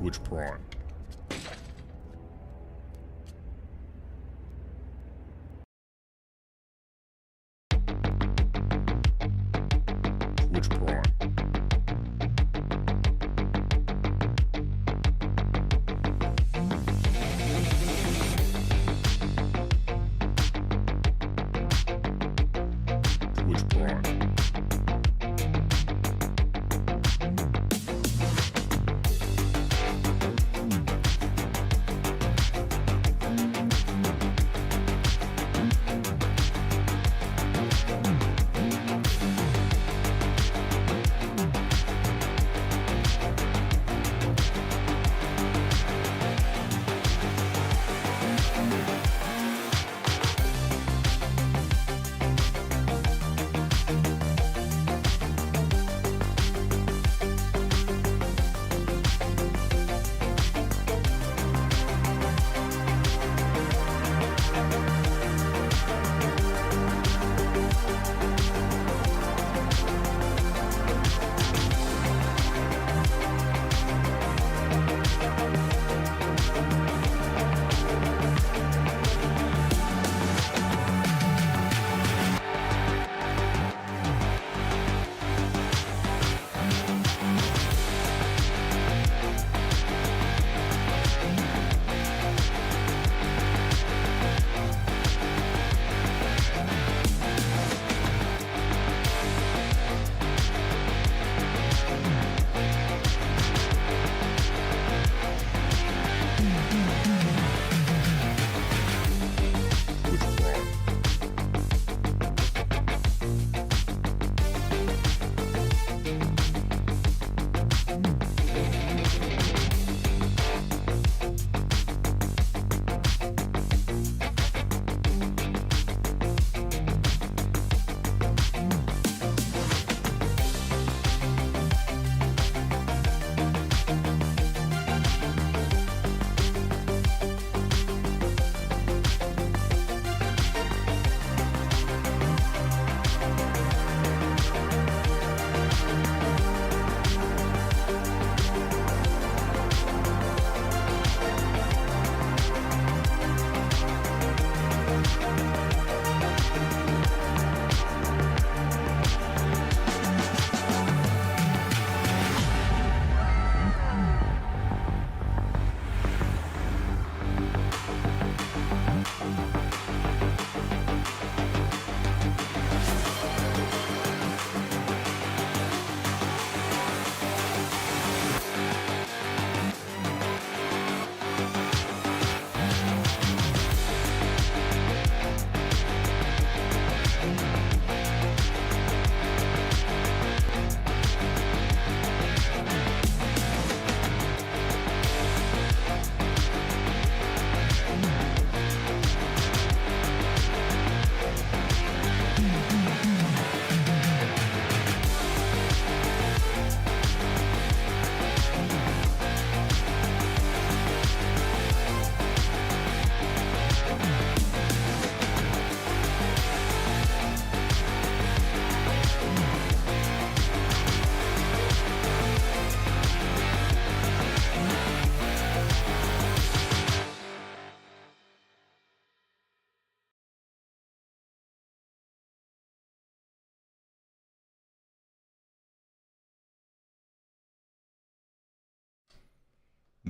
Twitch Prime. Twitch Prime. Twitch Prime.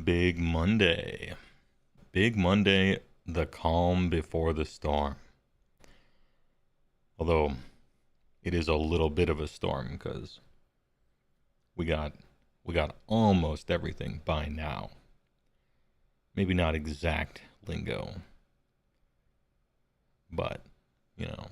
Big Monday. Big Monday, the calm before the storm. Although it is a little bit of a storm because we got almost everything by now. Maybe not exact lingo, but you know.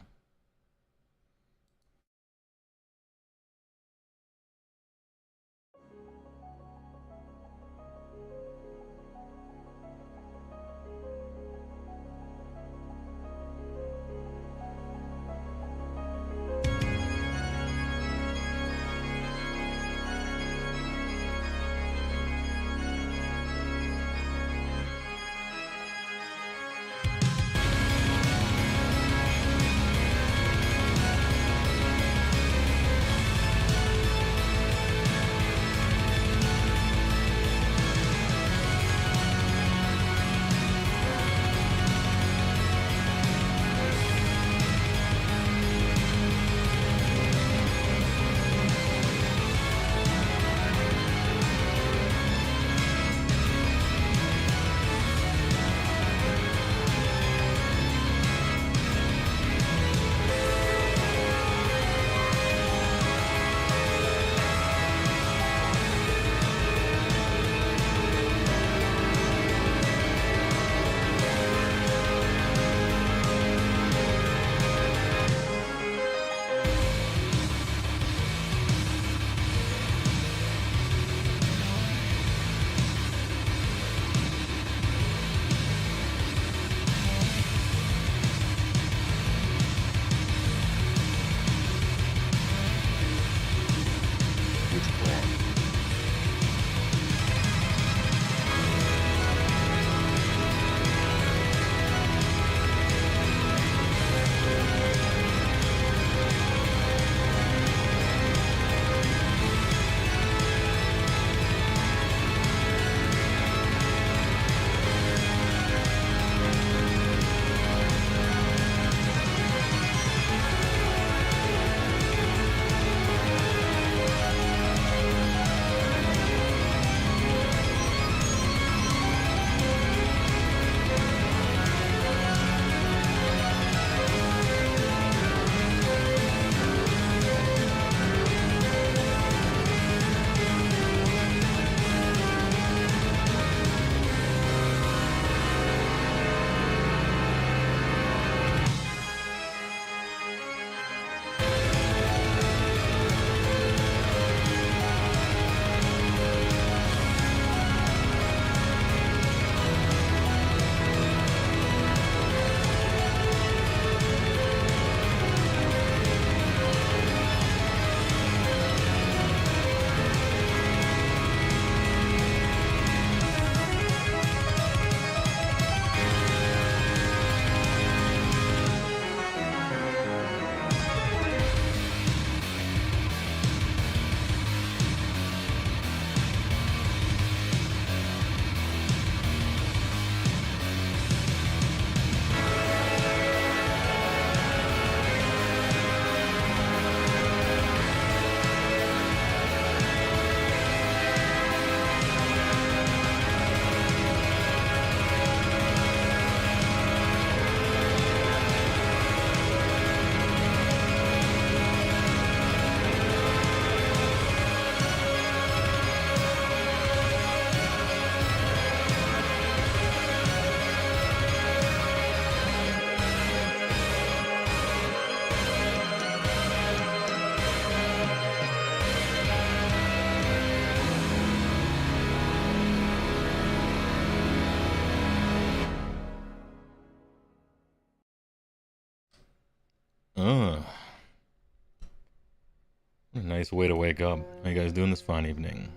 Nice way to wake up. How you guys doing this fine evening?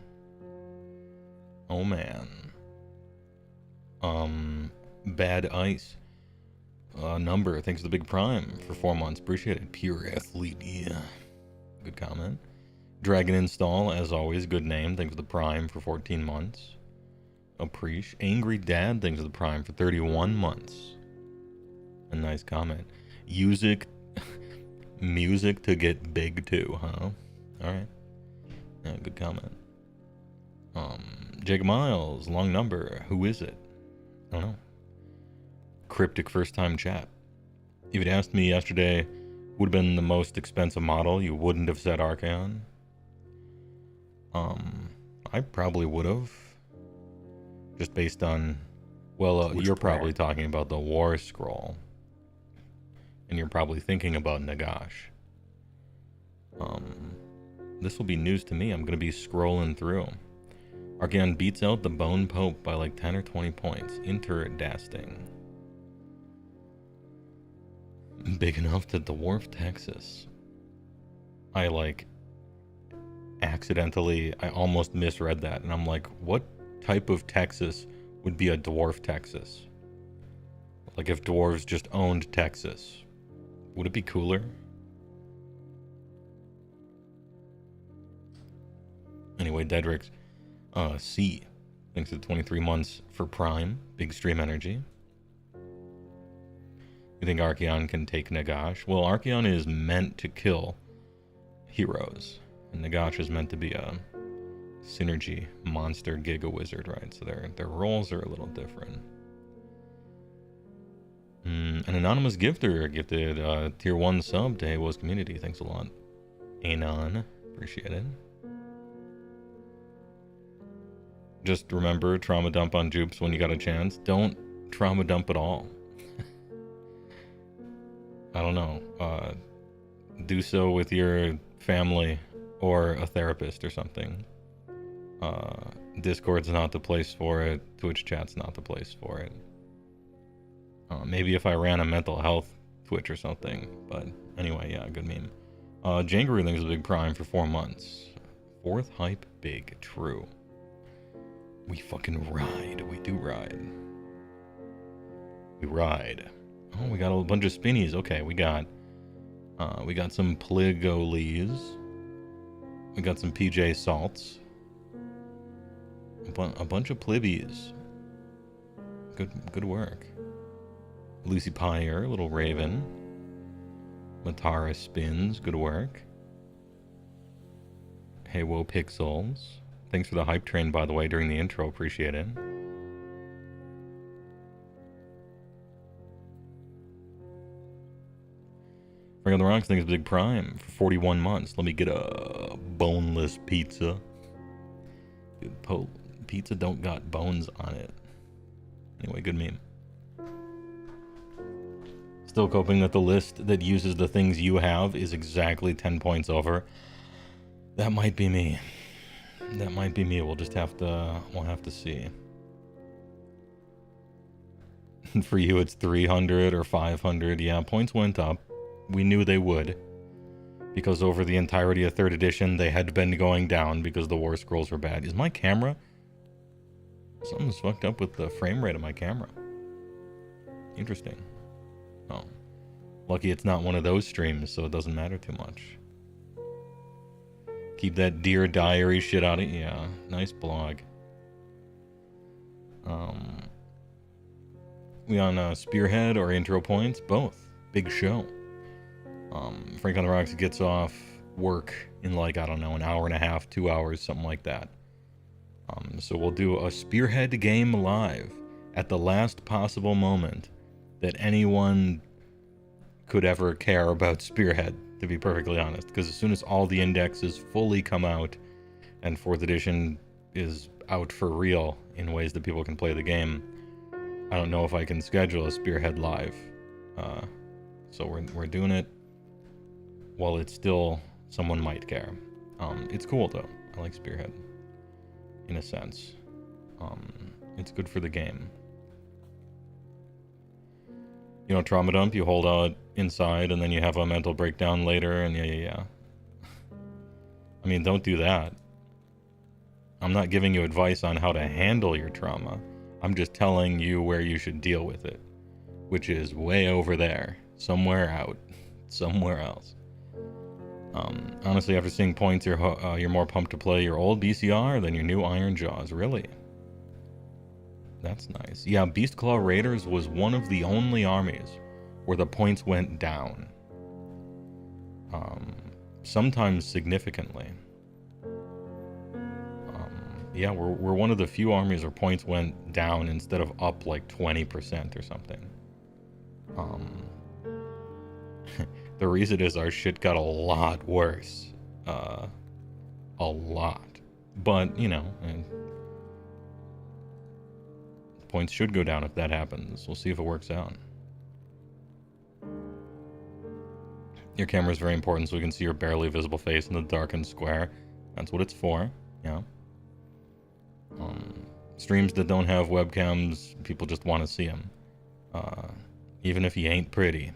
Oh man. Bad Ice. Number, thanks to the big prime for 4 months. Appreciate it. Pure athlete, yeah. Good comment. Dragon Install, as always, good name. Thanks for the prime for 14 months. Appreciate. Angry Dad, thanks for the prime for 31 months. A nice comment. Music to get big too, huh? Alright. Yeah, good comment. Jake Miles, long number. Who is it? I don't know. Cryptic first time chat. If you'd asked me yesterday, would have been the most expensive model, you wouldn't have said Archeon. I probably would have. Just based on, well, you're probably talking about the War Scroll. And you're probably thinking about Nagash. This will be news to me. I'm going to be scrolling through. Archeon beats out the Bone Pope by like 10 or 20 points. Interdasting. Big enough to dwarf Texas. I I almost misread that. And I'm like, what type of Texas would be a dwarf Texas? Like if dwarves just owned Texas. Would it be cooler? Anyway, Dedrick's C. Thanks to 23 months for Prime. Big stream energy. You think Archeon can take Nagash? Well, Archeon is meant to kill heroes. And Nagash is meant to be a synergy monster giga wizard, right? So their roles are a little different. An anonymous gifter gifted tier 1 sub to HeyWoah's community. Thanks a lot. Anon. Appreciate it. Just remember, trauma dump on Jupes when you got a chance. Don't trauma dump at all. I don't know. Do so with your family or a therapist or something. Discord's not the place for it. Twitch chat's not the place for it. Maybe if I ran a mental health Twitch or something. But anyway, yeah, good meme. Jangaroo thinks is a big prime for 4 months. Fourth hype big. True. We fucking ride. We do ride. We ride. Oh, we got a bunch of spinnies. Okay, we got some Pligoles. We got some PJ Salts. A bunch of Plibbies. Good work. Lucy Pyre, Little Raven. Matara Spins, good work. HeyWoah Pixels. Thanks for the hype train, by the way, during the intro. Appreciate it. Frank on the Rocks thinks Big Prime for 41 months. Let me get a boneless pizza. Dude, pizza don't got bones on it. Anyway, good meme. Still coping that the list that uses the things you have is exactly 10 points over. That might be me. That might be me. We'll have to see. For you, it's 300 or 500. Yeah, points went up. We knew they would. Because over the entirety of 3rd edition, they had been going down because the War Scrolls were bad. Is my camera? Something's fucked up with the frame rate of my camera. Interesting. Oh. Lucky it's not one of those streams, so it doesn't matter too much. Keep that Dear Diary shit out of it. Yeah, nice blog. We on Spearhead or intro points? Both. Big show. Frank on the Rocks gets off work in like, I don't know, an hour and a half, 2 hours, something like that. So we'll do a Spearhead game live at the last possible moment that anyone could ever care about Spearhead, to be perfectly honest. Because as soon as all the indexes fully come out and 4th edition is out for real in ways that people can play the game, I don't know if I can schedule a Spearhead live. So we're doing it while it's still someone might care. It's cool though. I like Spearhead in a sense. It's good for the game. You know, trauma dump, you hold out inside and then you have a mental breakdown later, and yeah. I mean, don't do that. I'm not giving you advice on how to handle your trauma. I'm just telling you where you should deal with it, which is way over there, somewhere out, somewhere else. Honestly, after seeing Points, you're more pumped to play your old BCR than your new Iron Jaws. Really? That's nice. Yeah, Beast Claw Raiders was one of the only armies where the points went down. Sometimes significantly. Yeah, we're one of the few armies where points went down instead of up like 20% or something. The reason is our shit got a lot worse. A lot. But, you know, points should go down if that happens. We'll see if it works out. Your camera is very important so we can see your barely visible face in the darkened square. That's what it's for, yeah. Streams that don't have webcams, people just want to see them. Even if he ain't pretty.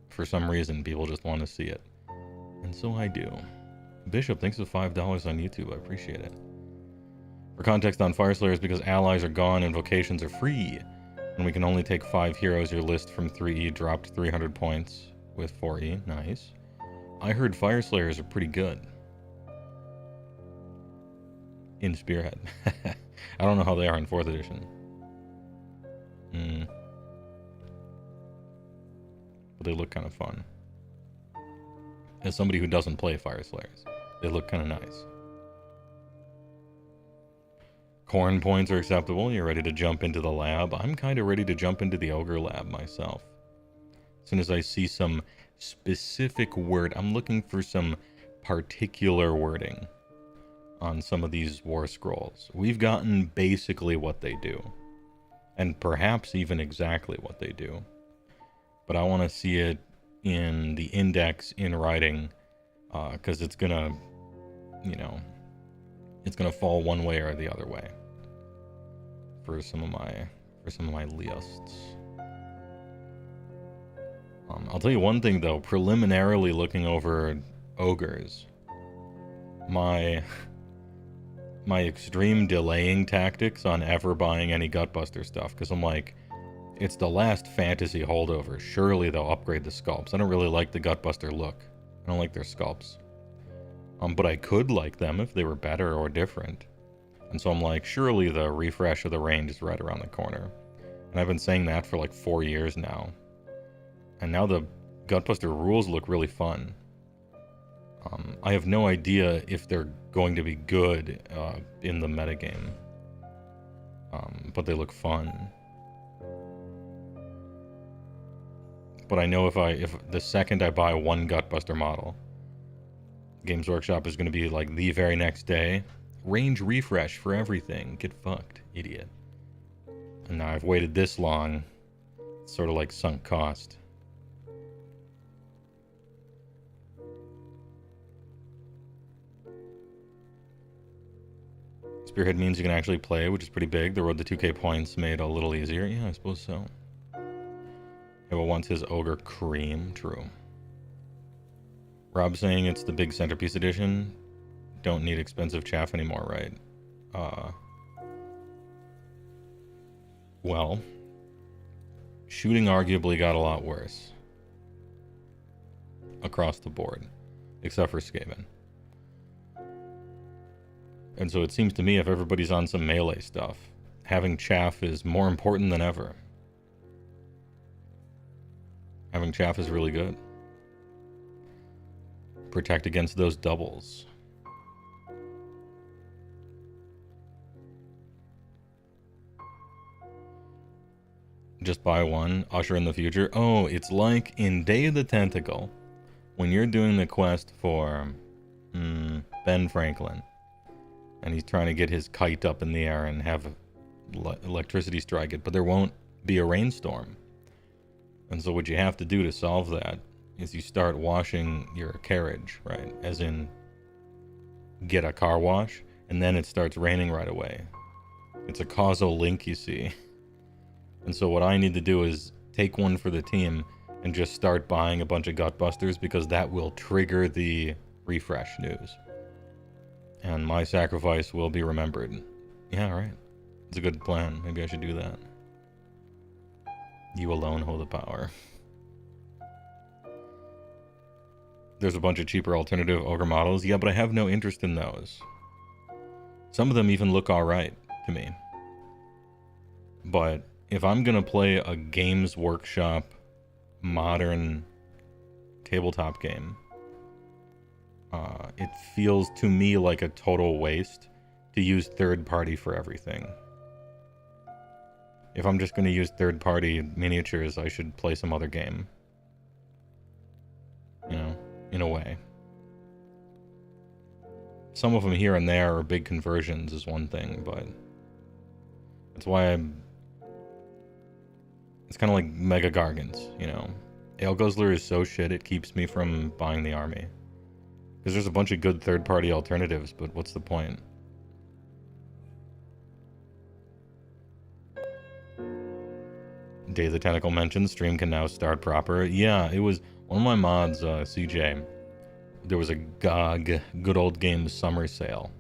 For some reason, people just want to see it. And so I do. Bishop, thanks for $5 on YouTube. I appreciate it. For context on Fire Slayers, because allies are gone and vocations are free, and we can only take 5 heroes, your list from 3E dropped 300 points with 4E. Nice. I heard Fire Slayers are pretty good. In Spearhead. I don't know how they are in 4th edition. But they look kind of fun. As somebody who doesn't play Fire Slayers, they look kind of nice. Corn points are acceptable. You're ready to jump into the lab. I'm kind of ready to jump into the Ogre lab myself. As soon as I see some specific word, I'm looking for some particular wording on some of these war scrolls. We've gotten basically what they do, and perhaps even exactly what they do. But I want to see it in the index in writing, because it's gonna, you know, it's gonna fall one way or the other way for some of my lists. I'll tell you one thing though, preliminarily looking over ogres, my extreme delaying tactics on ever buying any Gutbuster stuff, because I'm like, it's the last fantasy holdover. Surely they'll upgrade the sculpts. I don't really like the Gutbuster look. I don't like their sculpts. But I could like them if they were better or different. And so I'm like, surely the refresh of the range is right around the corner. And I've been saying that for like 4 years now. And now the Gutbuster rules look really fun. I have no idea if they're going to be good in the metagame. But they look fun. But I know if the second I buy one Gutbuster model, Games Workshop is going to be like the very next day, range refresh for everything. Get fucked, idiot. And now I've waited this long. It's sort of like sunk cost. Spearhead means you can actually play, which is pretty big. The road to 2k points made a little easier. Yeah, I suppose so. HeyWoah wants his Ogre cream. True. Rob saying it's the big centerpiece edition. Don't need expensive chaff anymore, right? Well, shooting arguably got a lot worse. Across the board. Except for Skaven. And so it seems to me if everybody's on some melee stuff, having chaff is more important than ever. Having chaff is really good. Protect against those doubles. Just buy one, usher in the future. Oh, it's like in Day of the Tentacle, when you're doing the quest for Ben Franklin, and he's trying to get his kite up in the air and have electricity strike it, but there won't be a rainstorm. And so what you have to do to solve that is you start washing your carriage, right? As in, get a car wash, and then it starts raining right away. It's a causal link, you see. And so what I need to do is take one for the team and just start buying a bunch of Gutbusters, because that will trigger the refresh news. And my sacrifice will be remembered. Yeah, right. It's a good plan. Maybe I should do that. You alone hold the power. There's a bunch of cheaper alternative ogre models. Yeah, but I have no interest in those. Some of them even look alright to me. But if I'm gonna play a Games Workshop modern tabletop game, it feels to me like a total waste to use third party for everything. If I'm just gonna use third party miniatures, I should play some other game. You know, in a way. Some of them here and there are big conversions is one thing, but that's why it's kind of like Mega Gargants, you know. Aelgosler is so shit it keeps me from buying the army. Because there's a bunch of good third-party alternatives, but what's the point? Day of the Tentacle mentioned, stream can now start proper. Yeah, it was one of my mods, CJ. There was a GOG, Good Old Games summer sale.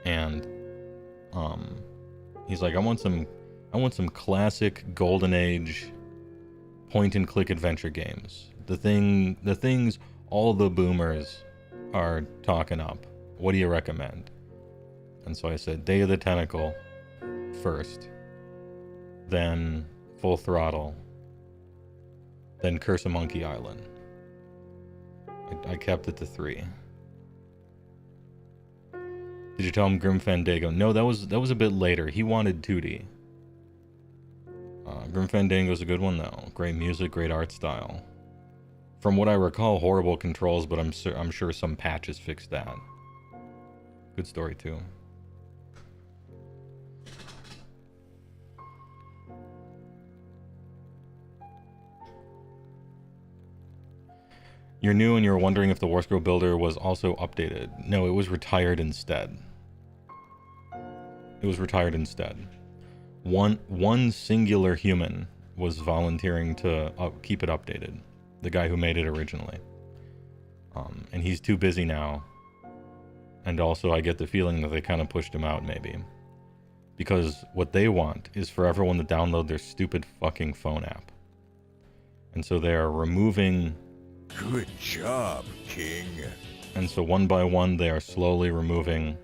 And, he's like, I want some classic Golden Age point-and-click adventure games. The things all the boomers are talking up. What do you recommend? And so I said, Day of the Tentacle first. Then Full Throttle. Then Curse of Monkey Island. I kept it to 3. Did you tell him Grim Fandango? No, that was a bit later. He wanted 2D. Grim Fandango's a good one though. Great music, great art style. From what I recall, horrible controls, but I'm sure some patches fixed that. Good story too. You're new and you're wondering if the War Scroll Builder was also updated. No, it was retired instead. It was retired instead. One singular human was volunteering to keep it updated. The guy who made it originally. And he's too busy now. And also I get the feeling that they kind of pushed him out maybe. Because what they want is for everyone to download their stupid fucking phone app. And so they're removing... Good job, King. And so one by one they are slowly removing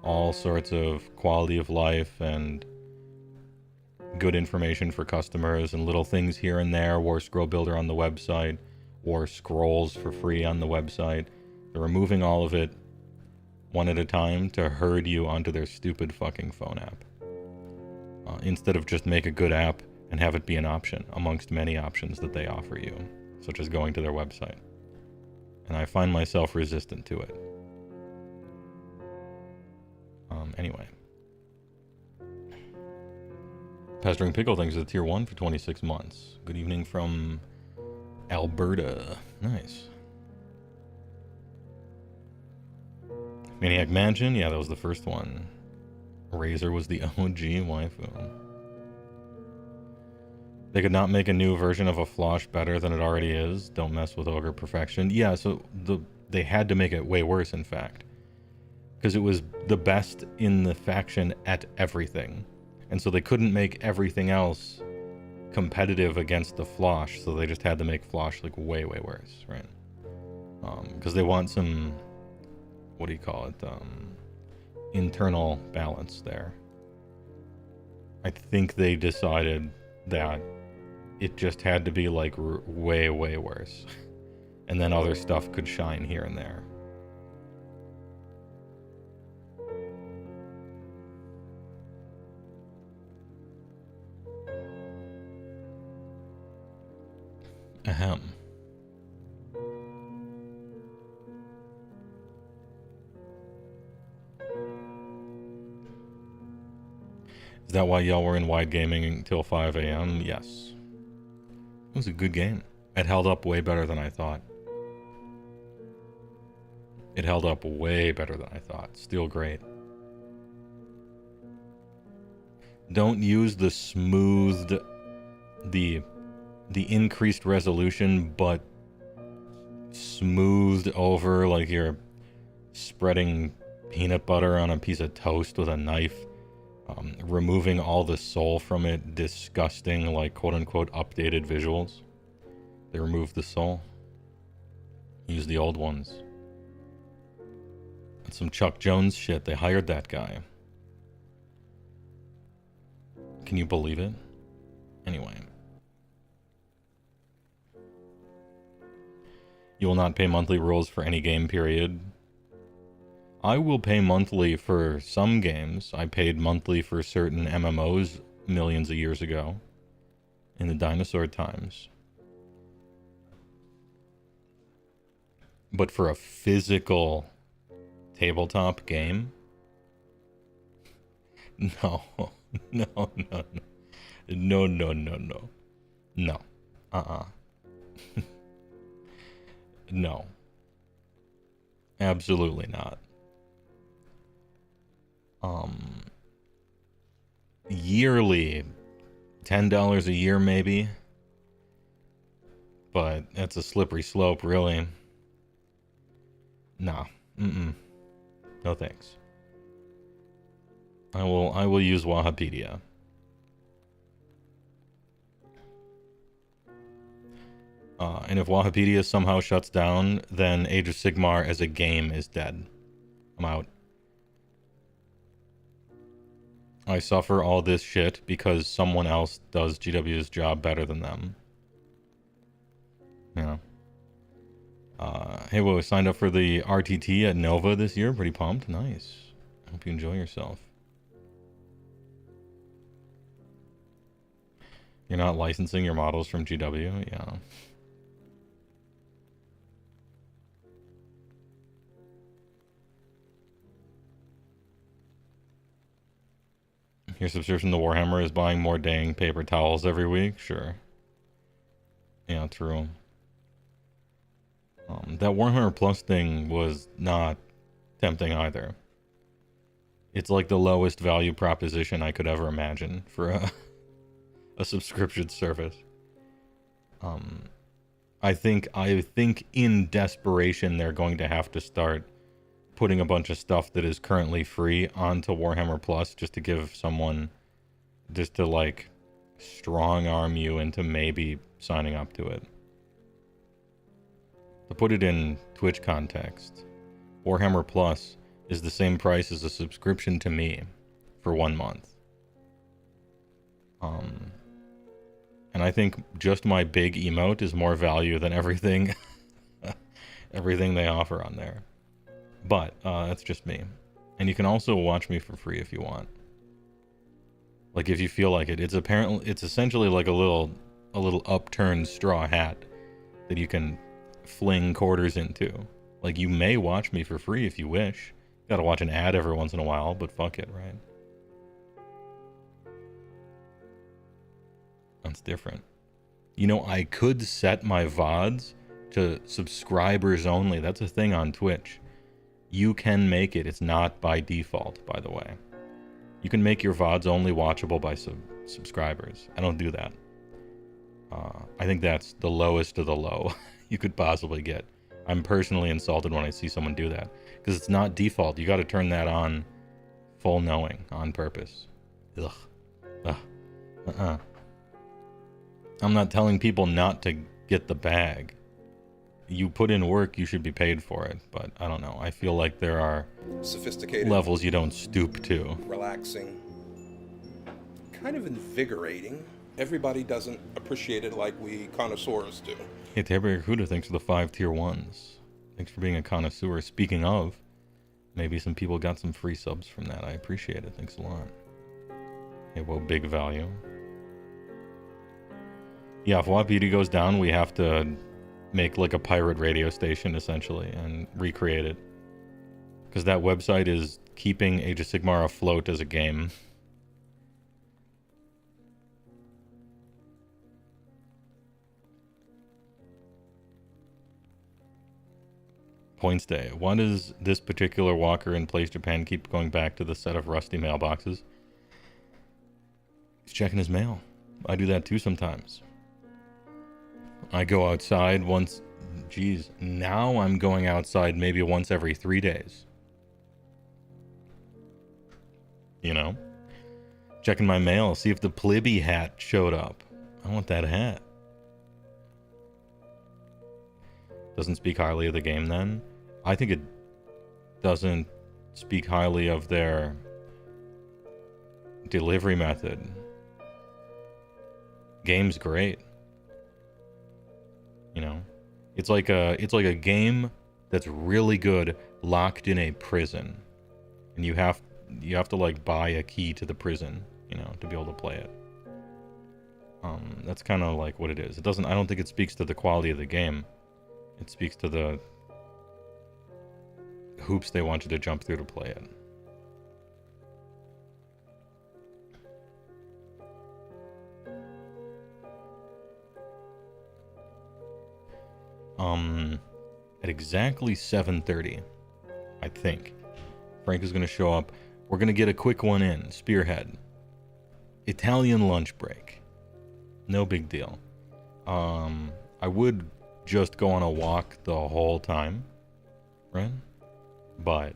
all sorts of quality of life and good information for customers and little things here and there. War Scroll Builder on the website, War Scrolls for free on the website. They're removing all of it one at a time to herd you onto their stupid fucking phone app. Instead of just make a good app and have it be an option amongst many options that they offer you, such as going to their website. And I find myself resistant to it. Anyway. Pestering Pickle thanks for the tier 1 for 26 months. Good evening from Alberta. Nice. Maniac Mansion, yeah, that was the first one. Razor was the OG waifu. They could not make a new version of a Flosh better than it already is. Don't mess with Ogre Perfection. Yeah, so they had to make it way worse, in fact. Because it was the best in the faction at everything. And so they couldn't make everything else competitive against the Flosh, so they just had to make Flosh like way, way worse, right? Because they want some, what do you call it, internal balance there. I think they decided that it just had to be like way, way worse. And then other stuff could shine here and there. Ahem. Is that why y'all were in wide gaming until 5 a.m.? Yes. It was a good game. It held up way better than I thought. It held up way better than I thought. Still great. Don't use the smoothed, the increased resolution, but smoothed over like you're spreading peanut butter on a piece of toast with a knife, removing all the soul from it, disgusting, like, quote-unquote, updated visuals. They removed the soul. Use the old ones. That's some Chuck Jones shit. They hired that guy. Can you believe it? Anyway. You will not pay monthly rules for any game, period. I will pay monthly for some games. I paid monthly for certain MMOs millions of years ago. In the dinosaur times. But for a physical tabletop game? No. No, no, no. No, no, no, no. No. No. Absolutely not. Yearly, $10 a year maybe. But that's a slippery slope, really. Nah. No thanks. I will use Wahapedia. And if Wahapedia somehow shuts down, then Age of Sigmar as a game is dead. I'm out. I suffer all this shit because someone else does GW's job better than them. Yeah. HeyWoah signed up for the RTT at Nova this year. Pretty pumped. Nice. Hope you enjoy yourself. You're not licensing your models from GW? Yeah. Your subscription to Warhammer is buying more dang paper towels every week? Sure. Yeah, true. That Warhammer Plus thing was not tempting either. It's like the lowest value proposition I could ever imagine for a subscription service. I think in desperation they're going to have to start putting a bunch of stuff that is currently free onto Warhammer Plus just to give someone, just to like strong arm you into maybe signing up to it. To put it in Twitch context, Warhammer Plus is the same price as a subscription to me for 1 month. And I think just my big emote is more value than everything everything they offer on there. But that's just me. And you can also watch me for free if you want. Like if you feel like it. It's essentially like a little upturned straw hat that you can fling quarters into. Like you may watch me for free if you wish. Gotta watch an ad every once in a while, but fuck it, right? That's different. You know, I could set my VODs to subscribers only. That's a thing on Twitch. You can make it. It's not by default, by the way. You can make your VODs only watchable by subscribers. I don't do that. I think that's the lowest of the low you could possibly get. I'm personally insulted when I see someone do that. Because it's not default. You got to turn that on full knowing on purpose. Ugh. I'm not telling people not to get the bag. You put in work, you should be paid for it. But I don't know. I feel like there are sophisticated levels you don't stoop to. Relaxing. Kind of invigorating. Everybody doesn't appreciate it like we connoisseurs do. Hey, Tabor Yakuda, thanks for the 5 tier 1s. Thanks for being a connoisseur. Speaking of, maybe some people got some free subs from that. I appreciate it. Thanks a lot. Hey, well, big value. Yeah, if WAPD goes down, we have to make like a pirate radio station, essentially, and recreate it. Because that website is keeping Age of Sigmar afloat as a game. Points Day. Why does this particular walker in Place Japan keep going back to the set of rusty mailboxes? He's checking his mail. I do that too sometimes. I go outside once... Geez, now I'm going outside maybe once every 3 days. you know? Checking my mail, see if the Plibby hat showed up. I want that hat. Doesn't speak highly of the game then? I think it doesn't speak highly of their delivery method. Game's great. You know? It's like a game that's really good locked in a prison. And you have to like buy a key to the prison, you know, to be able to play it. That's kind of like what it is. I don't think it speaks to the quality of the game. It speaks to the hoops they want you to jump through to play it. At exactly 7:30, I think, Frank is going to show up. We're going to get a quick one in. Spearhead. Italian lunch break. No big deal. I would just go on a walk the whole time, right? But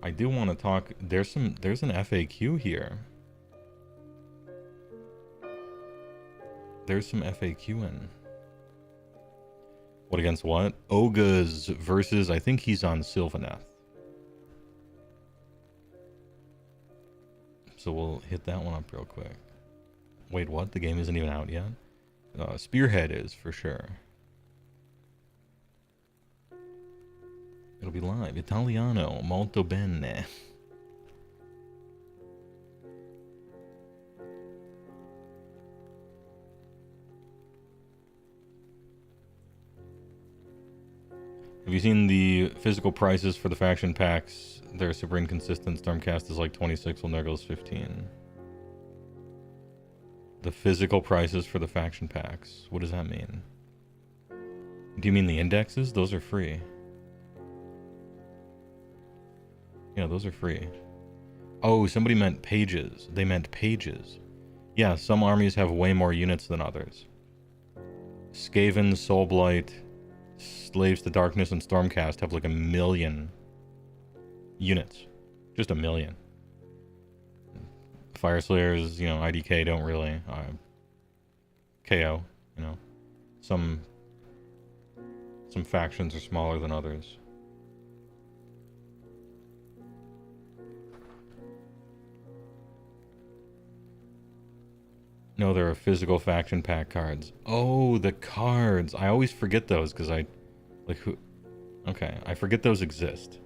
I do want to talk. There's an FAQ here. There's some FAQ in. What against what? Oga's versus, I think he's on Sylvaneth. So we'll hit that one up real quick. Wait, what? The game isn't even out yet? Spearhead is, for sure. It'll be live. Italiano, molto bene. Have you seen the physical prices for the faction packs? They're super inconsistent. Stormcast is like 26, while Nurgle is 15. The physical prices for the faction packs. What does that mean? Do you mean the indexes? Those are free. Yeah, those are free. Oh, somebody meant pages. They meant pages. Yeah, some armies have way more units than others. Skaven, Soulblight, Slaves to Darkness, and Stormcast have like 1 million units. Just 1 million. Fireslayers, you know, IDK don't really. KO, you know. Some factions are smaller than others. No, there are physical faction pack cards. Oh, the cards. I always forget those because I... Like, who... Okay, I forget those exist.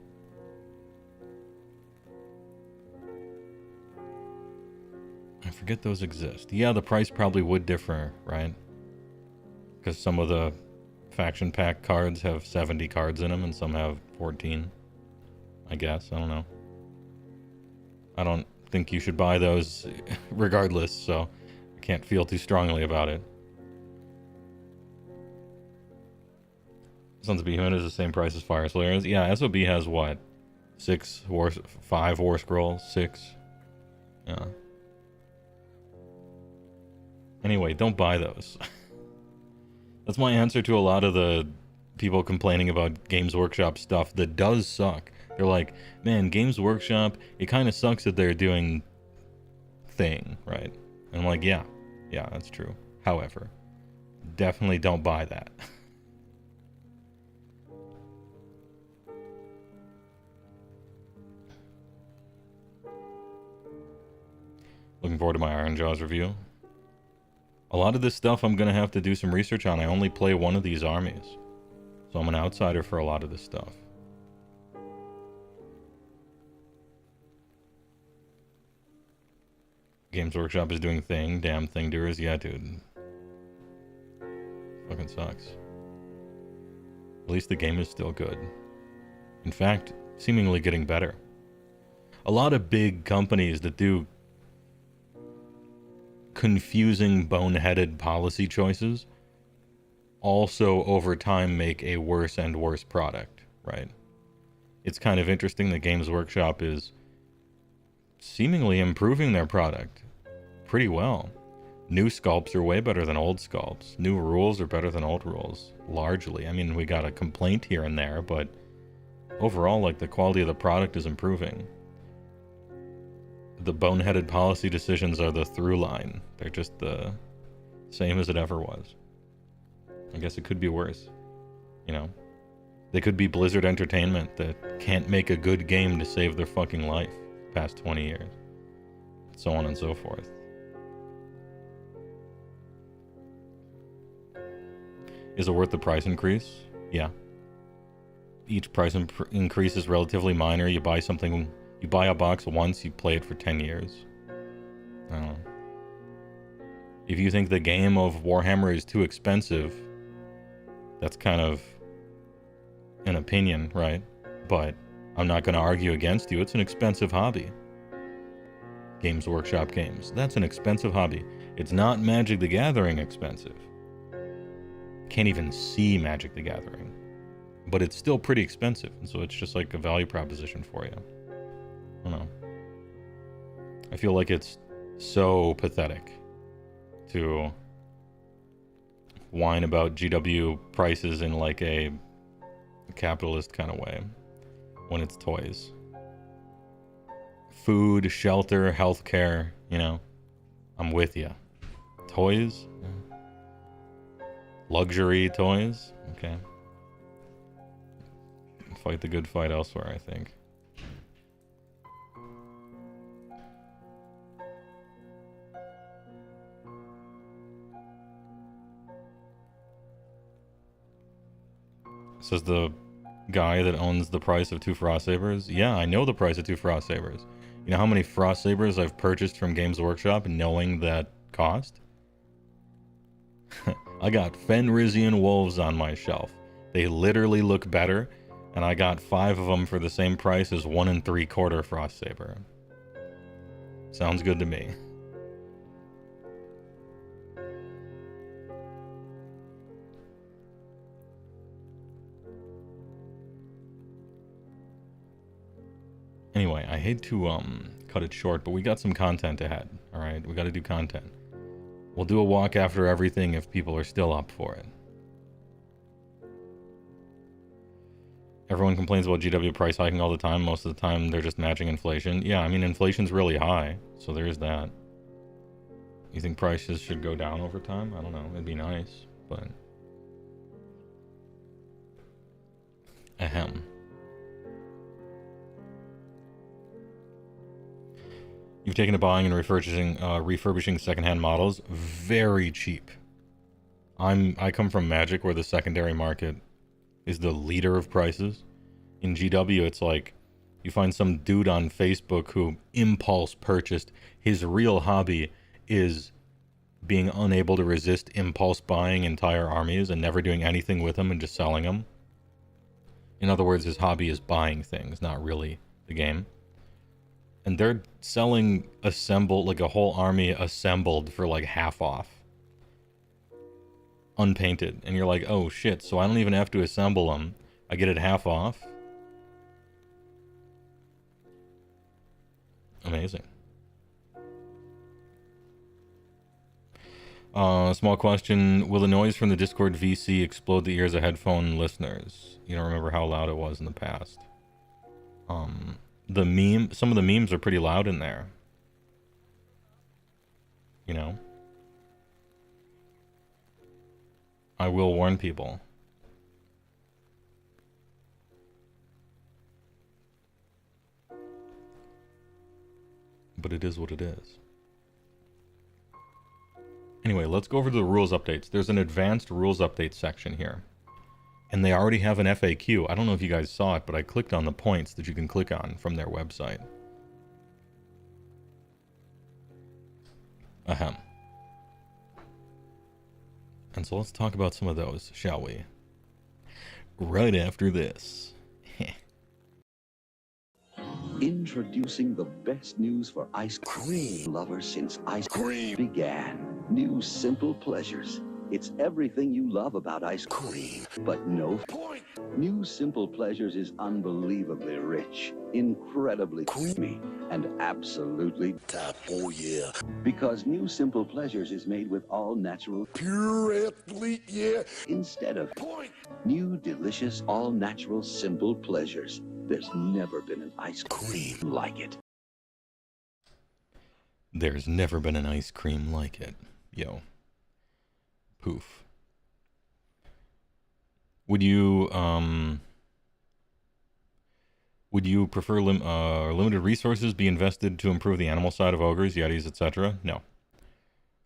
I forget those exist. Yeah, the price probably would differ, right? Because some of the faction pack cards have 70 cards in them and some have 14. I guess. I don't know. I don't think you should buy those regardless, so... Can't feel too strongly about it. Sons of Behemoth is the same price as Fireslayer is. Yeah, SOB has what? 5 War Scrolls? 6? Yeah. Anyway, don't buy those. That's my answer to a lot of the people complaining about Games Workshop stuff that does suck. They're like, man, Games Workshop, it kind of sucks that they're doing thing, right? And I'm like, yeah, that's true. However, definitely don't buy that. Looking forward to my Iron Jaws review. A lot of this stuff I'm going to have to do some research on. I only play one of these armies, so I'm an outsider for a lot of this stuff. Games Workshop is doing thing. Damn thing doers. Yeah, dude. Fucking sucks. At least the game is still good. In fact, seemingly getting better. A lot of big companies that do confusing, boneheaded policy choices also over time make a worse and worse product, right? It's kind of interesting that Games Workshop is seemingly improving their product pretty well. New sculpts are way better than old sculpts. New rules are better than old rules, largely. I mean, we got a complaint here and there, but overall, like, the quality of the product is improving. the boneheaded policy decisions are the through line. They're just the same as it ever was. I guess it could be worse, you know? They could be Blizzard Entertainment that can't make a good game to save their fucking life past 20 years. So on and so forth. Is it worth the price increase? Yeah. Each price increase is relatively minor. You buy something, you buy a box once, you play it for 10 years. I don't know. If you think the game of Warhammer is too expensive, that's kind of an opinion, right? But I'm not going to argue against you. It's an expensive hobby. Games Workshop games. That's an expensive hobby. It's not Magic the Gathering expensive. Can't even see Magic the Gathering. But it's still pretty expensive, and so it's just like a value proposition for you. I don't know. I feel like it's so pathetic to whine about GW prices in like a capitalist kind of way when it's toys. Food, shelter, healthcare, you know, I'm with you. Toys? Luxury toys? Okay. Fight the good fight elsewhere, I think. Says the guy that owns the price of 2 Frost Sabers. Yeah, I know the price of 2 Frost Sabers. You know how many Frost Sabers I've purchased from Games Workshop knowing that cost? I got Fenrisian wolves on my shelf. They literally look better, and I got 5 of them for the same price as 1 3/4 Frost Saber. Sounds good to me. Anyway, I hate to cut it short, but we got some content ahead, alright? We gotta do content. We'll do a walk after everything if people are still up for it. Everyone complains about GW price hiking all the time. Most of the time, they're just matching inflation. Yeah, I mean, inflation's really high, so there's that. You think prices should go down over time? I don't know. It'd be nice, but... Ahem. You've taken to buying and refurbishing secondhand models. Very cheap. I come from Magic, where the secondary market is the leader of prices. In GW, it's like you find some dude on Facebook who impulse purchased. His real hobby is being unable to resist impulse buying entire armies and never doing anything with them and just selling them. In other words, his hobby is buying things, not really the game. And they're selling like a whole army assembled for like half off. Unpainted. And you're like, oh shit, so I don't even have to assemble them. I get it half off? Amazing. Small question. Will the noise from the Discord VC explode the ears of headphone listeners? You don't remember how loud it was in the past. Some of the memes are pretty loud in there. You know? I will warn people. But it is what it is. Anyway, let's go over to the rules updates. There's an advanced rules update section here. And they already have an FAQ. I don't know if you guys saw it, but I clicked on the points that you can click on from their website. Ahem. And so let's talk about some of those, shall we? Right after this. Introducing the best news for ice cream lovers since ice cream began. New Simple Pleasures. It's everything you love about ice cream, but no point. New Simple Pleasures is unbelievably rich, incredibly creamy, and absolutely top. Oh yeah. Because New Simple Pleasures is made with all natural pure athlete, yeah. Instead of point. New delicious all natural Simple Pleasures. There's never been an ice cream like it. There's never been an ice cream like it. Yo. Poof. Would you prefer limited resources be invested to improve the animal side of ogres, yetis, etc.? No.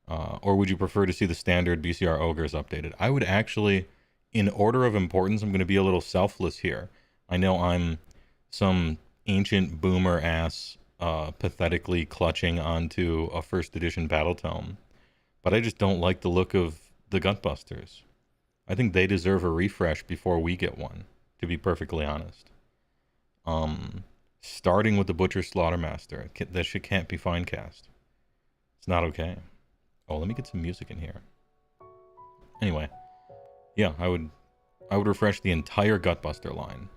Or would you prefer to see the standard BCR ogres updated? I would actually, in order of importance, I'm going to be a little selfless here. I know I'm some ancient boomer ass pathetically clutching onto a first edition battle tome, but I just don't like the look of the Gutbusters. I think they deserve a refresh before we get one, to be perfectly honest. Starting with the Butcher Slaughtermaster, that shit can't be fine cast. It's not okay. Oh, let me get some music in here. Anyway, yeah, I would refresh the entire Gutbuster line.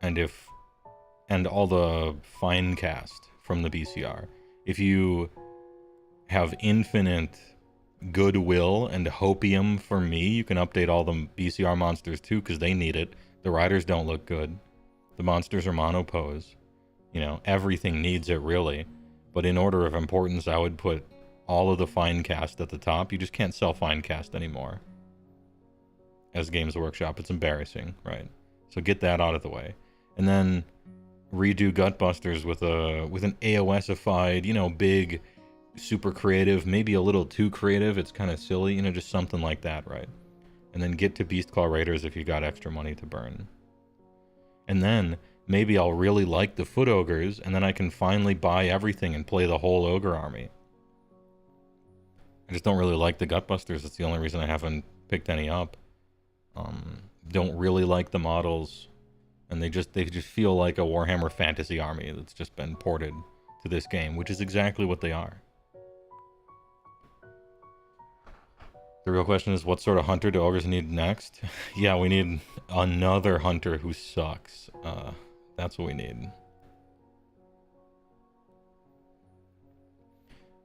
And all the fine cast from the BCR. If you have infinite goodwill and hopium for me, you can update all the BCR monsters too, because they need it. The riders don't look good. The monsters are monopose. You know, everything needs it really. But in order of importance, I would put all of the fine cast at the top. You just can't sell fine cast anymore. As Games Workshop, it's embarrassing, right? So get that out of the way. And then redo Gutbusters with an AoSified, you know, big, super creative, maybe a little too creative. It's kind of silly, you know, just something like that, right? And then get to Beastclaw Raiders if you got extra money to burn. And then maybe I'll really like the Foot Ogres, and then I can finally buy everything and play the whole Ogre army. I just don't really like the Gutbusters. That's the only reason I haven't picked any up. Don't really like the models, and they just feel like a Warhammer Fantasy army that's just been ported to this game, which is exactly what they are. The real question is, what sort of hunter do ogres need next? Yeah, we need another hunter who sucks. That's what we need.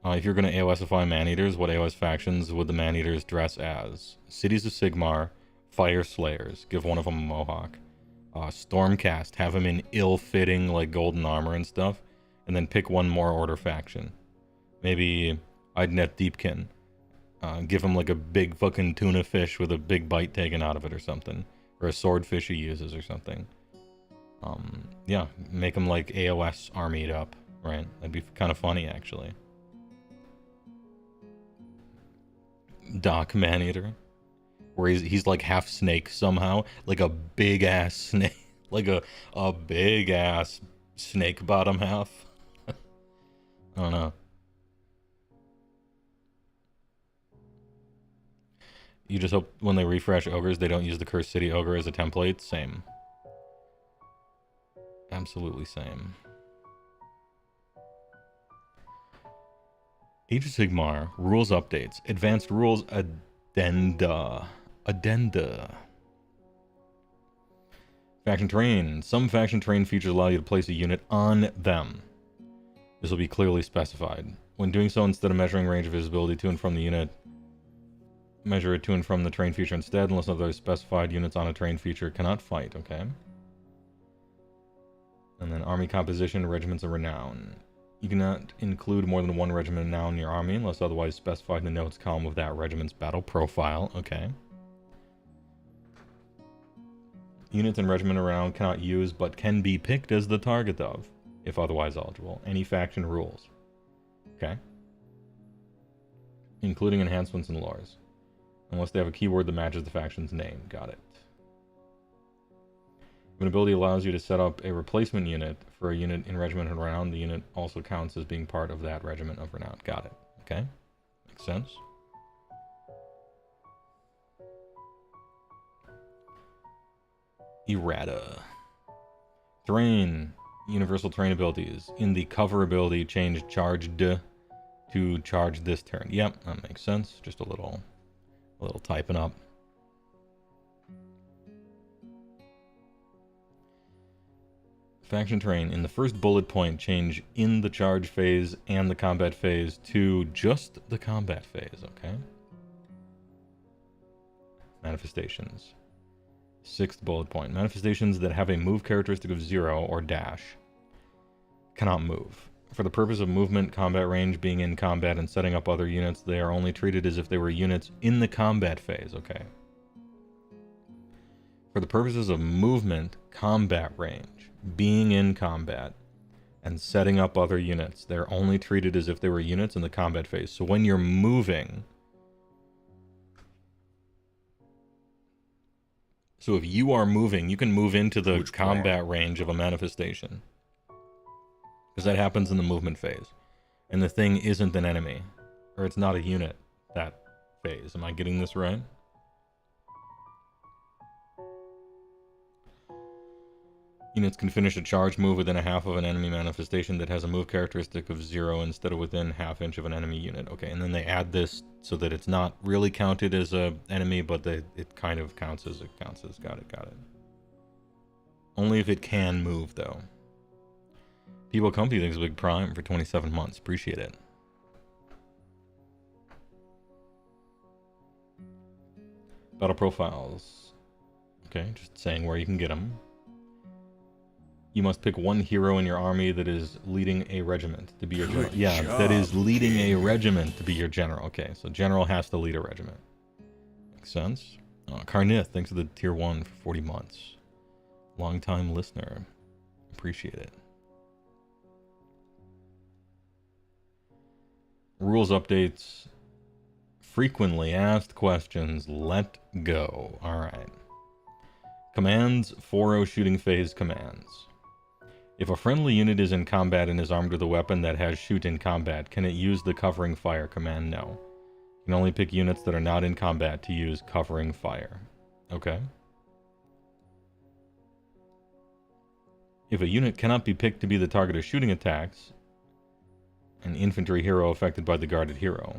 If you're going to AoSify man-eaters, what AoS factions would the man-eaters dress as? Cities of Sigmar, Fire Slayers, give one of them a mohawk. Stormcast, have him in ill-fitting, like, golden armor and stuff, and then pick one more order faction. Maybe I'd net Deepkin. Give him, like, a big fucking tuna fish with a big bite taken out of it or something. Or a swordfish he uses or something. Yeah, make him, like, AoS armied up, right? That'd be kind of funny, actually. Doc Man-Eater, where he's like half snake somehow, like a big ass snake, like a big ass snake bottom half. I don't know. You just hope when they refresh ogres they don't use the Cursed City ogre as a template. Same. Absolutely same. Age of Sigmar, rules updates, advanced rules addenda. Faction terrain. Some faction terrain features allow you to place a unit on them. This will be clearly specified. When doing so, instead of measuring range of visibility to and from the unit, measure it to and from the terrain feature instead, unless otherwise specified. Units on a terrain feature cannot fight, okay? And then army composition, regiments of renown. You cannot include more than one regiment now in your army unless otherwise specified in the notes column of that regiment's battle profile. Okay. Units and regiment around cannot use but can be picked as the target of, if otherwise eligible. Any faction rules. Okay. Including enhancements and lores. Unless they have a keyword that matches the faction's name. Got it. If an ability allows you to set up a replacement unit for a unit in Regiment of Renown, the unit also counts as being part of that Regiment of Renown. Got it. Okay. Makes sense. Errata. Terrain. Universal terrain abilities. In the cover ability, change charged to charge this turn. Yep, that makes sense. Just a little typing up. Faction terrain. In the first bullet point, change in the charge phase and the combat phase to just the combat phase, okay? Manifestations. Sixth bullet point. Manifestations that have a move characteristic of 0 or dash cannot move. For the purpose of movement, combat range, being in combat, and setting up other units, they are only treated as if they were units in the combat phase. Okay. For the purposes of movement, combat range, being in combat, and setting up other units, they're only treated as if they were units in the combat phase. So when you're moving... So if you are moving, you can move into the combat range of a manifestation. Because that happens in the movement phase. And the thing isn't an enemy. Or it's not a unit, that phase. Am I getting this right? Units can finish a charge move within a half of an enemy manifestation that has a move characteristic of 0 instead of within half inch of an enemy unit. Okay, and then they add this so that it's not really counted as a enemy, but it kind of counts as it counts as. Got it. Only if it can move, though. People Company thinks a big prime for 27 months. Appreciate it. Battle profiles. Okay, just saying where you can get them. You must pick one hero in your army that is leading a regiment to be your general. Yeah, that is leading a regiment to be your general. Okay, so general has to lead a regiment. Makes sense. Carnith, thanks for the tier 1 for 40 months. Long-time listener. Appreciate it. Rules updates. Frequently asked questions. Let go. Alright. Commands. 4-0 shooting phase commands. If a friendly unit is in combat and is armed with a weapon that has shoot in combat, can it use the covering fire command? No. You can only pick units that are not in combat to use covering fire. Okay. If a unit cannot be picked to be the target of shooting attacks, an infantry hero affected by the guarded hero,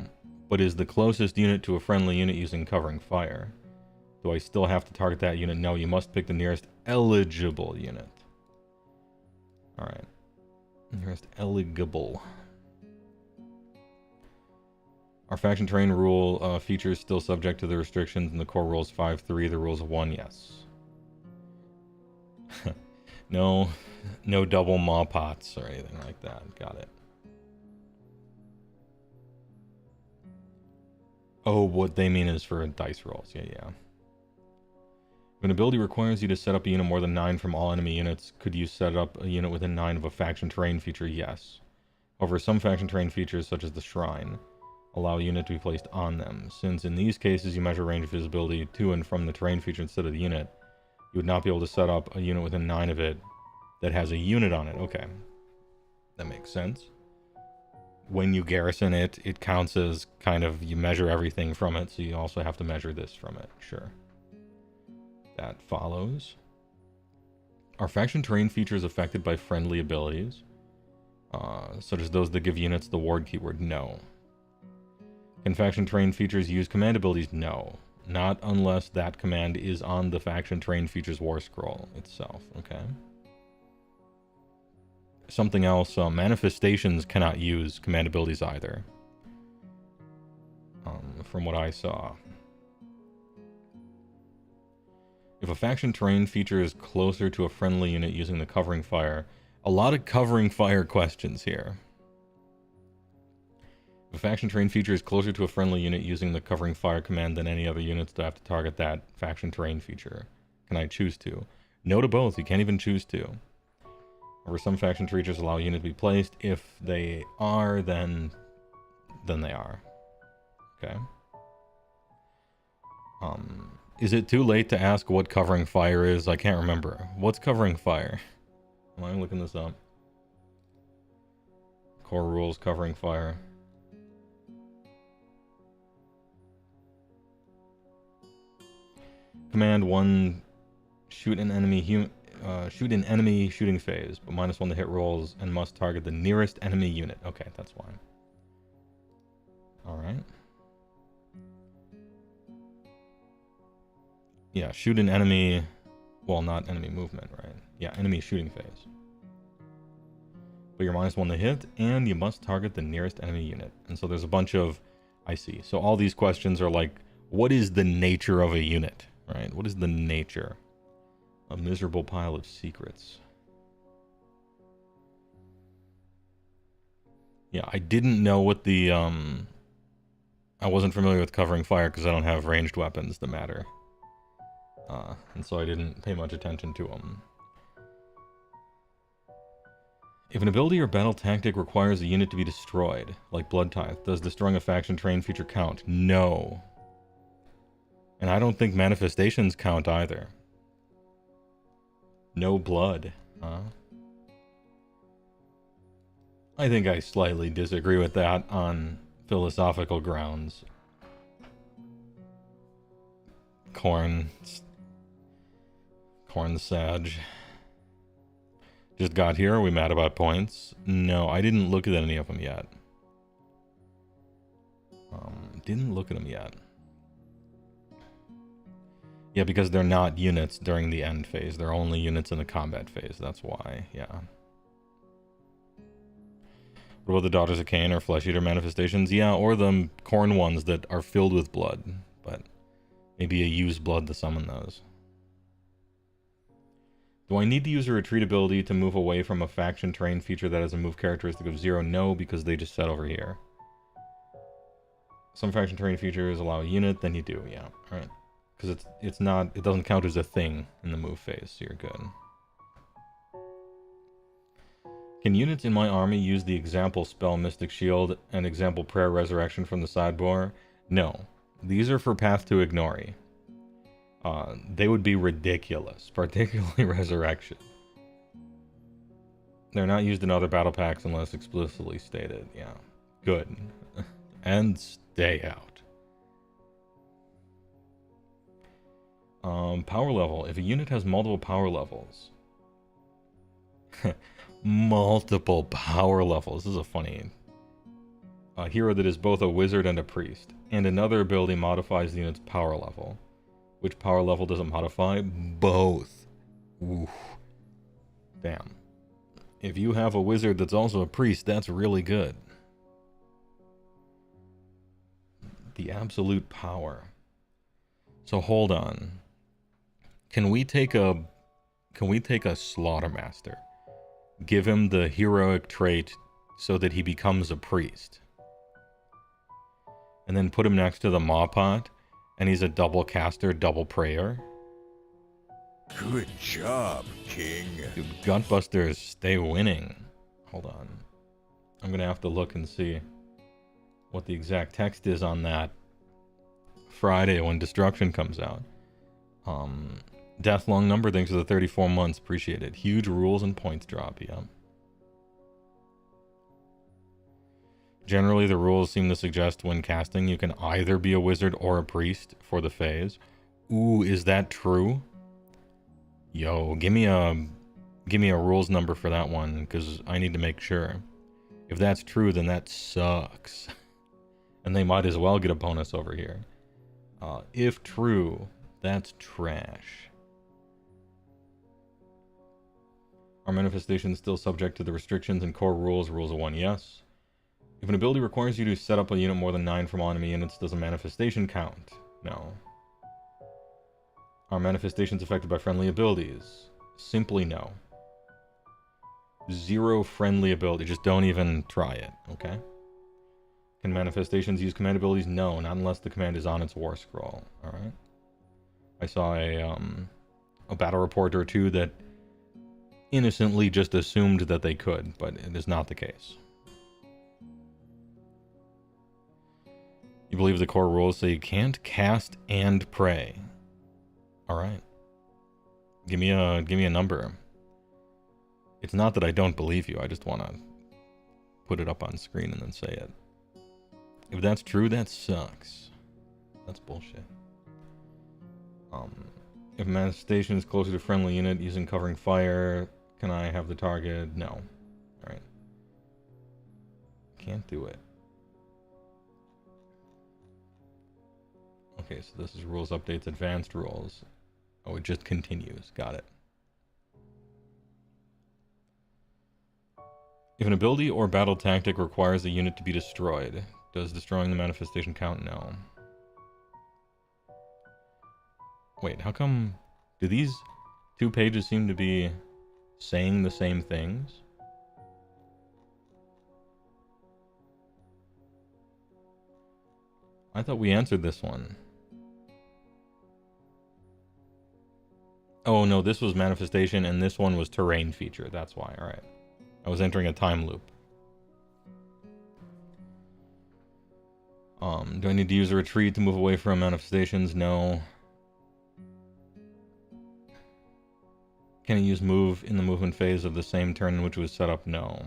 but is the closest unit to a friendly unit using covering fire, do I still have to target that unit? No, you must pick the nearest eligible unit. Alright. Nearest eligible. Our faction terrain rule features still subject to the restrictions in the core rules 5.3, the rules of 1, yes. No double maw pots or anything like that. Got it. Oh, what they mean is for dice rolls. Yeah. If an ability requires you to set up a unit more than 9 from all enemy units, could you set up a unit within 9 of a faction terrain feature? Yes. However, some faction terrain features, such as the Shrine, allow a unit to be placed on them. Since in these cases you measure range of visibility to and from the terrain feature instead of the unit, you would not be able to set up a unit within 9 of it that has a unit on it. Okay. That makes sense. When you garrison it, it counts as kind of, you measure everything from it, so you also have to measure this from it. Sure. That follows. Are faction terrain features affected by friendly abilities? Such as those that give units the ward keyword? No. Can faction terrain features use command abilities? No. Not unless that command is on the faction terrain features war scroll itself. Okay. Something else, manifestations cannot use command abilities either. From what I saw. If a faction terrain feature is closer to a friendly unit using the covering fire, a lot of covering fire questions here. If a faction terrain feature is closer to a friendly unit using the covering fire command than any other units, do I have to target that faction terrain feature? Can I choose to? No to both. You can't even choose to. Or some faction features allow a unit to be placed. If they are, then they are. Okay. Is it too late to ask what covering fire is? I can't remember. What's covering fire? Am I looking this up? Core rules covering fire. Command 1, shoot an enemy shooting phase, but -1 to hit rolls, and must target the nearest enemy unit. Okay, that's fine. Alright. Yeah, shoot an enemy... Well, not enemy movement, right? Yeah, enemy shooting phase. But you're -1 to hit, and you must target the nearest enemy unit. And so there's a bunch of... I see. So all these questions are like, what is the nature of a unit, right? What is the nature? A miserable pile of secrets. Yeah, I didn't know what the, I wasn't familiar with covering fire because I don't have ranged weapons that matter. And so I didn't pay much attention to them. If an ability or battle tactic requires a unit to be destroyed, like Blood Tithe, does destroying a faction train feature count? No. And I don't think manifestations count either. No blood, huh? I think I slightly disagree with that on philosophical grounds. Corn Sag. Just got here. Are we mad about points? No, I didn't look at any of them yet. Didn't look at them yet. Yeah, because they're not units during the end phase. They're only units in the combat phase. That's why, yeah. What about the Daughters of Cain or Flesh Eater manifestations? Yeah, or the corn ones that are filled with blood. But maybe a used blood to summon those. Do I need to use a retreat ability to move away from a faction terrain feature that has a move characteristic of 0? No, because they just set over here. Some faction terrain features allow a unit, then you do, yeah. Alright. Because it doesn't count as a thing in the move phase, so you're good. Can units in my army use the example spell Mystic Shield and example Prayer Resurrection from the sideboard? No. These are for Path to Ignori. They would be ridiculous, particularly Resurrection. They're not used in other battle packs unless explicitly stated, yeah. Good. And stay out. Power level. If a unit has multiple power levels... multiple power levels. This is a funny... A hero that is both a wizard and a priest. And another ability modifies the unit's power level. Which power level does it modify? Both. Oof. Damn. If you have a wizard that's also a priest, that's really good. The absolute power. So hold on. Can we take a Slaughtermaster? Give him the heroic trait so that he becomes a priest. And then put him next to the Mawpot, and he's a double caster, double prayer. Good job, King. Dude, Gutbusters, stay winning. Hold on. I'm gonna have to look and see what the exact text is on that Friday when Destruction comes out. Death Long Number, thanks for the 34 months. Appreciate it. Huge rules and points drop, yeah. Generally, the rules seem to suggest when casting, you can either be a wizard or a priest for the phase. Ooh, is that true? Yo, give me a rules number for that one, because I need to make sure. If that's true, then that sucks. And they might as well get a bonus over here. If true, that's trash. Are manifestations still subject to the restrictions and core rules? Rules of 1, yes. If an ability requires you to set up a unit more than 9 from all enemy units, does a manifestation count? No. Are manifestations affected by friendly abilities? Simply no. 0 friendly ability. Just don't even try it, okay? Can manifestations use command abilities? No, not unless the command is on its war scroll, alright? I saw a battle report or two that innocently just assumed that they could, but it is not the case. You believe the core rules say you can't cast and pray. Alright. Give me a number. It's not that I don't believe you, I just want to put it up on screen and then say it. If that's true, that sucks. That's bullshit. If manifestation is closer to friendly unit using covering fire, can I have the target? No. Alright. Can't do it. Okay, so this is rules updates, advanced rules. Oh, it just continues. Got it. If an ability or battle tactic requires a unit to be destroyed, does destroying the manifestation count? No. Wait, how come... Do these 2 pages seem to be saying the same things? I thought we answered this one. Oh no, this was manifestation and this one was terrain feature. That's why. Alright. I was entering a time loop. Do I need to use a retreat to move away from manifestations? No. Can I use move in the movement phase of the same turn in which it was set up? No.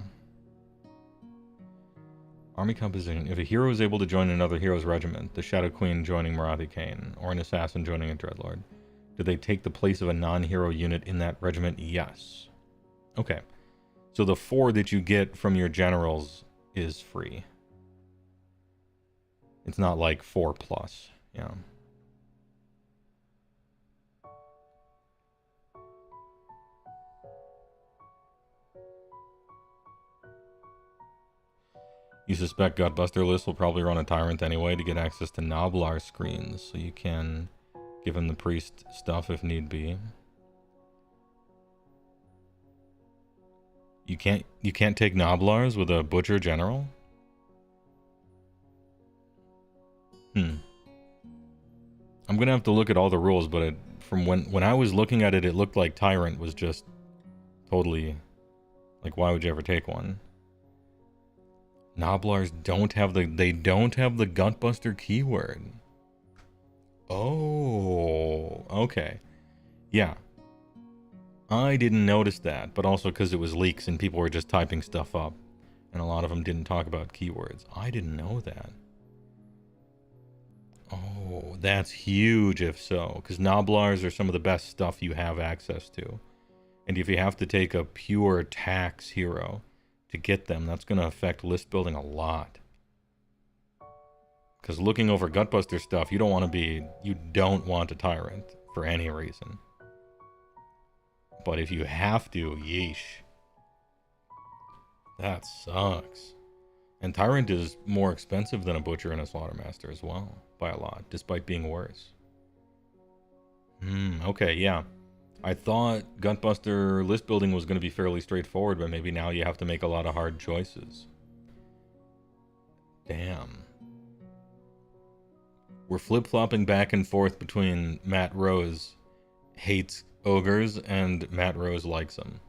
Army composition. If a hero is able to join another hero's regiment, the Shadow Queen joining Marathi Kane, or an assassin joining a Dreadlord, do they take the place of a non-hero unit in that regiment? Yes. Okay. So the 4 that you get from your generals is free. It's not like 4 plus. Yeah. You suspect Gutbuster List will probably run a Tyrant anyway to get access to Noblar screens, so you can give him the priest stuff if need be. You can't take Noblars with a Butcher General? I'm gonna have to look at all the rules, but from when I was looking at it, it looked like Tyrant was just totally... Like, why would you ever take one? Noblars don't have the Gutbuster keyword. Oh, okay. Yeah. I didn't notice that, but also because it was leaks and people were just typing stuff up. And a lot of them didn't talk about keywords. I didn't know that. Oh, that's huge if so. Because Noblars are some of the best stuff you have access to. And if you have to take a pure tax hero to get them, that's going to affect list building a lot. Because looking over Gutbuster stuff, you don't want a Tyrant for any reason. But if you have to, yeesh. That sucks. And Tyrant is more expensive than a Butcher and a Slaughtermaster as well, by a lot, despite being worse. Okay, yeah. I thought Gutbuster list building was going to be fairly straightforward, but maybe now you have to make a lot of hard choices. Damn. We're flip-flopping back and forth between Matt Rose hates ogres and Matt Rose likes them.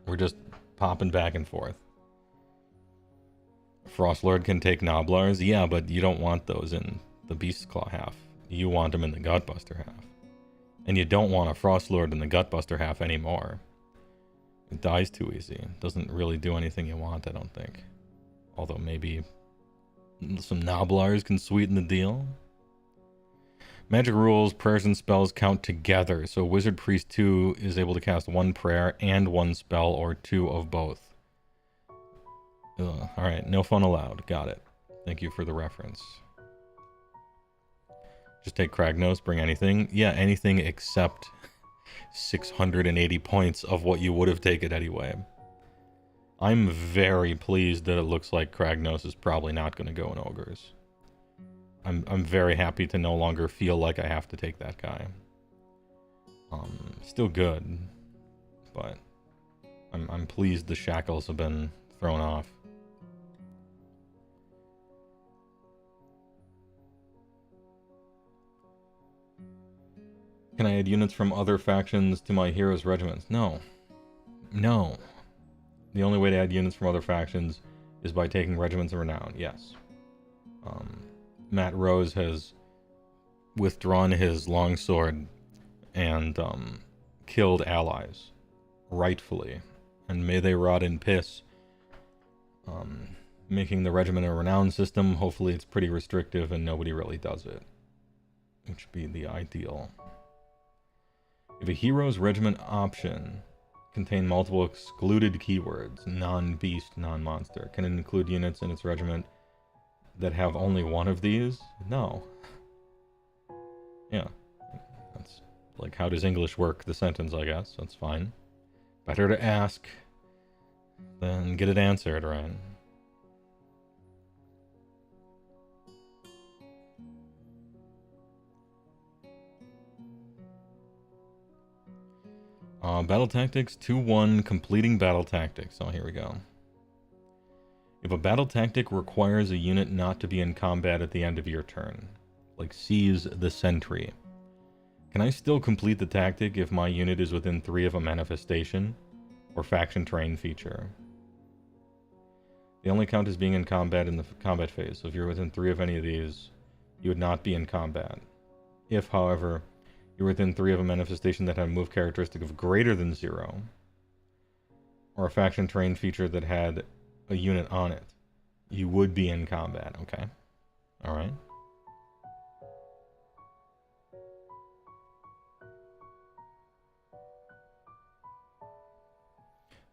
We're just popping back and forth. Frostlord can take Noblars? Yeah, but you don't want those in the Beastclaw half. You want them in the Gutbuster half. And you don't want a Frostlord in the Gutbuster half anymore. It dies too easy. It doesn't really do anything you want, I don't think. Although maybe some Noblars can sweeten the deal. Magic rules, prayers and spells count together. So Wizard Priest 2 is able to cast 1 prayer and 1 spell, or 2 of both. Alright, no fun allowed. Got it. Thank you for the reference. Just take Kragnos, bring anything. Yeah, anything except 680 points of what you would have taken anyway. I'm very pleased that it looks like Kragnos is probably not going to go in Ogres. I'm very happy to no longer feel like I have to take that guy. Still good, but I'm pleased the shackles have been thrown off. Can I add units from other factions to my heroes' regiments? No. No. The only way to add units from other factions is by taking regiments of renown, yes. Matt Rose has withdrawn his longsword and killed allies, rightfully. And may they rot in piss. Making the regiment a renown system, hopefully it's pretty restrictive and nobody really does it. Which would be the ideal. If a hero's regiment option contain multiple excluded keywords, non-beast, non-monster, can it include units in its regiment that have only one of these? No. Yeah. That's like, how does English work the sentence, I guess. That's fine. Better to ask than get it answered, right? Battle Tactics 2-1, completing Battle Tactics. Oh, here we go. If a battle tactic requires a unit not to be in combat at the end of your turn, like seize the sentry, can I still complete the tactic if my unit is within 3 of a manifestation or faction terrain feature? They only count as being in combat in the combat phase, so if you're within 3 of any of these, you would not be in combat. If, however, you're within 3 of a manifestation that had a move characteristic of greater than 0, or a faction terrain feature that had a unit on it, you would be in combat. Okay. Alright.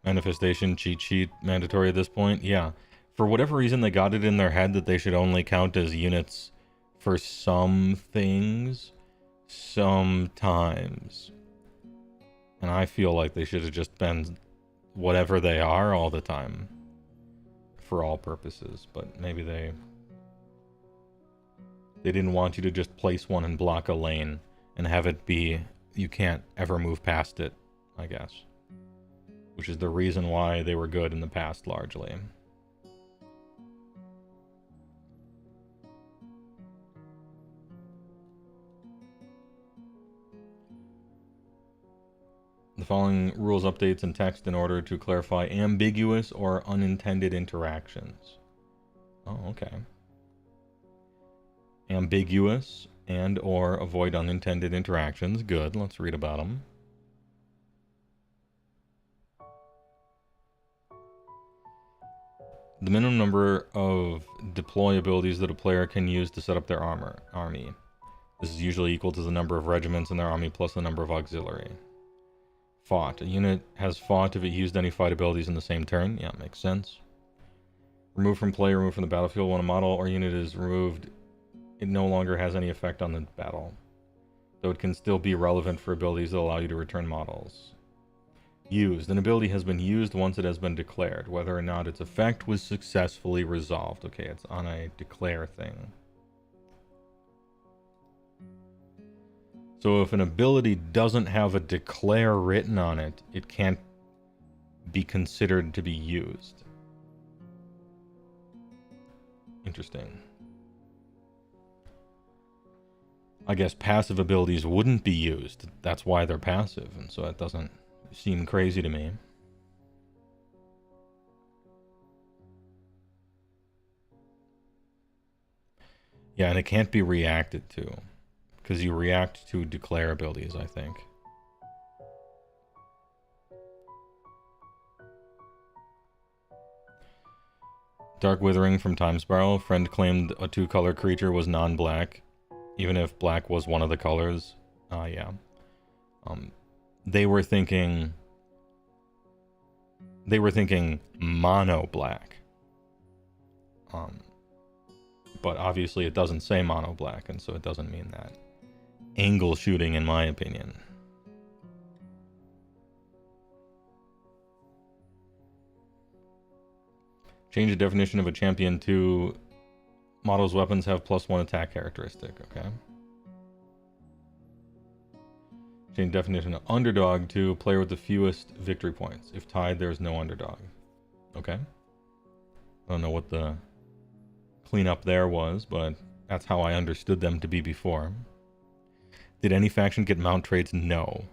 Manifestation cheat sheet mandatory at this point? Yeah. For whatever reason, they got it in their head that they should only count as units for some things, sometimes. And I feel like they should have just been whatever they are all the time, for all purposes. But maybe they didn't want you to just place one and block a lane and have it be you can't ever move past it, I guess. Which is the reason why they were good in the past, largely. The following rules updates in text in order to clarify ambiguous or unintended interactions. Oh, okay. Ambiguous and or avoid unintended interactions. Good, let's read about them. The minimum number of deploy abilities that a player can use to set up their army. This is usually equal to the number of regiments in their army plus the number of auxiliary. Fought. A unit has fought if it used any fight abilities in the same turn. Yeah, makes sense. Removed from play, removed from the battlefield. When a model or unit is removed, it no longer has any effect on the battle, though it can still be relevant for abilities that allow you to return models. Used. An ability has been used once it has been declared, whether or not its effect was successfully resolved. Okay, it's on a declare thing. So if an ability doesn't have a declare written on it, it can't be considered to be used. Interesting. I guess passive abilities wouldn't be used. That's why they're passive, and so it doesn't seem crazy to me. Yeah, and it can't be reacted to, because you react to declare abilities, I think. Dark Withering from Time Spiral. Friend claimed a 2-color creature was non-black, even if black was one of the colors. Yeah. They were thinking mono black. But obviously it doesn't say mono black, and so it doesn't mean that. Angle shooting, in my opinion. Change the definition of a champion to models' weapons have +1 attack characteristic. Okay. Change definition of underdog to player with the fewest victory points. If tied, there is no underdog. Okay. I don't know what the cleanup there was, but that's how I understood them to be before. Did any faction get mount traits? No.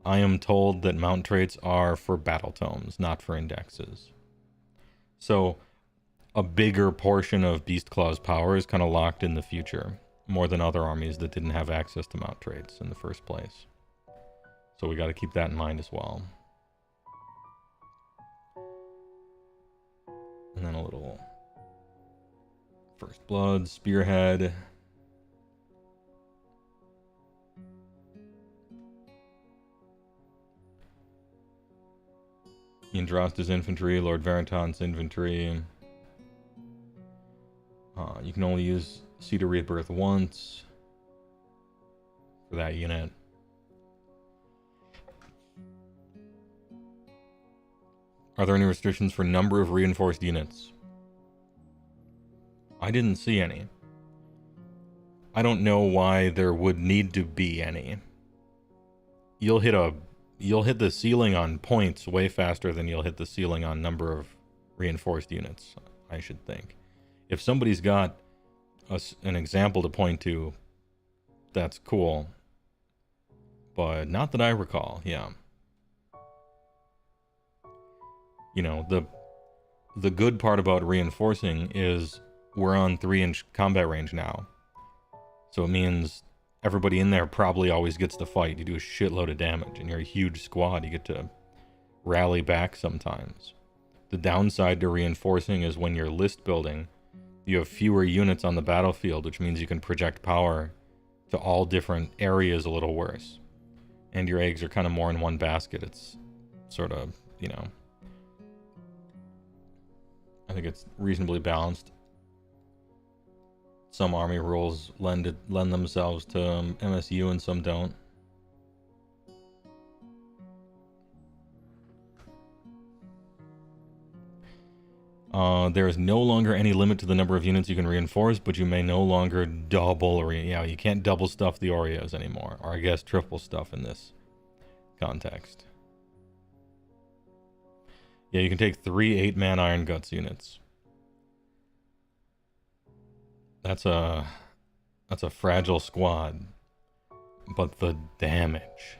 I am told that mount traits are for battle tomes, not for indexes. So a bigger portion of Beast Claw's power is kind of locked in the future, more than other armies that didn't have access to mount traits in the first place. So we got to keep that in mind as well. And then a little First Blood, Spearhead. Yndrasta's infantry, Lord Varitan's infantry. You can only use Cedar Rebirth once for that unit. Are there any restrictions for number of reinforced units? I didn't see any. I don't know why there would need to be any. You'll hit the ceiling on points way faster than you'll hit the ceiling on number of reinforced units, I should think. If somebody's got an example to point to, that's cool. But not that I recall, yeah. You know, the good part about reinforcing is we're on 3-inch combat range now. So it means everybody in there probably always gets to fight. You do a shitload of damage, and you're a huge squad. You get to rally back sometimes. The downside to reinforcing is when you're list building, you have fewer units on the battlefield, which means you can project power to all different areas a little worse. And your eggs are kind of more in one basket. It's sort of, you know, I think it's reasonably balanced. Some army rules lend themselves to MSU and some don't. There is no longer any limit to the number of units you can reinforce, but you may no longer double, you can't double stuff the Oreos anymore, or I guess triple stuff in this context. Yeah, you can take 3 8-man Iron Guts units. That's a fragile squad, but the damage.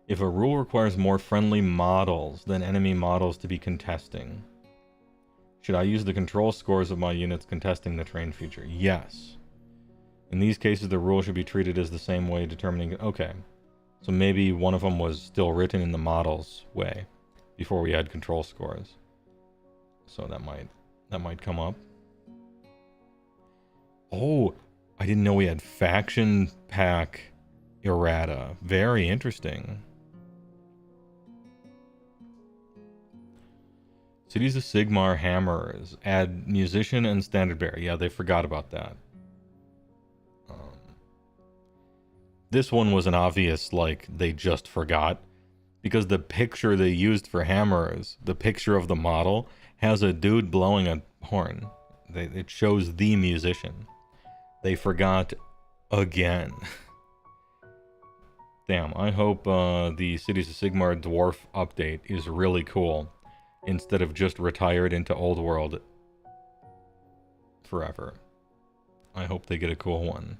If a rule requires more friendly models than enemy models to be contesting, should I use the control scores of my units contesting the terrain feature? Yes. In these cases, the rule should be treated as the same way, determining... Okay, so maybe one of them was still written in the models way before we had control scores. So that might come up. Oh, I didn't know we had faction pack errata. Very interesting. Cities of Sigmar Hammers. Add musician and standard bearer. Yeah, they forgot about that. This one was an obvious, like, they just forgot. Because the picture they used for hammers, the picture of the model, has a dude blowing a horn. It shows the musician. They forgot again. Damn, I hope the Cities of Sigmar Dwarf update is really cool. Instead of just retired into Old World forever. I hope they get a cool one.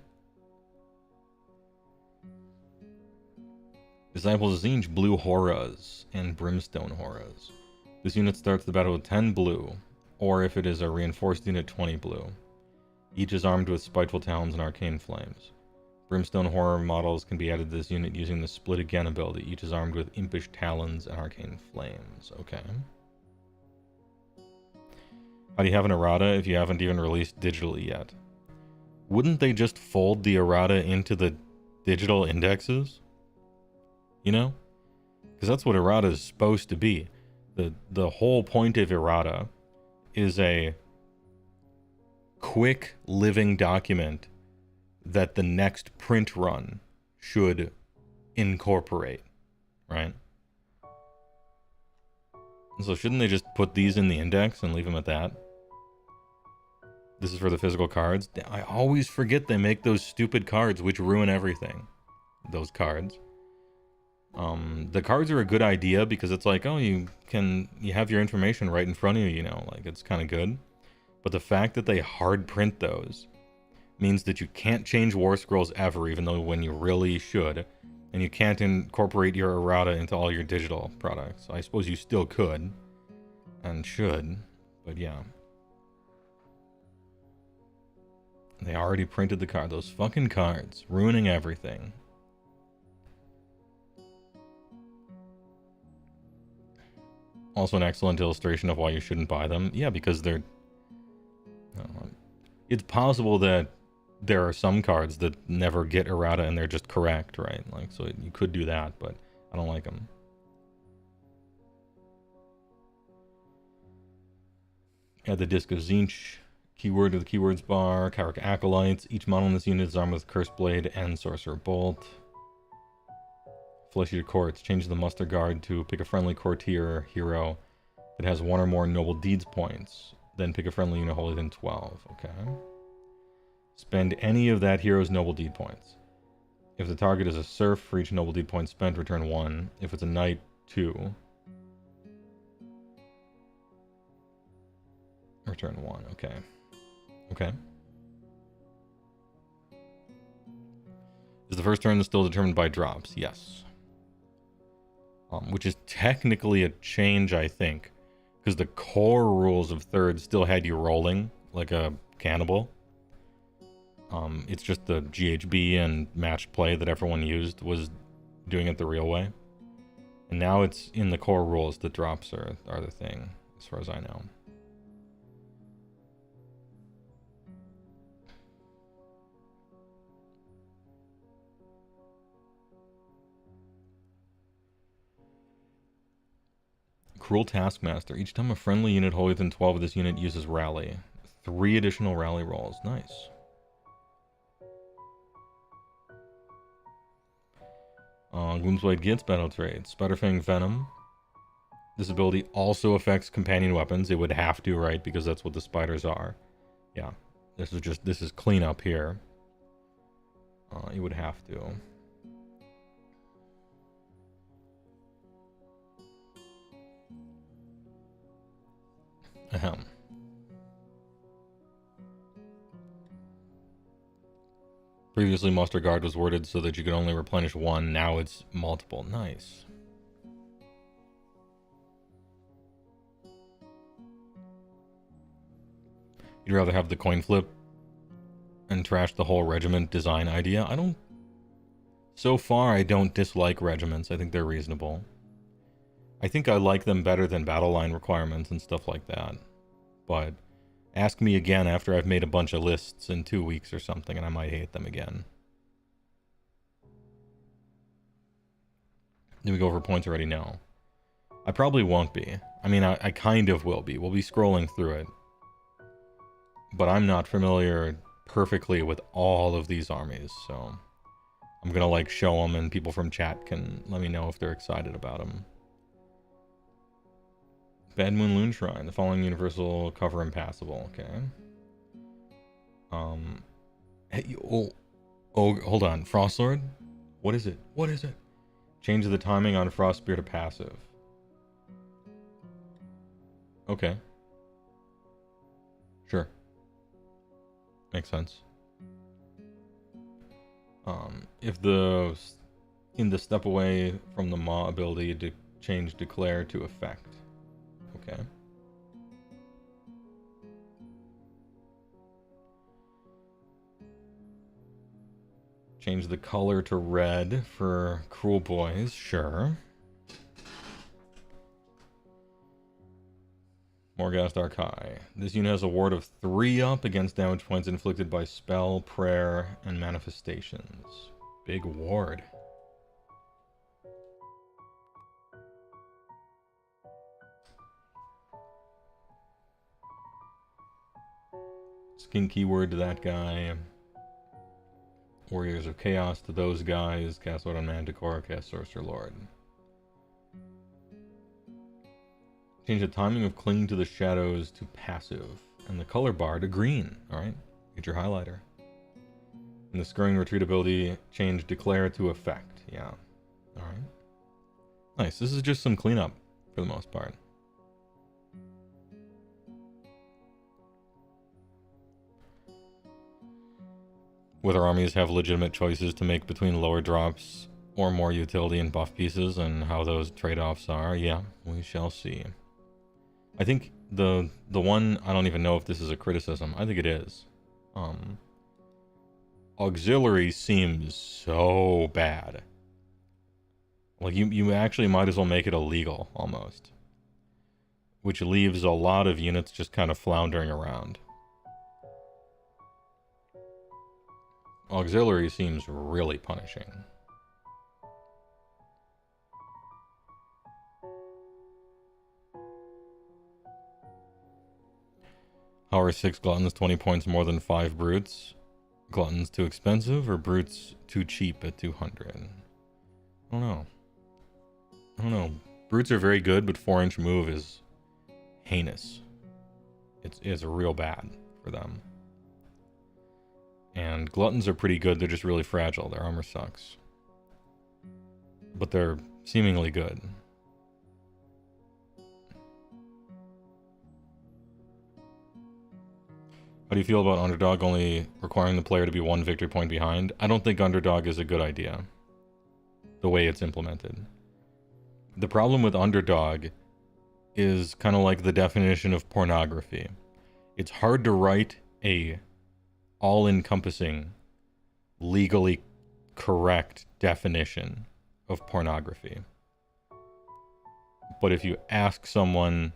Disciples of Zinj, blue Horas and brimstone Horas. This unit starts the battle with 10 blue, or if it is a reinforced unit, 20 blue. Each is armed with spiteful talons and arcane flames. Brimstone Horror models can be added to this unit using the Split Again ability. Each is armed with impish talons and arcane flames. Okay. How do you have an errata if you haven't even released digitally yet? Wouldn't they just fold the errata into the digital indexes? You know? Because that's what errata is supposed to be. The whole point of errata is a quick living document that the next print run should incorporate, right? So shouldn't they just put these in the index and leave them at that? This is for the physical cards. I always forget they make those stupid cards which ruin everything. Those cards. The cards are a good idea because it's like, oh, you have your information right in front of you, you know, like it's kind of good. But the fact that they hard print those means that you can't change War Scrolls ever, even though when you really should. And you can't incorporate your errata into all your digital products. I suppose you still could and should, but yeah. They already printed the card. Those fucking cards. Ruining everything. Also an excellent illustration of why you shouldn't buy them. Yeah, because they're... it's possible that there are some cards that never get errata and they're just correct, right? Like, so you could do that, but I don't like them. Add the Disc of Zinch keyword to the keywords bar. Kyric Acolytes. Each model in this unit is armed with Curse Blade and Sorcerer Bolt. Flesh Eater Courts. Change the muster guard to pick a friendly courtier hero that has one or more noble deeds points. Then pick a friendly unit wholly within 12. Okay. Spend any of that hero's noble deed points. If the target is a serf, for each noble deed point spent, return 1. If it's a knight, 2. Return 1. Okay. Okay. Is the first turn still determined by drops? Yes. Which is technically a change, I think. Because the core rules of third still had you rolling like a cannibal. It's just the GHB and matched play that everyone used was doing it the real way. And now it's in the core rules that drops are the thing, as far as I know. Cruel Taskmaster. Each time a friendly unit wholly within 12 of this unit uses rally. 3 additional rally rolls. Nice. Gloomsblade gets battle trade. Sputterfang Venom. This ability also affects companion weapons. It would have to, right? Because that's what the spiders are. Yeah. This is cleanup here. You would have to. Ahem. Previously, Muster Guard was worded so that you could only replenish 1. Now it's multiple. Nice. You'd rather have the coin flip and trash the whole regiment design idea? So far, I don't dislike regiments. I think they're reasonable. I think I like them better than battle line requirements and stuff like that. But ask me again after I've made a bunch of lists in 2 weeks or something, and I might hate them again. Did we go over points already? No. I probably won't be. I mean, I kind of will be. We'll be scrolling through it. But I'm not familiar perfectly with all of these armies, so I'm gonna like show them, and people from chat can let me know if they're excited about them. Bad Moon Loon Shrine. The following universal cover impassable. Okay. Hey, oh, hold on. Frostlord? What is it? What is it? Change the timing on Frost Spear to passive. Okay. Sure. Makes sense. If in the step away from the Maw ability to change declare to effect. Okay. Change the color to red for Cruel Boys, sure. Morghast Archai. This unit has a ward of 3 up against damage points inflicted by spell, prayer, and manifestations. Big ward. Skin keyword to that guy. Warriors of Chaos to those guys. Cast Lord on Manticore, cast Sorcerer Lord. Change the timing of Cling to the Shadows to passive. And the color bar to green. Alright, get your highlighter. And the Scurrying Retreat ability, change Declare to effect. Yeah. Alright. Nice, this is just some cleanup for the most part. Whether armies have legitimate choices to make between lower drops or more utility and buff pieces, and how those trade-offs are, yeah, we shall see. I think the one, I don't even know if this is a criticism, I think it is. Auxiliary seems so bad. Like, you actually might as well make it illegal, almost. Which leaves a lot of units just kind of floundering around. Auxiliary seems really punishing. How are 6 Gluttons 20 points more than 5 Brutes? Gluttons too expensive or Brutes too cheap at 200? I don't know. I don't know. Brutes are very good, but 4-inch move is heinous. It's real bad for them. And gluttons are pretty good. They're just really fragile. Their armor sucks. But they're seemingly good. How do you feel about underdog only requiring the player to be 1 victory point behind? I don't think underdog is a good idea, the way it's implemented. The problem with underdog is kind of like the definition of pornography. It's hard to write a all-encompassing, legally correct definition of pornography. But if you ask someone,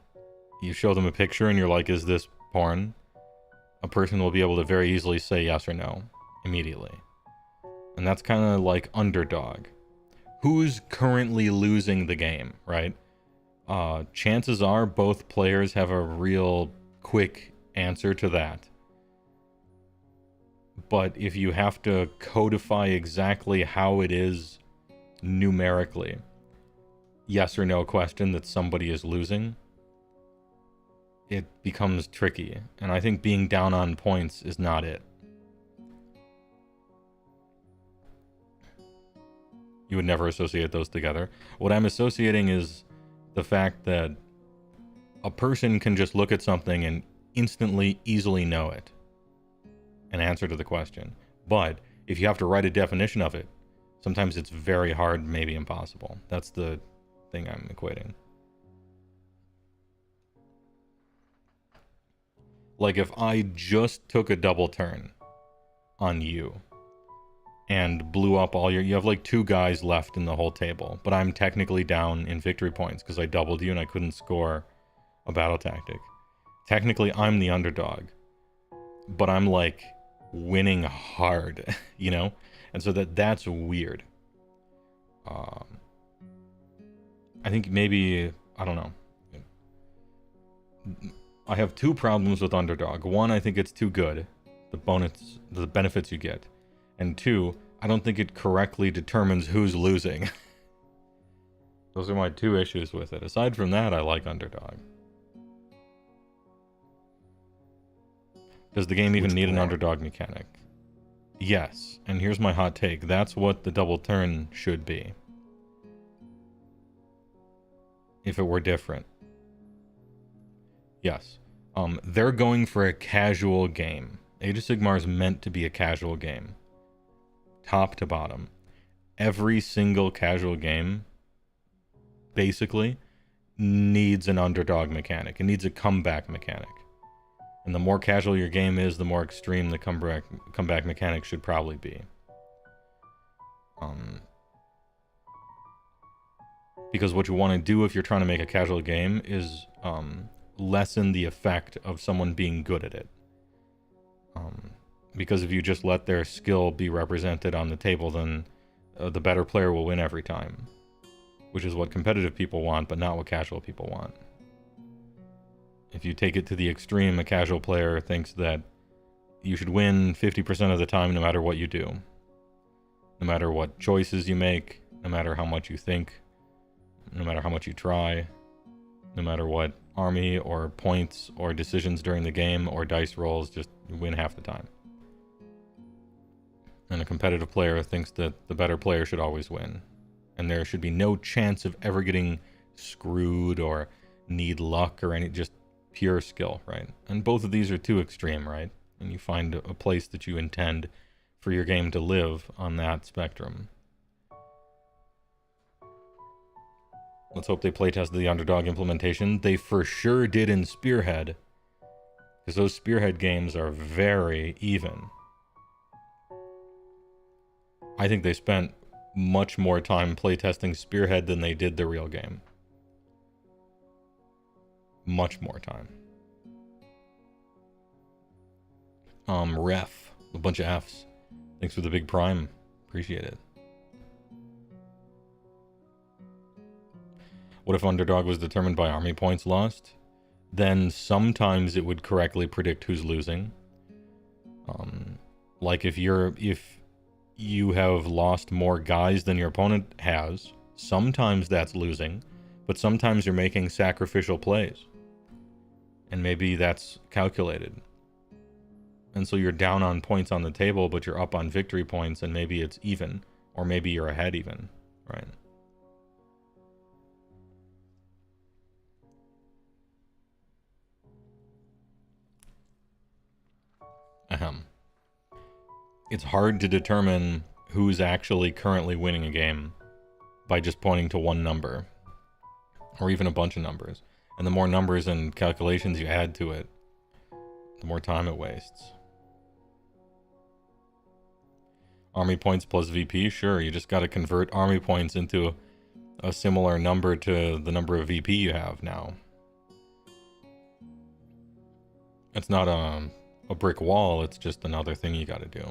you show them a picture and you're like, is this porn? A person will be able to very easily say yes or no immediately. And that's kind of like underdog. Who's currently losing the game, right? Chances are both players have a real quick answer to that. But if you have to codify exactly how it is numerically, yes or no question that somebody is losing, it becomes tricky. And I think being down on points is not it. You would never associate those together. What I'm associating is the fact that a person can just look at something and instantly, easily know it. An answer to the question. But if you have to write a definition of it, sometimes it's very hard, maybe impossible. That's the thing I'm equating. Like if I just took a double turn on you and blew up all you have like 2 guys left in the whole table, but I'm technically down in victory points because I doubled you and I couldn't score a battle tactic. Technically, I'm the underdog, but I'm like winning hard, you know? And so that's weird. I think maybe, I don't know. I have 2 problems with underdog. 1, I think it's too good, the benefits you get. And 2, I don't think it correctly determines who's losing. Those are my 2 issues with it. Aside from that, I like underdog. Does the game even need an underdog mechanic? Yes, and here's my hot take. That's what the double turn should be. If it were different. Yes. They're going for a casual game. Age of Sigmar is meant to be a casual game. Top to bottom. Every single casual game, basically, needs an underdog mechanic. It needs a comeback mechanic. And the more casual your game is, the more extreme the comeback mechanic should probably be. Because what you want to do if you're trying to make a casual game is lessen the effect of someone being good at it. Because if you just let their skill be represented on the table, then the better player will win every time. Which is what competitive people want, but not what casual people want. If you take it to the extreme, a casual player thinks that you should win 50% of the time no matter what you do. No matter what choices you make, no matter how much you think, no matter how much you try, no matter what army or points or decisions during the game or dice rolls, just win half the time. And a competitive player thinks that the better player should always win. And there should be no chance of ever getting screwed or need luck or any, just pure skill, right? And both of these are too extreme, right? And you find a place that you intend for your game to live on that spectrum. Let's hope they playtested the underdog implementation. They for sure did in Spearhead, because those Spearhead games are very even. I think they spent much more time playtesting Spearhead than they did the real game. Much more time. Ref. A bunch of Fs. Thanks for the big prime. Appreciate it. What if underdog was determined by army points lost? Then sometimes it would correctly predict who's losing. Like if you have lost more guys than your opponent has, sometimes that's losing, but sometimes you're making sacrificial plays. And maybe that's calculated. And so you're down on points on the table, but you're up on victory points, and maybe it's even. Or maybe you're ahead even, right? Ahem. It's hard to determine who's actually currently winning a game by just pointing to one number. Or even a bunch of numbers. And the more numbers and calculations you add to it, the more time it wastes. Army points plus VP? Sure, you just gotta convert army points into a similar number to the number of VP you have now. It's not a brick wall, it's just another thing you gotta do.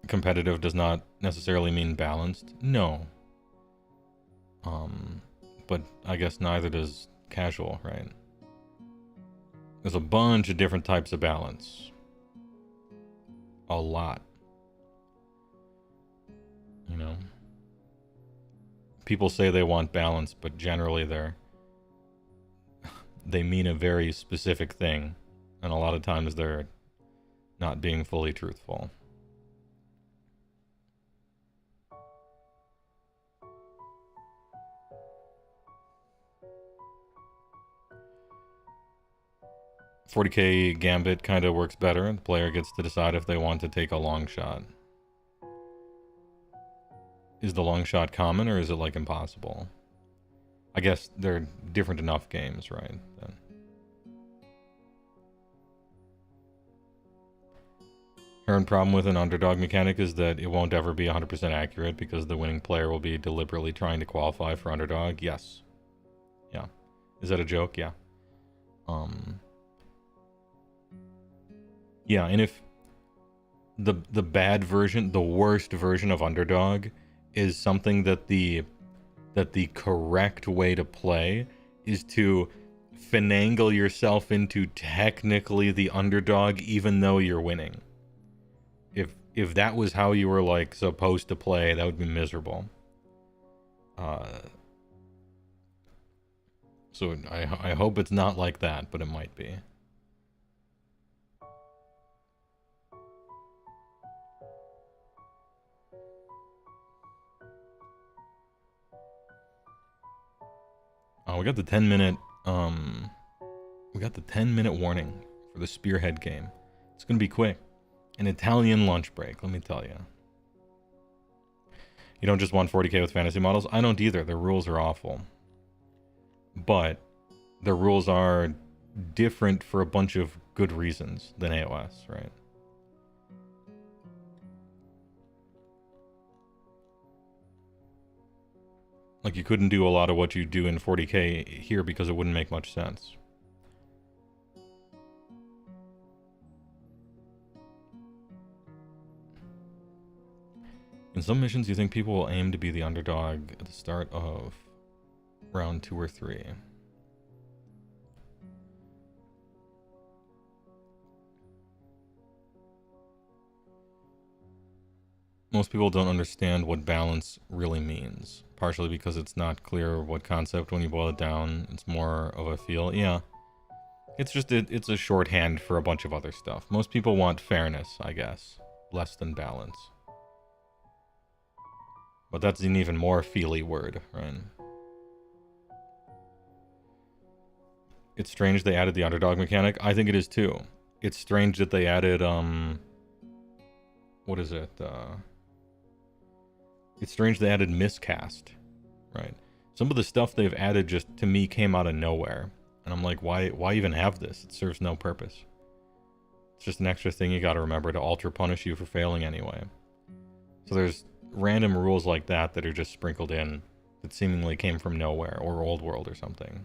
Competitive does not necessarily mean balanced. No. But I guess neither does casual, right? There's a bunch of different types of balance. A lot. You know? People say they want balance, but generally they mean a very specific thing. And a lot of times they're not being fully truthful. $40K Gambit kind of works better. The player gets to decide if they want to take a long shot. Is the long shot common, or is it like impossible? I guess they're different enough games, right? Then. Her problem with an underdog mechanic is that it won't ever be 100% accurate because the winning player will be deliberately trying to qualify for underdog. Yes. Yeah. Is that a joke? Yeah. Yeah, and if the bad version, the worst version of underdog is something that the correct way to play is to finagle yourself into technically the underdog even though you're winning. If that was how you were like supposed to play, that would be miserable. So I hope it's not like that, but it might be. We got the 10-minute we got the 10-minute warning for the Spearhead game. It's gonna be quick. An Italian lunch break, let me tell you. You don't just want 40K with fantasy models? I don't either. Their rules are awful. But their rules are different for a bunch of good reasons than AoS, right? Like, you couldn't do a lot of what you do in 40K here because it wouldn't make much sense. In some missions, you think people will aim to be the underdog at the start of round 2 or 3. Most people don't understand what balance really means, partially because it's not clear what concept when you boil it down. It's more of a feel. Yeah. It's just, it's a shorthand for a bunch of other stuff. Most people want fairness, I guess, less than balance. But that's an even more feely word, right? It's strange they added the underdog mechanic. I think it is too. It's strange that they added, what is it? It's strange they added miscast, right? Some of the stuff they've added just, to me, came out of nowhere. And I'm like, why even have this? It serves no purpose. It's just an extra thing you gotta remember to ultra punish you for failing anyway. So there's random rules like that that are just sprinkled in that seemingly came from nowhere, or Old World or something.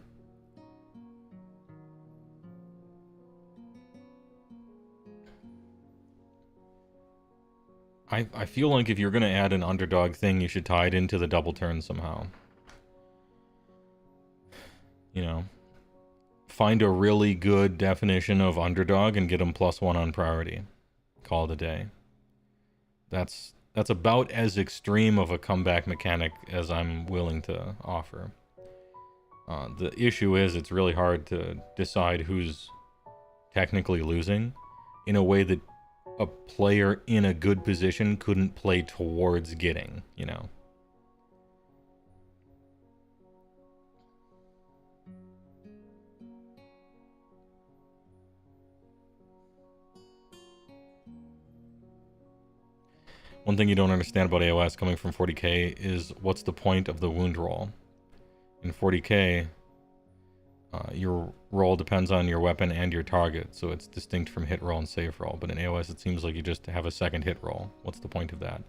I feel like if you're going to add an underdog thing, you should tie it into the double turn somehow. You know? Find a really good definition of underdog and get them +1 on priority. Call it a day. That's That's about as extreme of a comeback mechanic as I'm willing to offer. The issue is it's really hard to decide who's technically losing in a way that a player in a good position couldn't play towards getting, you know? One thing you don't understand about AoS coming from 40k is what's the point of the wound roll? In 40k, your roll depends on your weapon and your target, so it's distinct from hit roll and save roll. But in AoS, it seems like you just have a second hit roll. What's the point of that?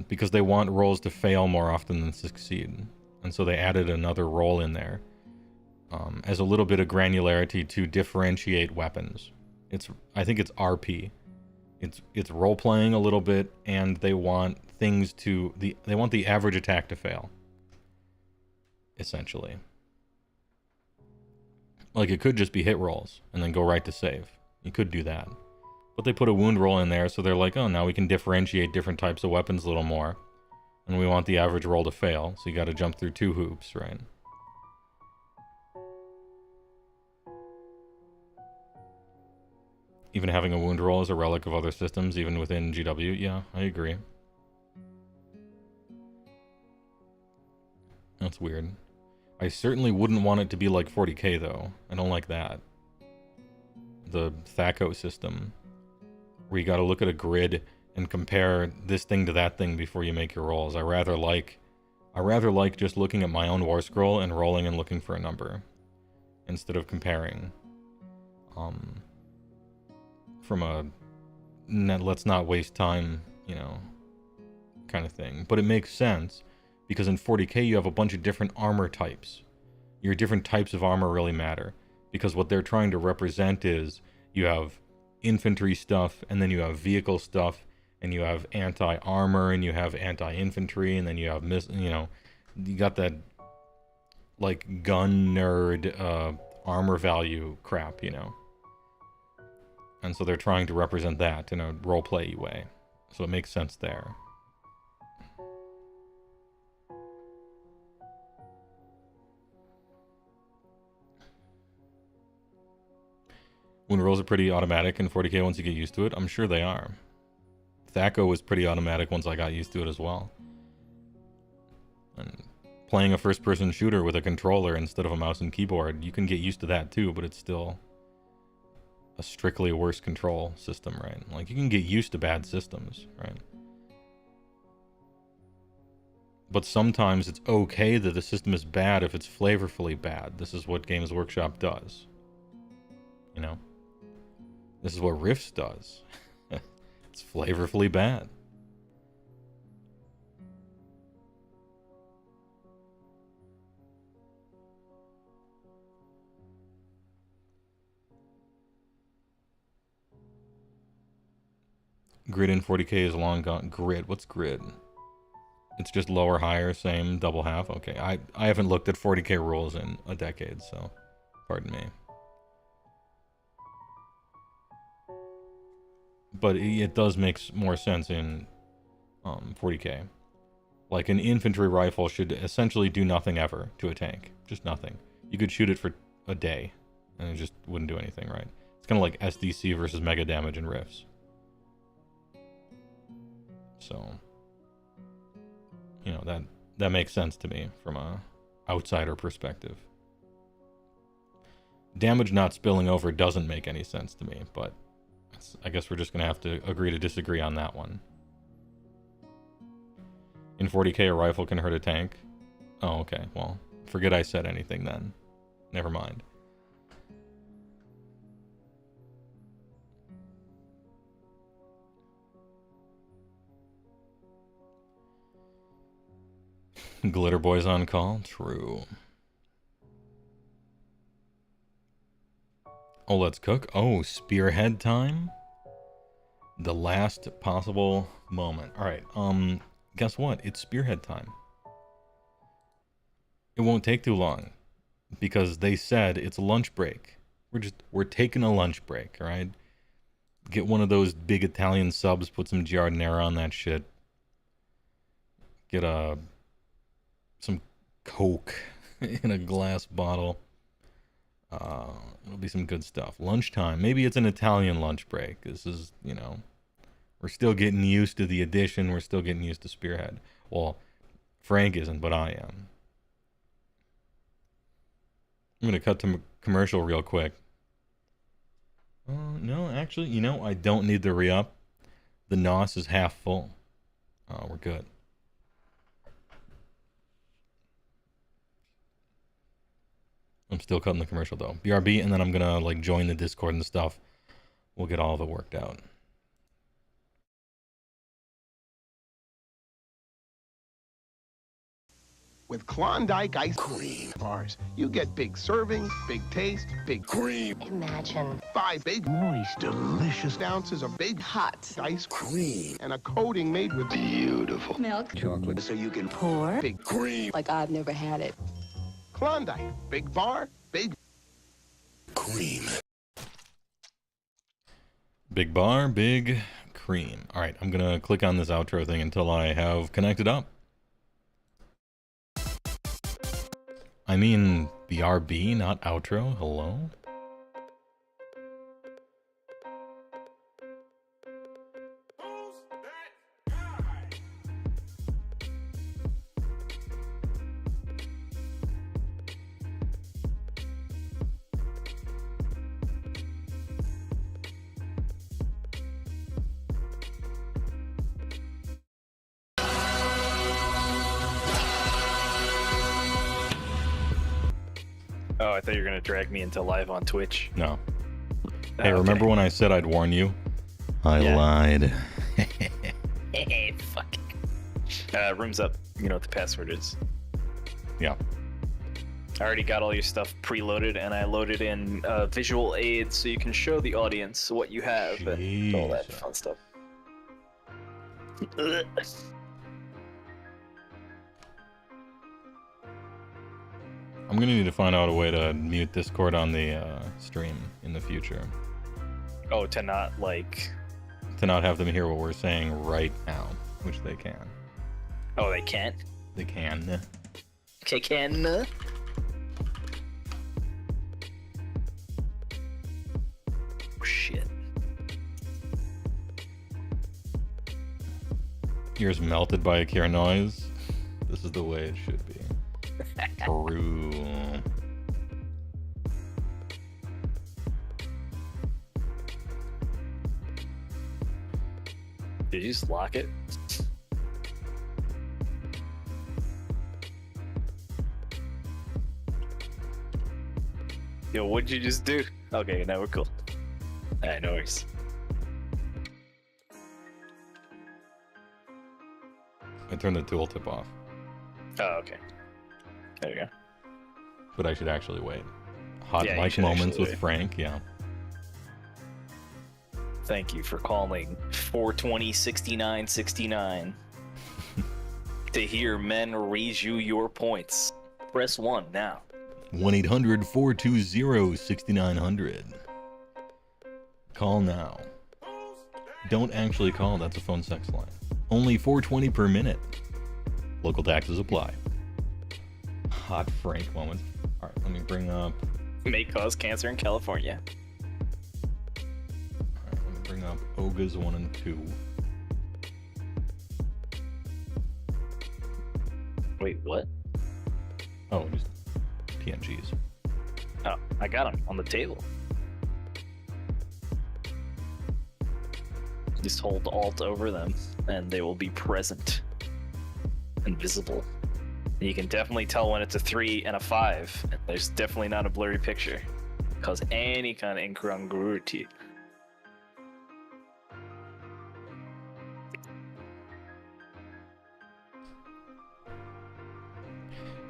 Because they want rolls to fail more often than succeed. And so they added another roll in there as a little bit of granularity to differentiate weapons. I think it's RP. It's role playing a little bit, and they want things to they want the average attack to fail. Essentially. Like, it could just be hit rolls and then go right to save. You could do that. But they put a wound roll in there, so they're like, oh, now we can differentiate different types of weapons a little more. And we want the average roll to fail, so you gotta jump through 2 hoops, right? Even having a wound roll is a relic of other systems, even within GW. Yeah, I agree. That's weird. I certainly wouldn't want it to be like 40k, though. I don't like that. The THACO system, where you gotta look at a grid and compare this thing to that thing before you make your rolls. I rather like just looking at my own war scroll and rolling and looking for a number, instead of comparing. From a let's not waste time, you know, kind of thing. But it makes sense, because in 40k you have a bunch of different armor types. Your different types of armor really matter, because what they're trying to represent is you have infantry stuff, and then you have vehicle stuff, and you have anti-armor, and you have anti-infantry, and then you have you know, you got that like gun nerd armor value crap, you know. And so they're trying to represent that in a roleplay way. So it makes sense there. Wound rolls are pretty automatic in 40k once you get used to it. I'm sure they are. THACO was pretty automatic once I got used to it as well. And playing a first-person shooter with a controller instead of a mouse and keyboard, you can get used to that too, but it's still a strictly worse control system, right? Like, you can get used to bad systems, right? But sometimes it's okay that the system is bad if it's flavorfully bad. This is what Games Workshop does. You know? This is what Rifts does. It's flavorfully bad. Grid in 40k is long gone. Grid? What's grid? It's just lower, higher, same, double half? Okay, I haven't looked at 40k rules in a decade, so pardon me. But it does make more sense in 40k. Like, an infantry rifle should essentially do nothing ever to a tank. Just nothing. You could shoot it for a day, and it just wouldn't do anything, right? It's kind of like SDC versus mega damage in Rifts. So, you know, that makes sense to me from a outsider perspective. Damage not spilling over doesn't make any sense to me, but I guess we're just going to have to agree to disagree on that one. In 40k, a rifle can hurt a tank. Oh, okay. Well, forget I said anything then. Never mind. Glitter Boy's on call? True. Oh, let's cook. Oh, Spearhead time? The last possible moment. Alright, guess what? It's Spearhead time. It won't take too long, because they said it's a lunch break. We're taking a lunch break, alright? Get one of those big Italian subs, put some giardiniera on that shit. Get some Coke in a glass bottle. It'll be some good stuff. Lunchtime. Maybe it's an Italian lunch break. This is, you know, we're still getting used to the addition. We're still getting used to Spearhead. Well, Frank isn't, but I am. I'm going to cut to commercial real quick. No, actually, you know, I don't need to re-up. The NOS is half full. We're good. I'm still cutting the commercial though. BRB, and then I'm gonna like join the Discord and stuff. We'll get all of it worked out. With Klondike ice cream bars, you get big servings, big taste, big cream. Imagine 5 big, moist, delicious ounces of big hot ice cream and a coating made with beautiful milk, chocolate, so you can pour big cream. like I've never had it. Klondike, big bar, big Cream. Big bar, big cream. All right, I'm gonna click on this outro thing until I have connected up. I mean, BRB, not outro. Hello? Oh, I thought you were gonna drag me into live on Twitch. No. Oh, Hey, remember when I said I'd warn you? I Yeah. lied. Hey, fuck. Room's up. You know what the password is. Yeah. I already got all your stuff preloaded, and I loaded in visual aids so you can show the audience what you have and all that Jesus. fun stuff. I'm gonna need to find out a way to mute Discord on the stream in the future. Oh, to not like. To not have them hear what we're saying right now, which they can. Oh, they can't. They can. Okay, can. Oh, shit. Ears melted by Akira noise. This is the way it should be. True. Did you just lock it? Yo, what'd you just do? Okay, now we're cool. Alright, no worries. I turned the tooltip off, Oh, okay. There you go. but I should actually wait. Hot Yeah, you mic should moments actually with wait. Frank, yeah. Thank you for calling 420-69-69 to hear men raise you your points. Press 1 now. 1-800-420-6900. Call now. Don't actually call, that's a phone sex line. Only $4.20 per minute. Local taxes apply. Hot Frank moments. Alright, let me bring up... May cause cancer in California. Alright, let me bring up Ogas 1 and 2. Wait, what? Oh, just PNGs. Oh, I got them on the table. Just hold Alt over them, and they will be present and visible. And you can definitely tell when it's a 3 and a 5. And there's definitely not a blurry picture. Cause any kind of incongruity.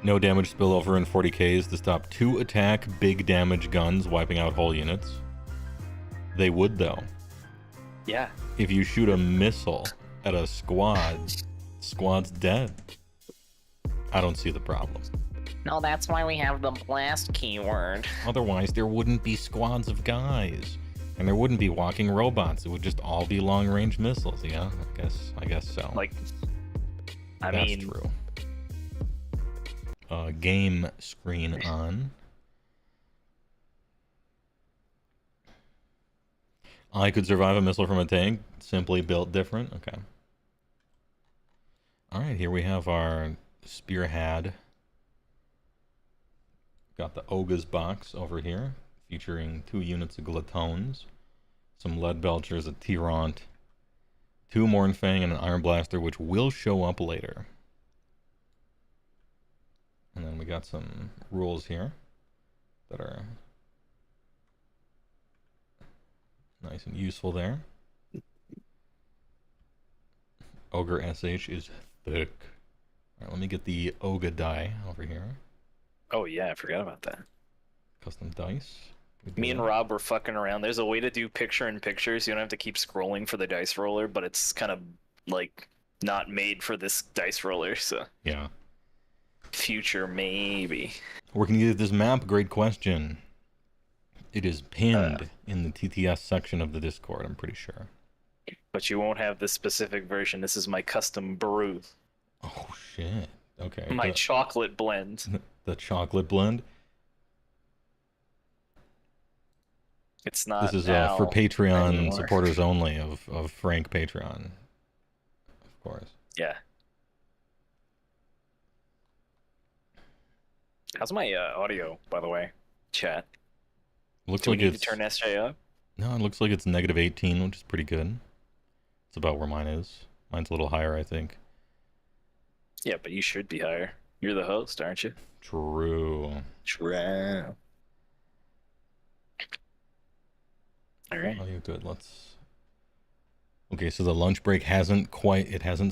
No damage spillover in 40Ks to stop 2 attack big damage guns wiping out whole units. They would though. Yeah. If you shoot a missile at a squad, squad's dead. I don't see the problem. No, that's why we have the blast keyword. Otherwise, there wouldn't be squads of guys. And there wouldn't be walking robots. It would just all be long-range missiles. Yeah, I guess so. Like, That's true. Game screen on. I could survive a missile from a tank. Simply built different. Okay. All right, here we have our Spearhead. Got the Oga's box over here, featuring 2 units of Glatones, some Lead Belchers, a Tyrant, 2 Mornfang, and an Iron Blaster, which will show up later. And then we got some rules here that are nice and useful there. Ogre SH is thick. Alright, let me get the Oga die over here. Oh yeah, I forgot about that. Custom dice. Me and Rob were fucking around. There's a way to do picture-in-picture, so you don't have to keep scrolling for the dice roller, but it's kind of, like, not made for this dice roller, so... Yeah. Future, maybe. Where can you get this map? Great question. It is pinned in the TTS section of the Discord, I'm pretty sure. But you won't have this specific version. This is my custom brew. Oh, shit. Okay. My chocolate blend. The chocolate blend? It's not. This is for Patreon anymore. supporters only of Frank Patreon. Of course. Yeah. How's my audio, by the way? Chat. Looks Do like we need it's to turn SJ up? No, it looks like it's -18, which is pretty good. It's about where mine is. Mine's a little higher, I think. Yeah, but you should be higher. You're the host, aren't you? True. True. All right. Oh, you're good. Let's. Okay, so the lunch break hasn't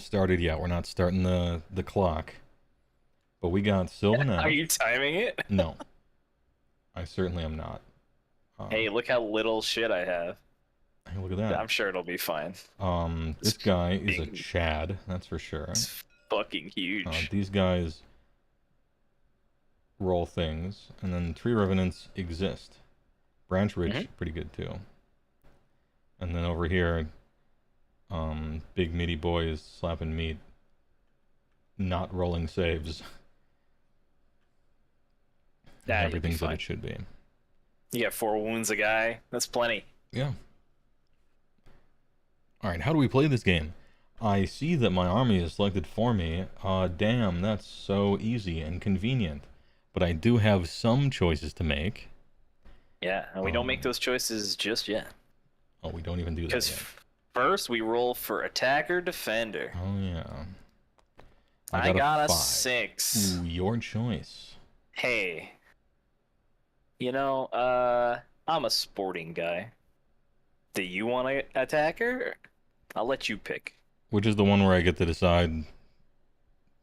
started yet. We're not starting the clock. But we got Sylvanas. Are you timing it? No. I certainly am not. Hey, look how little shit I have. Hey, look at that. I'm sure it'll be fine. This guy is a Chad, that's for sure. It's fucking huge. These guys roll things, and then Tree Revenants exist. Branch Ridge, pretty good too. And then over here, big meaty boys slapping meat, not rolling saves. Everything's that it should be. You got 4 wounds a guy. That's plenty. Yeah. Alright, how do we play this game? I see that my army is selected for me. Damn, that's so easy and convenient. But I do have some choices to make. Yeah, and we don't make those choices just yet. Oh, we don't even do that Because yet. first we roll for attacker, defender. Oh, yeah. I got a 5. 6. Ooh, your choice. Hey. You know, I'm a sporting guy. Do you want an attacker? I'll let you pick. Which is the one where I get to decide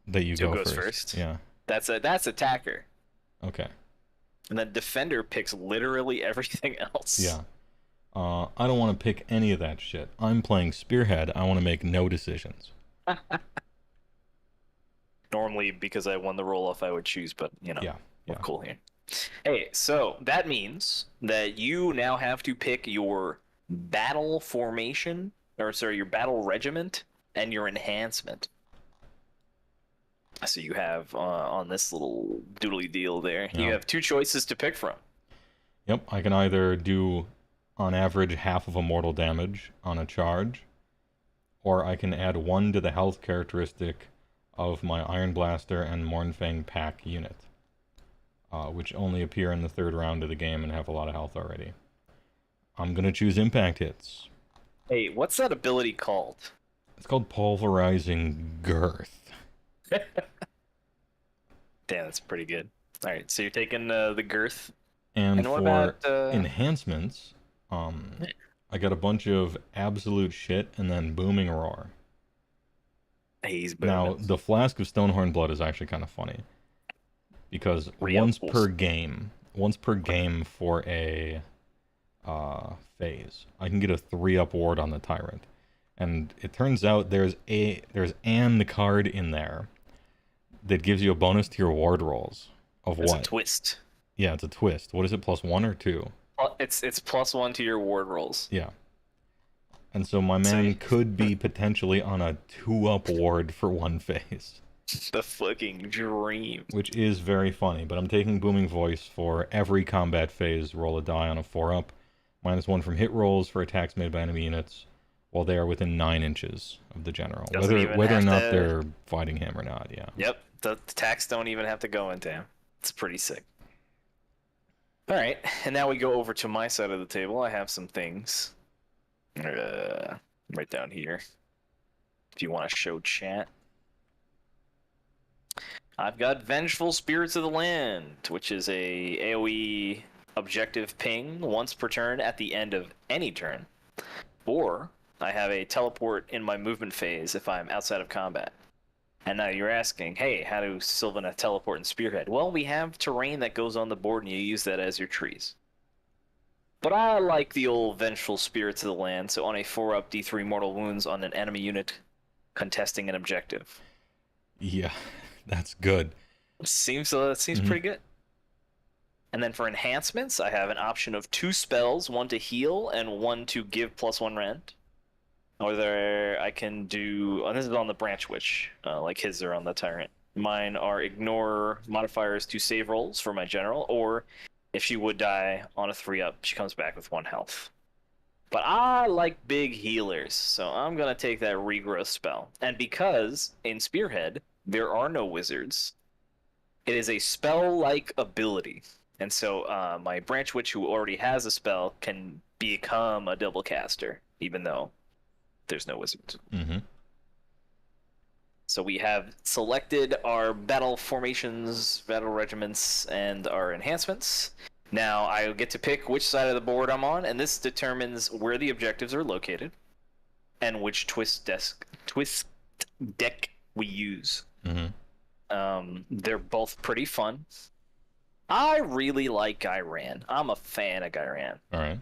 that you Who go goes first? Yeah. That's attacker. Okay. And then defender picks literally everything else. Yeah. I don't want to pick any of that shit. I'm playing Spearhead. I want to make no decisions. Normally, because I won the roll-off, I would choose, but, you know, Yeah. we're cool here. Hey, so that means that you now have to pick your battle formation, or sorry, your battle regiment, and your enhancement. So you have, on this little doodly deal there, you have 2 choices to pick from. Yep, I can either do, on average, half of a mortal damage on a charge, or I can add 1 to the health characteristic of my Iron Blaster and Mornfang pack unit, which only appear in the 3rd round of the game and have a lot of health already. I'm going to choose impact hits. Hey, what's that ability called? It's called Pulverizing Girth. Damn, that's pretty good. All right, so you're taking the girth. And what for about, enhancements, I got a bunch of absolute shit and then booming roar. He's booming. Now, the Flask of Stonehorn Blood is actually kind of funny. Because once per game for a phase, I can get a 3-up ward on the Tyrant. And it turns out there's an card in there that gives you a bonus to your ward rolls. Of It's what? a twist. Yeah, it's a twist. What is it, +1 or 2? It's +1 to your ward rolls. Yeah. And so my man could be potentially on a 2-up ward for one phase. The fucking dream. Which is very funny, but I'm taking Booming Voice for every combat phase. Roll a die on a 4-up. -1 from hit rolls for attacks made by enemy units while they are within 9 inches of the general. Whether or not they're fighting him or not, yeah. Yep, the attacks don't even have to go into him. It's pretty sick. Alright, and now we go over to my side of the table. I have some things. Right down here. If you want to show chat. I've got Vengeful Spirits of the Land, which is a AoE objective ping once per turn at the end of any turn. Or I have a teleport in my movement phase if I'm outside of combat. And now you're asking, hey, how do Sylvanas teleport in Spearhead? Well, we have terrain that goes on the board and you use that as your trees. But I like the old Vengeful Spirits of the Land, so on a 4-up D3 mortal wounds on an enemy unit contesting an objective. Yeah, that's good. Seems pretty good. And then for enhancements, I have an option of 2 spells, 1 to heal and 1 to give +1 rend. Or I can do, this is on the Branch Witch, like his are on the Tyrant. Mine are ignore modifiers to save rolls for my general, or if she would die on a 3-up, she comes back with 1 health. But I like big healers, so I'm going to take that regrowth spell. And because in Spearhead, there are no wizards, it is a spell-like ability. And so my Branch Witch, who already has a spell, can become a double caster, even though there's no wizards. Mm-hmm. So we have selected our battle formations, battle regiments, and our enhancements. Now I get to pick which side of the board I'm on, and this determines where the objectives are located and which twist deck we use. Mm-hmm. They're both pretty fun. I really like Gairan. I'm a fan of Gairan. All right.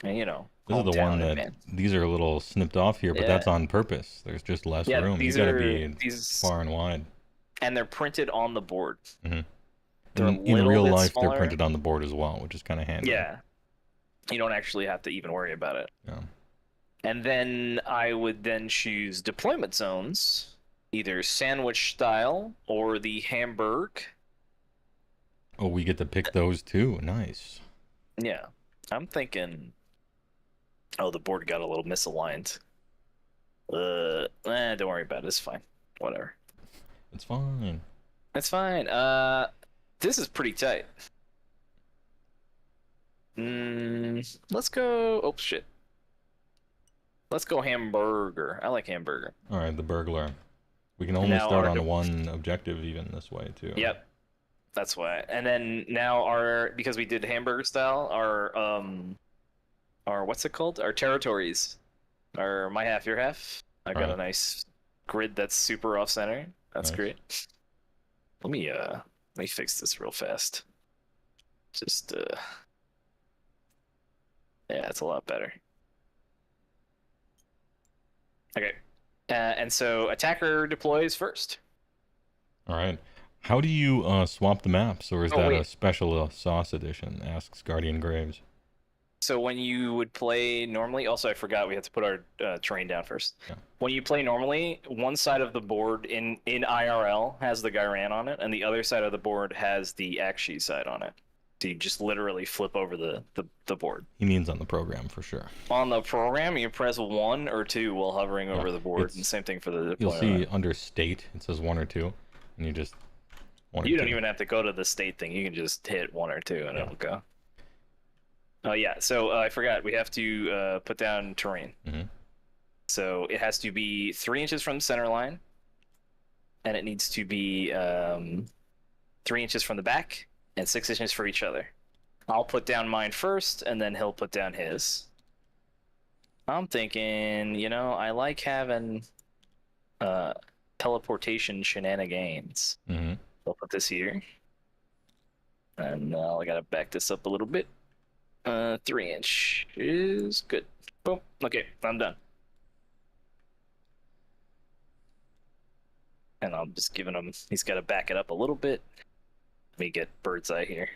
And, you know, this is the one that these are a little snipped off here, but that's on purpose. There's just less room. You got to be far and wide. And they're printed on the board. Mm-hmm. In real life, they're printed on the board as well, which is kind of handy. Yeah. You don't actually have to even worry about it. Yeah. And then I would then choose deployment zones, either sandwich style or the Hamburg. Oh, we get to pick those too. Nice. Yeah. I'm thinking... Oh, the board got a little misaligned. Don't worry about it. It's fine. Whatever. It's fine. It's fine. This is pretty tight. Let's go... Oh, shit. Let's go hamburger. I like hamburger. All right, the burglar. We can only start on one objective even this way, too. Yep. That's why. And then now because we did hamburger style, our what's it called? Our territories are my half, your half. I got a nice grid that's super off center. That's great. Let me fix this real fast. Just yeah, it's a lot better. Okay. And so attacker deploys first. All right. How do you swap the maps, or is that a special sauce edition? Asks Guardian Graves. So when you would play normally, also I forgot we had to put our terrain down first. Yeah. When you play normally, one side of the board in IRL has the Gairan on it, and the other side of the board has the Akshi side on it. So you just literally flip over the board. He means on the program for sure. On the program, you press 1 or 2 while hovering over the board, and same thing for the deployment. You'll see under state, it says 1 or 2, and you just... You don't even have to go to the state thing. You can just hit 1 or 2 and it'll go. Oh yeah, so I forgot. We have to put down terrain. Mm-hmm. So it has to be 3 inches from the center line, and it needs to be 3 inches from the back and 6 inches for each other. I'll put down mine first, and then he'll put down his. I'm thinking, I like having teleportation shenanigans. Mm-hmm. I'll put this here. And I gotta back this up a little bit. 3 inch is good. Boom. Okay, I'm done. And I'm just giving him, he's gotta back it up a little bit. Let me get bird's eye here.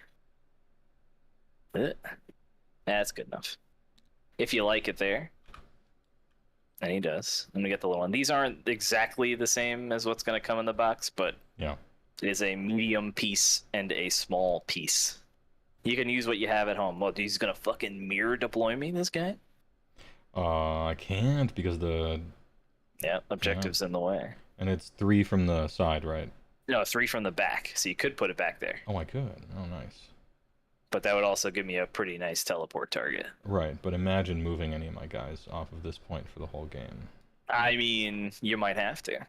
That's good enough. If you like it there. And he does. I'm gonna get the little one. These aren't exactly the same as what's gonna come in the box, but Yeah. it is a medium piece and a small piece. You can use what you have at home. Well, he's gonna fucking mirror deploy me, this guy? I can't because the... Yeah, objective's in the way. And it's 3 from the side, right? No, 3 from the back, so you could put it back there. Oh, I could. Oh, nice. But that would also give me a pretty nice teleport target. Right, but imagine moving any of my guys off of this point for the whole game. I mean, you might have to.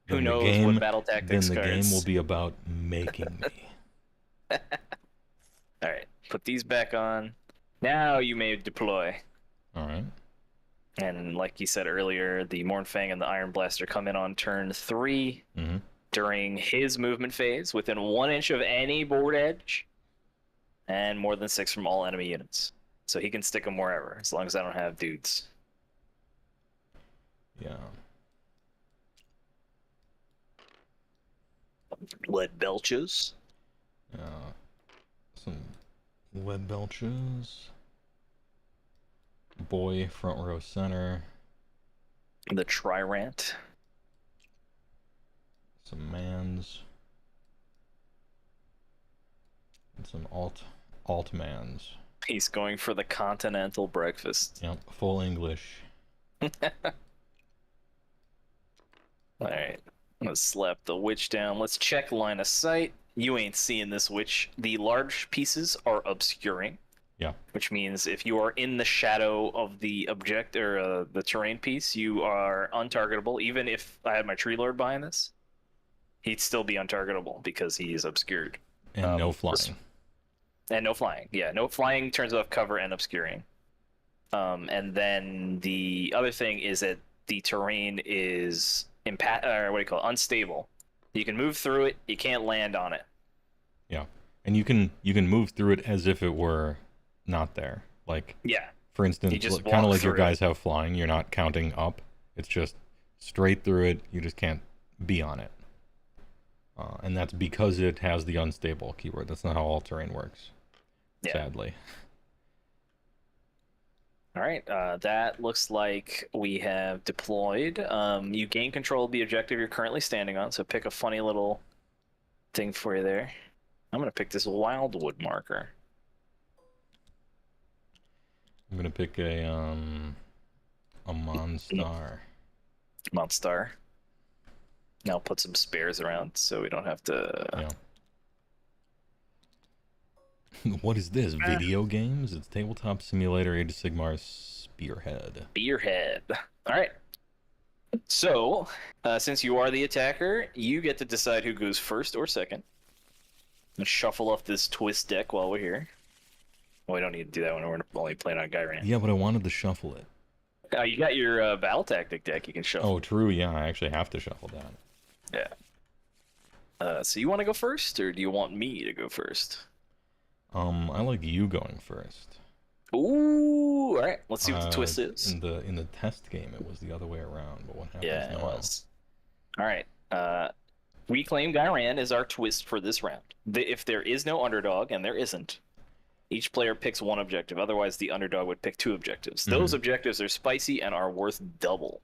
Who Then the knows game, what battle tactics Then the cards... game will be about making me. Alright, put these back on. Now you may deploy. Alright. And like you said earlier, the Mornfang and the Iron Blaster come in on turn 3 during his movement phase, within 1 inch of any board edge, and more than 6 from all enemy units. So he can stick them wherever, as long as I don't have dudes. Yeah. Lead belches. Some lead belches. Boy, front row center. The Trirant. Some mans. And some alt mans. He's going for the continental breakfast. Yep, full English. Alright, I'm gonna slap the witch down. Let's check line of sight. You ain't seeing this witch. The large pieces are obscuring. Yeah. Which means if you are in the shadow of the object or the terrain piece, you are untargetable. Even if I had my tree lord behind this, he'd still be untargetable because he is obscured. And no flying. And no flying. Yeah, no flying turns off cover and obscuring. And then the other thing is that the terrain is unstable. You can move through it, you can't land on it. Yeah. And you can move through it as if it were not there. Like, yeah. For instance, kind of like your guys have flying, you're not counting up. It's just straight through it. You just can't be on it. And that's because it has the unstable keyword. That's not how all terrain works. Yeah. Sadly. All right, that looks like we have deployed. You gain control of the objective you're currently standing on, so pick a funny little thing for you there. I'm going to pick this Wildwood marker. I'm going to pick a Monstar. Monstar. Now put some spares around so we don't have to... Yeah. What is this? Video games? It's Tabletop Simulator Age of Sigmar Spearhead. Spearhead. All right. So, since you are the attacker, you get to decide who goes first or second. And shuffle off this twist deck while we're here. Well, we don't need to do that when we're only playing on Gyrant. Yeah, but I wanted to shuffle it. You got your battle tactic deck you can shuffle. Oh, true. Yeah, I actually have to shuffle that. Yeah. So you want to go first, or do you want me to go first? I like you going first. Ooh, all right. Let's see what the twist is. In the test game, it was the other way around. But what happens now? Yeah, it was. All right. Reclaim Gairan is our twist for this round. If there is no underdog, and there isn't, each player picks one objective. Otherwise, the underdog would pick 2 objectives. Those objectives are spicy and are worth double.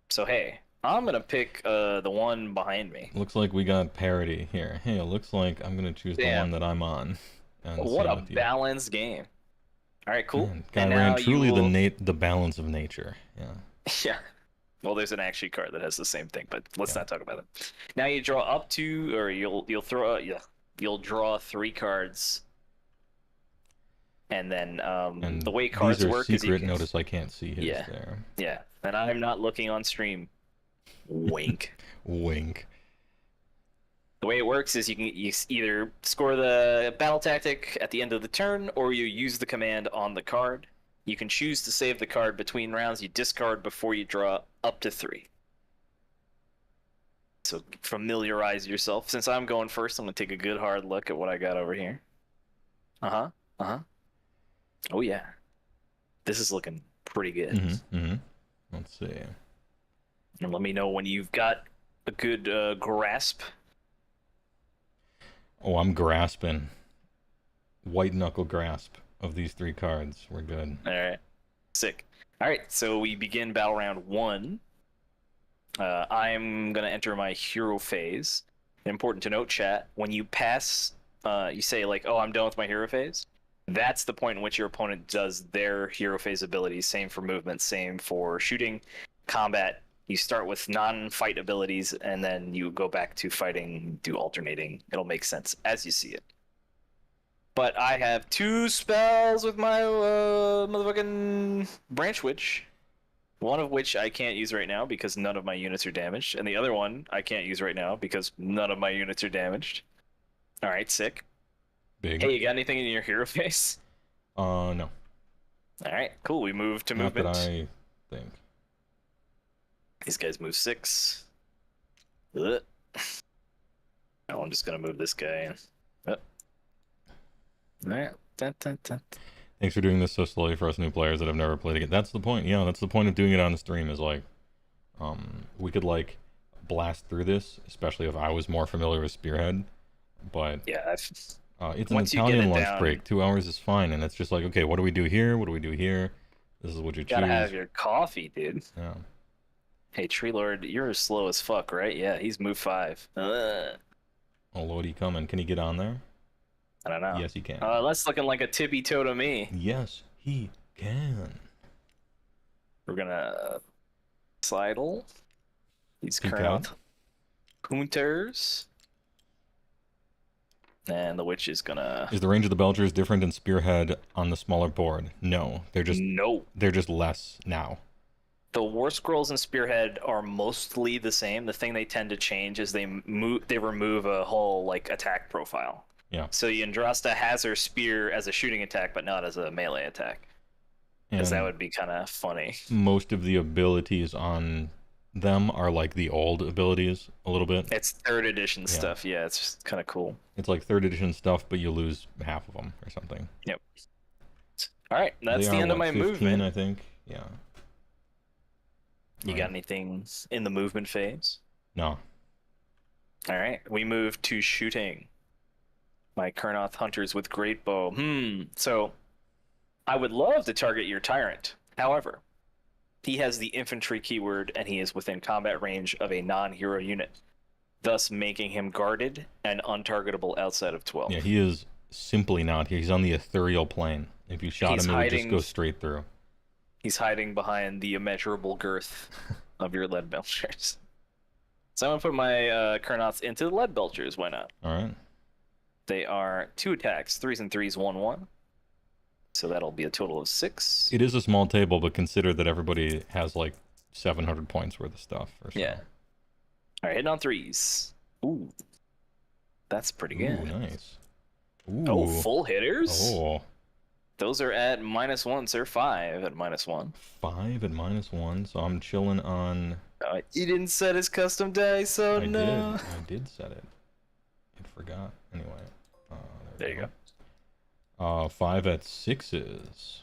So, hey, I'm going to pick the one behind me. Looks like we got parity here. Hey, it looks like I'm going to choose the one that I'm on. And what a balanced game. All right, cool. Gairan, truly the balance of nature. Yeah. Yeah. Well, there's an action card that has the same thing, but let's not talk about it. Now you draw up to, or you'll draw 3 cards, and then and the way cards work is secret. You Notice I can't see his there. Yeah, and I'm not looking on stream. Wink. Wink. The way it works is you either score the battle tactic at the end of the turn, or you use the command on the card. You can choose to save the card between rounds. You discard before you draw up to 3. So familiarize yourself. Since I'm going first, I'm going to take a good hard look at what I got over here. Uh-huh. Uh-huh. Oh, yeah. This is looking pretty good. Let's see. And let me know when you've got a good grasp. Oh, I'm grasping. White knuckle grasp of these 3 cards. We're good. All right. Sick. All right, so we begin battle round 1. I'm going to enter my hero phase. Important to note, chat, when you pass, you say, like, oh, I'm done with my hero phase. That's the point in which your opponent does their hero phase abilities. Same for movement, same for shooting, combat. You start with non-fight abilities, and then you go back to fighting, do alternating. It'll make sense as you see it. But I have 2 spells with my motherfucking Branch Witch. One of which I can't use right now because none of my units are damaged. And the other one I can't use right now because none of my units are damaged. Alright, sick. Big. Hey, you got anything in your hero phase? No. Alright, cool. We move to Not movement. that I think. These guys move 6. Ugh. Now I'm just gonna move this guy in. Alright. Dun, dun, dun. Thanks for doing this so slowly for us new players that have never played again. That's the point. Yeah, that's the point of doing it on the stream is like, we could like blast through this, especially if I was more familiar with Spearhead. But Yeah, it's an once you get Italian it lunch down- break. 2 hours is fine, and it's just like, okay, what do we do here? What do we do here? This is what you gotta choose. have your coffee, dude. Yeah. Hey, Tree Lord, you're slow as fuck, right? Yeah, he's move 5. Oh Lord, he coming? Can he get on there? I don't know. Yes, he can. That's looking like a tippy toe to me. Yes, he can. We're gonna sidle these Peek current out. punters. And the witch is gonna... Is the range of the Belchers different in Spearhead on the smaller board? No, they're just No. less now. The war scrolls in Spearhead are mostly the same. The thing they tend to change is they remove a whole like attack profile. Yeah. So Yandrasta has her spear as a shooting attack, but not as a melee attack. Because that And would be kind of funny. most of the abilities on them are like the old abilities a little bit. It's 3rd edition Yeah. stuff. Yeah, it's just kind of cool. It's like 3rd edition stuff, but you lose half of them or something. Yep. All right, that's They the are, end of what, my 15, movement. I think. Yeah. You got anything in the movement phase? No. All right, we move to shooting. My Kurnoth hunters with great bow. So I would love to target your tyrant. However, he has the infantry keyword and he is within combat range of a non-hero unit, thus making him guarded and untargetable outside of 12. Yeah, he is simply not. He's on the ethereal plane. If you shot He's him, it would just hiding- go straight through. He's hiding behind the immeasurable girth of your lead belchers. So I'm gonna put my Kurnoths into the lead belchers. Why not? All right. They are 2 attacks, 3s and 3s, 1/1. So that'll be a total of 6. It is a small table, but consider that everybody has like 700 points worth of stuff. Or so. Yeah. All right, hitting on 3s. Ooh, that's pretty good. Ooh, nice. Ooh. Oh, full hitters. Oh. Those are at -1, sir. 5 at -1. 5 and -1, so I'm chilling on. He didn't set his custom dice, so I no. did set it. I forgot. Anyway. There you go. 5 at 6s.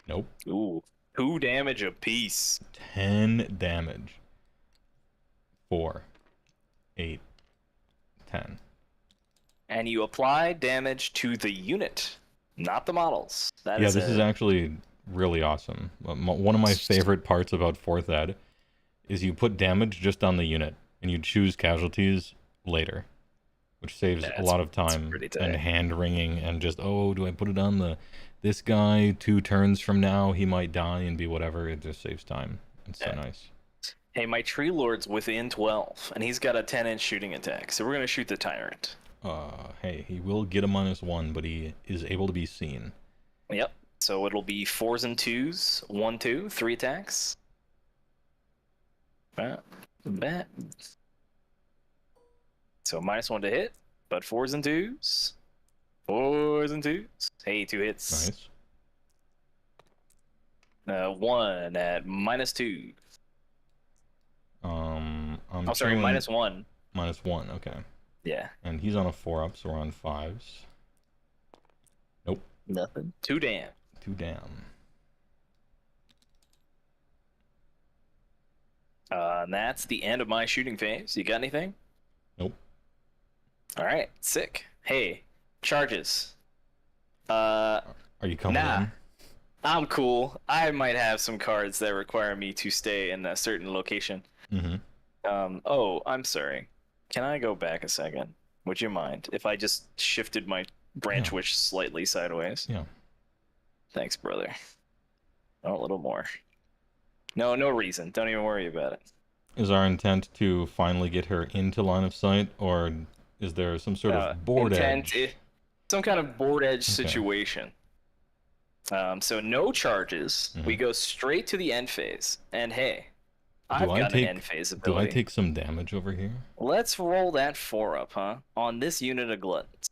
Nope. Ooh, 2 damage apiece. 10 damage. 4, 8, 10. And you apply damage to the unit, not the models. That Yeah, is this is actually really awesome. One of my favorite parts about 4th Ed is you put damage just on the unit, and you choose casualties later, which saves a lot of time pretty tight. and hand-wringing and just, oh, do I put it on this guy 2 turns from now? He might die and be whatever. It just saves time. It's so nice. Hey, my Tree Lord's within 12, and he's got a 10-inch shooting attack, so we're going to shoot the Tyrant. Hey, he will get a -1, but he is able to be seen. Yep, so it'll be 4s and 2s, 1, 2, 3 attacks. Bat. So -1 to hit, but 4s and 2s. 4s and 2s. Hey, 2 hits. Nice. 1 at -2. I'm sorry, chilling- -1. -1, okay. Yeah. And he's on a 4-up, so we're on 5s. Nope. Nothing. 2 damn. 2 down. And that's the end of my shooting phase. You got anything? Nope. All right, sick. Hey, charges. Are you coming Nah. in? I'm cool. I might have some cards that require me to stay in a certain location. Mm-hmm. Oh, I'm sorry. Can I go back a second? Would you mind if I just shifted my branch Yeah. wish slightly sideways? Yeah. Thanks, brother. Oh, a little more. No, no reason. Don't even worry about it. Is our intent to finally get her into line of sight, or is there some sort of board Intent, edge? some kind of board edge Okay. situation. So no charges. Mhm. We go straight to the end phase. And hey, I've Do I got take an end phase do ability. I take some damage over here? Let's roll that 4 up, huh? On this unit of gluttons.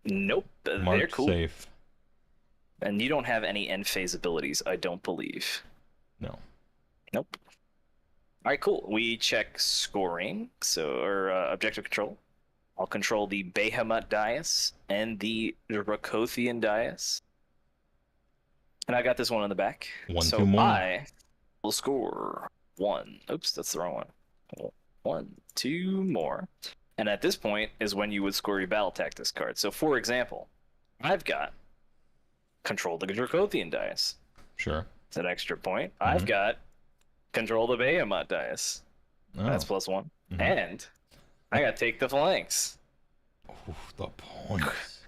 Nope, they're Marked cool. safe. And you don't have any end phase abilities, I don't believe. No. Nope. All right, cool. We check scoring, or objective control. I'll control the Behemoth Dais and the Rakothian Dais. And I got this one on the back. Two So more. I will score 1. Oops, that's the wrong one. 1, 2 more. And at this point is when you would score your battle tactics card. So for example, I've got control the Rakothian Dais. Sure. It's an extra point. I've got control the Behemoth Dais. Oh. That's +1. Mhm. And I got take the flanks. Oof, the points.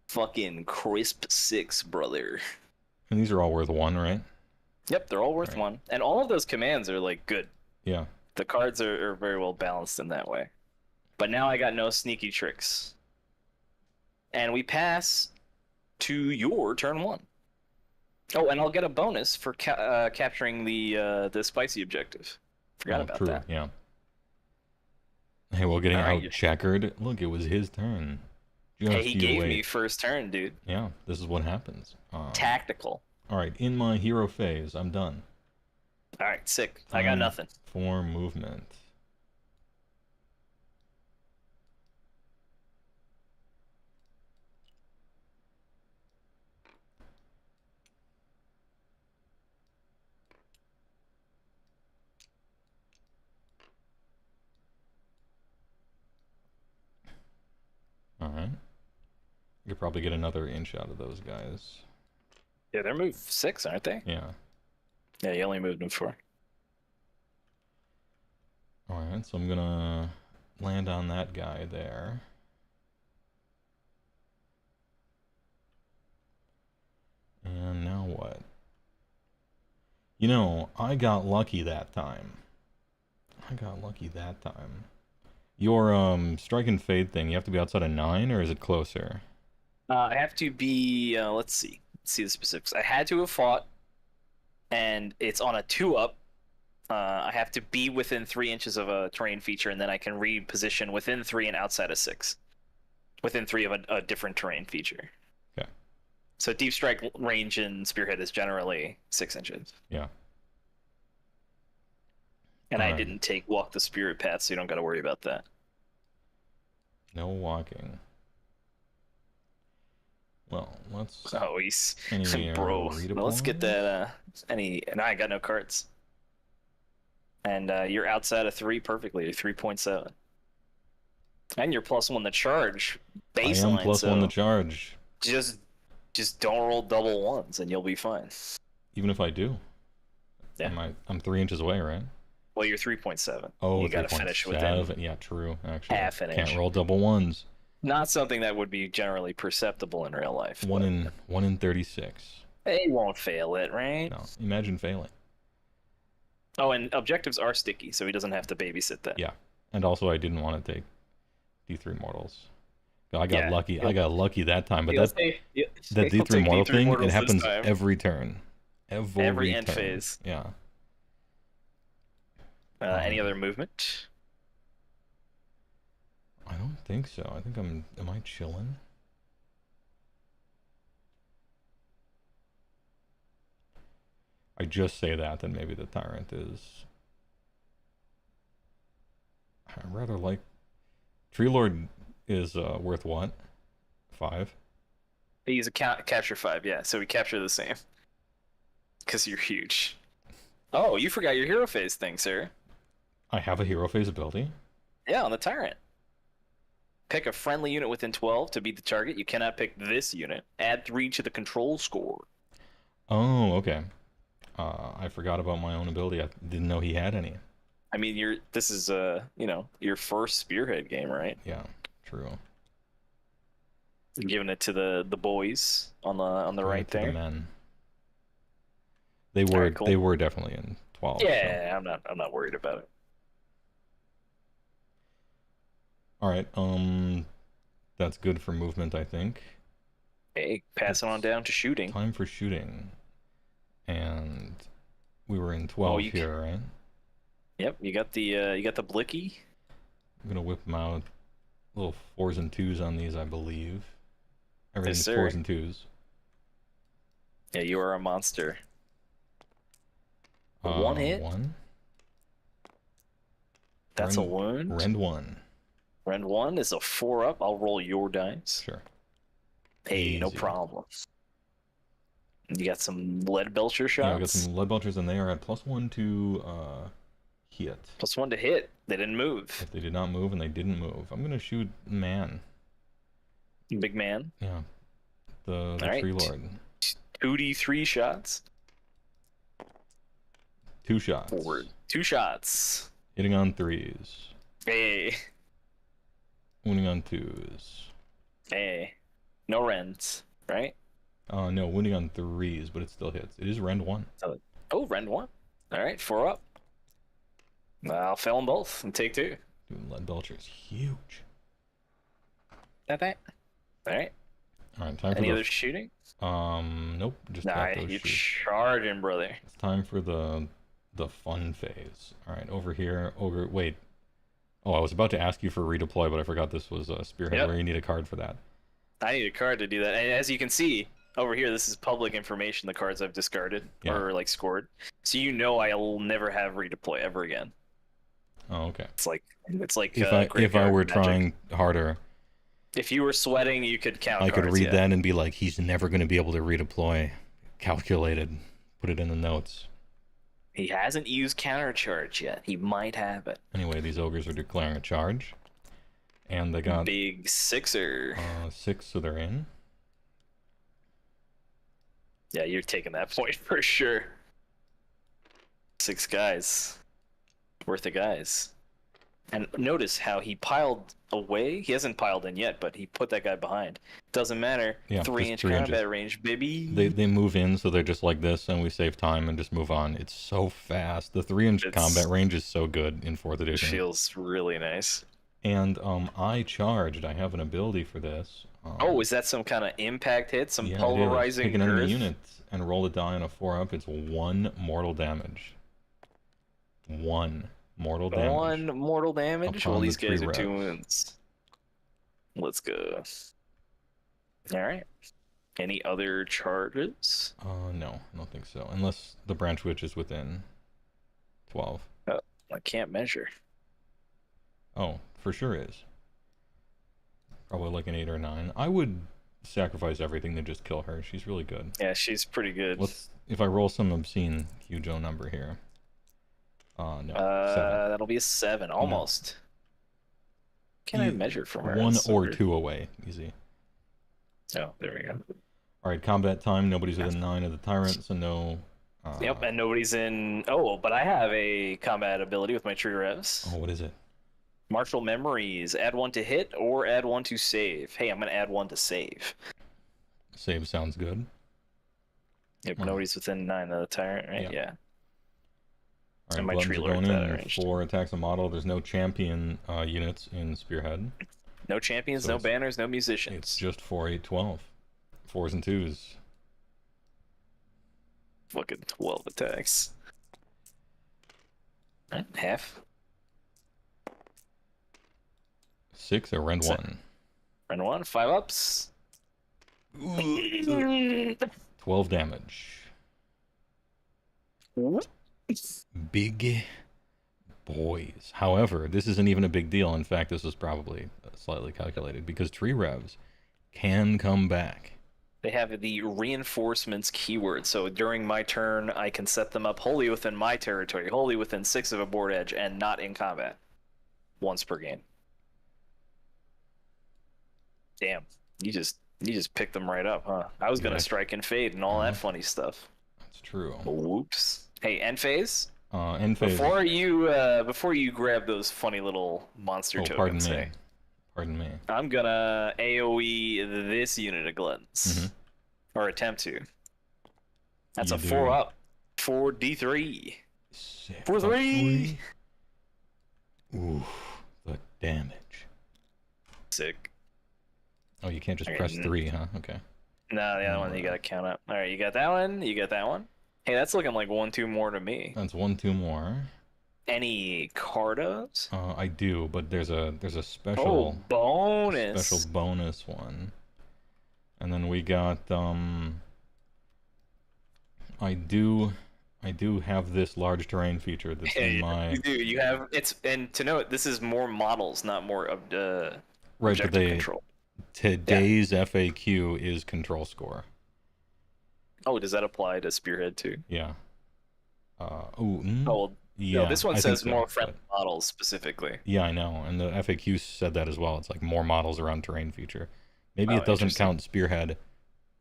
Fucking crisp 6, brother. And these are all worth 1, right? Yep, they're all worth Right. 1. And all of those commands are like good. Yeah. The cards are very well balanced in that way. But now I got no sneaky tricks. And we pass to your turn 1. Oh, and I'll get a bonus for capturing the spicy objective. Forgot about true. that. Yeah. Hey, well, getting All right. out checkered. Look, it was his turn. Hey, Just he you gave wait. me first turn, dude. Yeah, this is what happens. Tactical. All right, in my hero phase, I'm done. All right, sick. I got nothing. For movement. All right. You could probably get another inch out of those guys. Yeah, they're move 6, aren't they? Yeah. Yeah, you only moved them 4. All right, so I'm gonna land on that guy there. And now what? You know, I got lucky that time. Your strike and fade thing, you have to be outside of 9, or is it closer? I have to be, let's see the specifics. I had to have fought, and it's on a 2-up. I have to be within 3 inches of a terrain feature, and then I can reposition within 3 and outside of 6. Within 3 of a different terrain feature. Okay. So deep strike range in Spearhead is generally 6 inches. Yeah. And I Alright. didn't take walk the spirit path, so you don't got to worry about that. No walking. Well, let's... Oh, he's Any, bro. readables? Well, let's get that. And I got no cards. And you're outside of 3 perfectly. You're 3.7. And you're +1 the charge baseline. I am +1 so the charge. Just don't roll double 1s, and you'll be fine. Even if I do. Yeah. I'm 3 inches away, right? Well, you're 3.7. Oh, you got to finish within 7. Yeah, true. Actually, half an can't inch. roll double 1s. Not something that would be generally perceptible in real life. 1 in 36. They won't fail it, right? No, imagine failing. Oh, and objectives are sticky, so he doesn't have to babysit that. Yeah, and also I didn't want to take D3 mortals. I got Yeah, lucky. he'll- I got lucky that time, but He'll that take- he'll D3 take mortal D3 thing, mortals it this happens time. every turn. Every end turn. phase. Yeah. Any other movement? I don't think so. I think am I chilling? I just say that, then maybe the tyrant is... I rather like... Tree Lord is worth what? 5? He's a capture 5, yeah, so we capture the same. Because you're huge. Oh, you forgot your hero phase thing, sir. I have a hero phase ability. Yeah, on the tyrant. Pick a friendly unit within 12 to beat the target. You cannot pick this unit. Add 3 to the control score. Oh, okay. I forgot about my own ability. I didn't know he had any. I mean, this is your first Spearhead game, right? Yeah, true. You're giving it to the boys on the right To there. the men. They were Alright, cool. they were definitely in 12. Yeah, So. I'm not worried about it. All right. That's good for movement, I think. Hey, passing on down to shooting. Time for shooting. And we were in 12 here, right? Yep, you got the blicky. I'm gonna whip them out. Little 4s and 2s on these, I believe. Everything's sir. 4s and 2s. Yeah, you are a monster. One hit. One. That's a wound. Rend 1. Rend 1 is a 4-up. I'll roll your dice. Sure. Hey, no Easy. problem. You got some lead belcher shots. Yeah, I got some lead belchers, and they are at +1 to hit. +1 to hit. They didn't move. If they did not move, and they didn't move, I'm gonna shoot man. Big man. Yeah. The All right. tree lord. 2d3 shots. 2 shots. Forward. 2 shots. Hitting on 3s. Hey. Wounding on 2s. Hey. No rends, right? No, wounding on 3s, but it still hits. It is rend 1. Oh, rend 1. All right, 4 up. I'll fail them both and take 2. Doing lead belcher is huge. That. All right. All right, time for Any other shooting? Nope. Just Nah, got those you're shoots. charging, brother. It's time for the fun phase. All right, over here, ogre. Wait. Oh, I was about to ask you for redeploy, but I forgot this was Spearhead, Yep. where you need a card for that. I need a card to do that. And as you can see over here, this is public information. The cards I've discarded or like scored, so you know I'll never have redeploy ever again. Oh, okay. It's like If I were Magic. trying harder, if you were sweating, you could count. I could cards, read yeah. that and be like, he's never going to be able to redeploy. Calculated. Put it in the notes. He hasn't used countercharge yet. He might have it. Anyway, these ogres are declaring a charge, and they got Big 6er. 6, so they're in. Yeah, you're taking that point for sure. 6 guys. Worth of guys. And notice how he piled away. He hasn't piled in yet, but he put that guy behind. Doesn't matter. Yeah, 3-inch 3 combat inches. range, baby. They move in, so they're just like this, and we save time and just move on. It's so fast. The 3-inch combat range is so good in 4th edition. Feels really nice. And I charged. I have an ability for this. Oh, is that some kind of impact hit? Some yeah, pulverizing Pick an enemy earth? unit and roll a die on a 4-up. It's 1 mortal damage. 1 mortal damage. 1 mortal damage? Upon Well, the these guys 3 are 2 revs. wounds. Let's go. Alright. Any other charges? No, I don't think so. Unless the branch witch is within 12. Oh, I can't measure. Oh, for sure is. Probably like an 8 or 9. I would sacrifice everything to just kill her. She's really good. Yeah, she's pretty good. If I roll some obscene huge O number here. No. 7. That'll be a 7, almost. Can I measure from her? 1 That's so or weird. 2 away. Easy. Oh, there we go. Alright, combat time. Nobody's within 9 of the tyrant, so no. Yep, and nobody's in. Oh, but I have a combat ability with my tree revs. Oh, what is it? Martial memories. Add 1 to hit or add 1 to save. Hey, I'm going to add 1 to save. Save sounds good. Yep, nobody's within 9 of the tyrant, right? Yeah. Alright, And my buttons tree are lord's going that in. arranged. 4 attacks a model. There's no champion units in Spearhead. No champions, So no it's- banners, no musicians. It's just 4, 8, 12. 4s and 2s. Fucking 12 attacks. Half. 6 or rend 1. Run 1, 5 ups. 12 damage. Big boys. However, this isn't even a big deal. In fact, this is probably slightly calculated because tree revs can come back. They have the reinforcements keyword, so during my turn, I can set them up wholly within my territory, wholly within 6 of a board edge, and not in combat. Once per game. All right, And notice how he piled away. He hasn't piled in yet, but he put that guy behind. They have the reinforcements keyword, so during my turn, I can set them up wholly within 6 of a board edge and not in combat. Once per game. Damn, you just picked them right up, huh? I was gonna Yeah. strike and fade and all that funny stuff. That's true. Whoops. Hey, end phase. End phase. Before you grab those funny little monster Oh, tokens, pardon me. hey, Pardon me. I'm gonna AoE this unit of gluttons, or attempt to. That's You a do. 4-up, 4d3, Sick. 4-3. Ooh, the damage. Sick. Oh, you can't just Okay, press 3, huh? Okay. No, the other one you gotta count up. All right, you got that one. You got that one. Hey, that's looking like 1-2 more to me. That's 1-2 more. Any cardos? I do, but there's a Oh, special bonus. special bonus one. And then we got I do have this large terrain feature that's in my You do. You have and to note, this is more models, not more of the right, but objective control. today's FAQ is control score. Oh, does that apply to Spearhead too? Yeah. Oh, well, yeah. no, this one I think says so, more friendly but- models specifically. Yeah, I know, and the FAQ said that as well. It's like more models around terrain feature. Maybe Oh, it doesn't interesting. count Spearhead.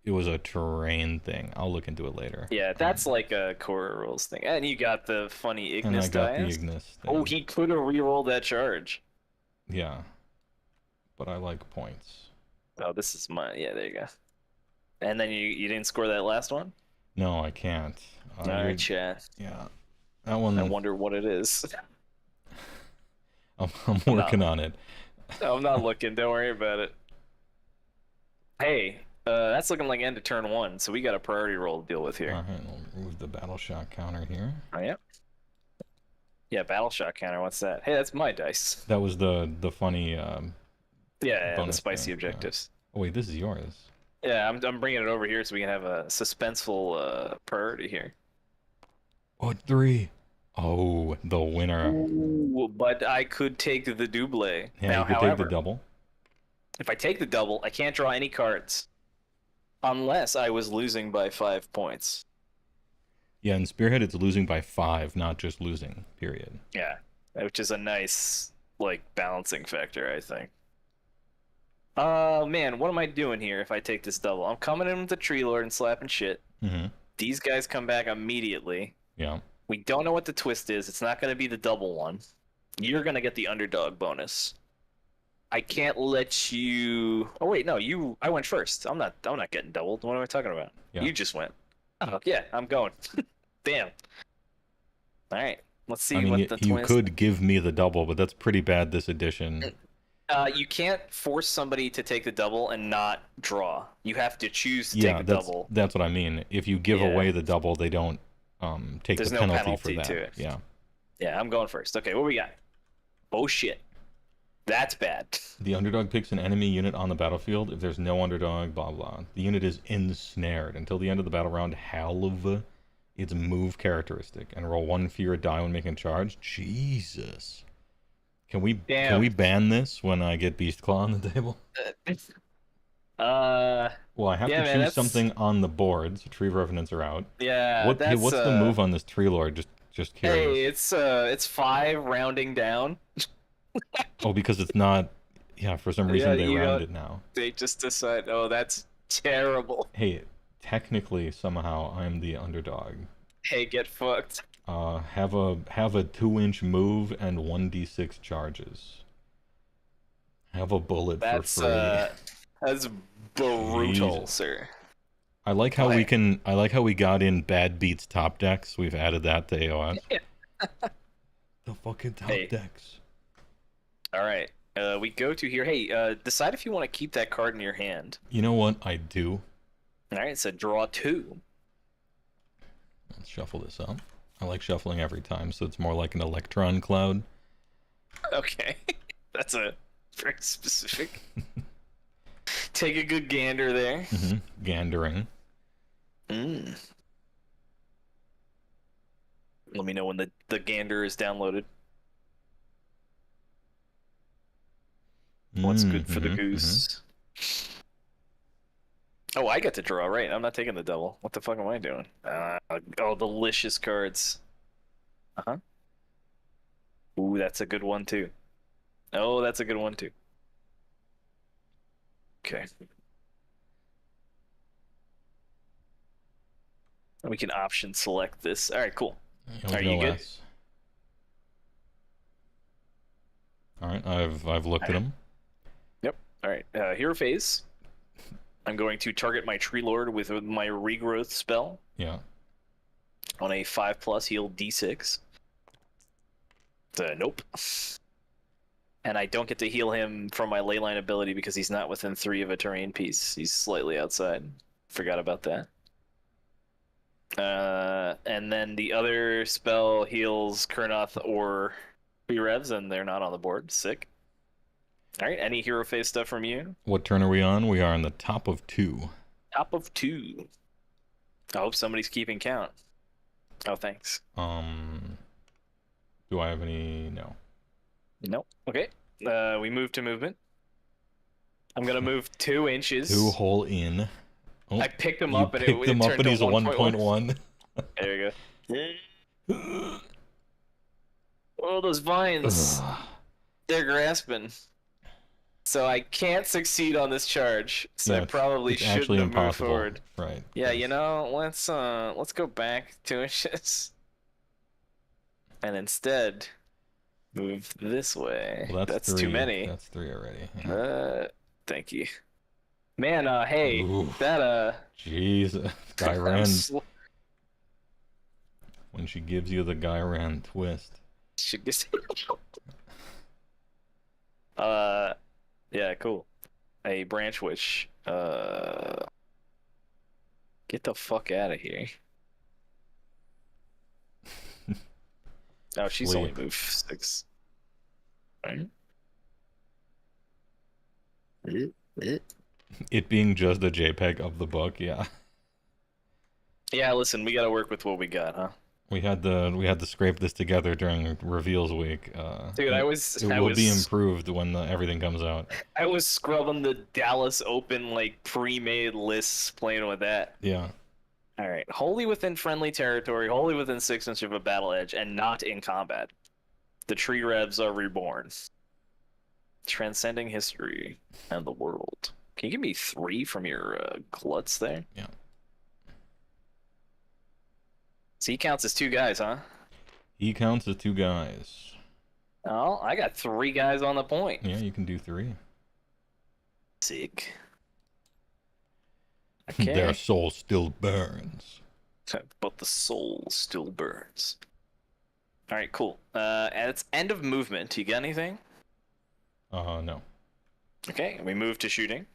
It was a terrain thing. I'll look into it later. Yeah, that's like a core rules thing. And you got the funny And I Ignis got the dias. Ignis thing. Oh, he could have re-rolled that charge. Yeah. But I like points. Oh, this is my there you go. And then you didn't score that last one? No, I can't. All right, chat. Yeah. That one. I wonder what it is. I'm working on it. I'm not looking. Don't worry about it. Hey, that's looking like end of turn 1, so we got a priority roll to deal with here. Alright, we'll remove the battle shot counter here. Oh, yeah. Yeah, battle shot counter. What's that? Hey, that's my dice. That was the funny Yeah, the bonus spicy thing, yeah. objectives. Oh wait, this is yours. Yeah, I'm bringing it over here so we can have a suspenseful priority here. Oh, 3. Oh, the winner. Ooh, but I could take the double. Yeah, now, you could however, take the double. if I take the double, I can't draw any cards unless I was losing by 5 points. Yeah, in Spearhead it's losing by 5, not just losing, period. Yeah, which is a nice like balancing factor, I think. Oh man, what am I doing here if I take this double? I'm coming in with the Tree Lord and slapping shit. Mm-hmm. These guys come back immediately. Yeah. We don't know what the twist is. It's not going to be the double one. You're going to get the underdog bonus. I can't let you. Oh wait, no, I went first. I'm not getting doubled. What am I talking about? Yeah. You just went. Oh yeah, I'm going. Damn. All right. Let's see I mean, what the you twist. could give me the double, but that's pretty bad this edition. You can't force somebody to take the double and not draw. You have to choose to Yeah, take the double. that's what I mean. If you give Yeah. away the double, they don't take There's the no penalty for penalty that. to it. Yeah. Yeah, I'm going first. Okay, what we got? Oh shit. That's bad. The underdog picks an enemy unit on the battlefield. If there's no underdog, blah blah. The unit is ensnared until the end of the battle round. Halve its move characteristic and roll 1 fewer die when making a charge. Jesus. Can we ban this when I get Beast Claw on the table? Well, I have to choose something on the board. So Tree Revenants are out. Yeah. What's the move on this Tree Lord? Just curious. Hey, it's 5 rounding down. Oh, because it's not. Yeah, for some reason they round it now. They just decide, oh, that's terrible. Hey, technically somehow I'm the underdog. Hey, get fucked. Have a 2-inch move and 1d6 charges. Have a bullet for free. That's brutal, Jesus. sir. I like how we got in bad beats top decks. We've added that to AoS. The fucking top decks. All right. We go to here. Hey, decide if you want to keep that card in your hand. You know what? I do. All right, so draw 2. Let's shuffle this up. I like shuffling every time, so it's more like an electron cloud. Okay. That's a very specific. Take a good gander there. Mm-hmm. Gandering. Let me know when the gander is downloaded. What's good for the goose? Oh, I get to draw, right? I'm not taking the double. What the fuck am I doing? Oh, delicious cards. Uh-huh. Ooh, that's a good one, too. Oh, that's a good one, too. Okay. And we can option select this. All right, cool. Yeah, Are you good? All right, I've looked at him. Yep. All right. Hero phase. I'm going to target my Tree Lord with my regrowth spell Yeah. on a 5+ heal D6. Nope. And I don't get to heal him from my Leyline ability because he's not within 3 of a terrain piece. He's slightly outside. Forgot about that. And then the other spell heals Kurnoth or Revs, and they're not on the board. Sick. All right, any hero phase stuff from you? What turn are we on? We are on the top of 2. Top of 2. I hope somebody's keeping count. Oh, thanks. Do I have any? No. Nope. Okay. We move to movement. I'm gonna move 2 inches. 2 hole in. Oh, I picked him you up, and it picked him up, turned and to he's a 1.1. 1.1. There you go. Oh, those vines. They're grasping. So I can't succeed on this charge. So Yeah, I probably it's shouldn't actually have moved impossible. forward. Right. Yeah, yes. you know, let's go back 2 inches. And instead move this way. Well, that's 3. too many. That's 3 already. Yeah. Thank you. Man, hey, Ooh. that Jesus, Guy Rand. When she gives you the Guy Rand twist. Yeah, cool. A branch witch. Get the fuck out of here. Oh, she's Sleep. only moved 6. Right? It being just a JPEG of the book, yeah. Yeah, listen, we gotta work with what we got, huh? We had to scrape this together during reveals week. Dude, it will be improved when everything comes out. I was scrubbing the Dallas Open like pre-made lists, playing with that. Yeah. All right, wholly within friendly territory, wholly within 6 inches of a battle edge, and not in combat. The tree revs are reborn, transcending history and the world. Can you give me 3 from your gluts there? Yeah. So he counts as 2 guys, huh? He counts as 2 guys. Oh, I got 3 guys on the point. Yeah, you can do 3. Sick. Okay. Their soul still burns. But the soul still burns. All right, cool. At its end of movement, you got anything? No. Okay, we move to shooting.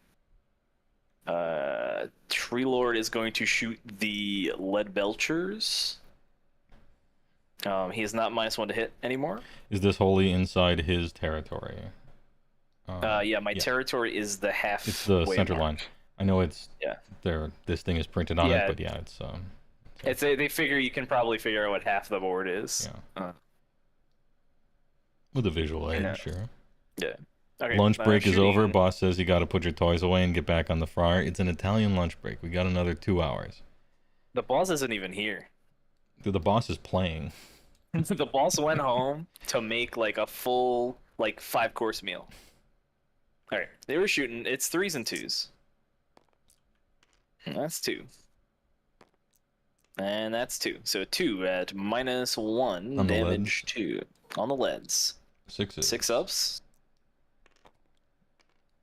Tree Lord is going to shoot the lead belchers. He is not -1 to hit anymore. Is this wholly inside his territory? Yeah, my territory is the half. It's the center line. I know it's there. This thing is printed on it, but yeah, it's they figure you can probably figure out what half the board is. Yeah. With a visual aid, Yeah. sure. Yeah. Okay, Lunch break is over. shooting- Boss says you got to put your toys away and get back on the fryer. It's an Italian lunch break. We got another 2 hours. The boss isn't even here. Dude, the boss is playing. The boss went home to make like a full 5-course meal. All right, they were shooting. It's 3s and 2s. That's 2. And that's 2. So 2 at -1 On the damage 2 on the leads. 6s. 6 ups.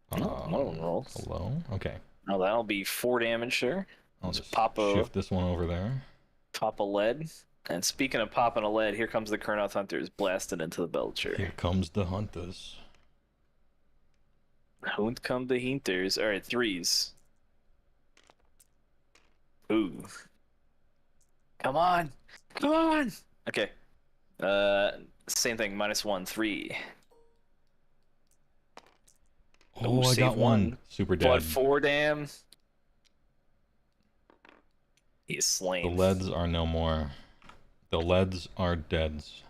One roll. Hello? Okay. Now that'll be 4 damage there. I'll Just just pop a shift this one over there. pop a lead. And speaking of popping a lead, here comes the Kurnoth Hunters blasted into the Belcher. Here comes the hunters. Don't come the Hunters. All right, 3s. Ooh. Come on. Come on. Okay. Same thing. -1, 3. Oh, I save got one. Super dead. But 4 damn. He is slain. The leads are no more. The leads are deads.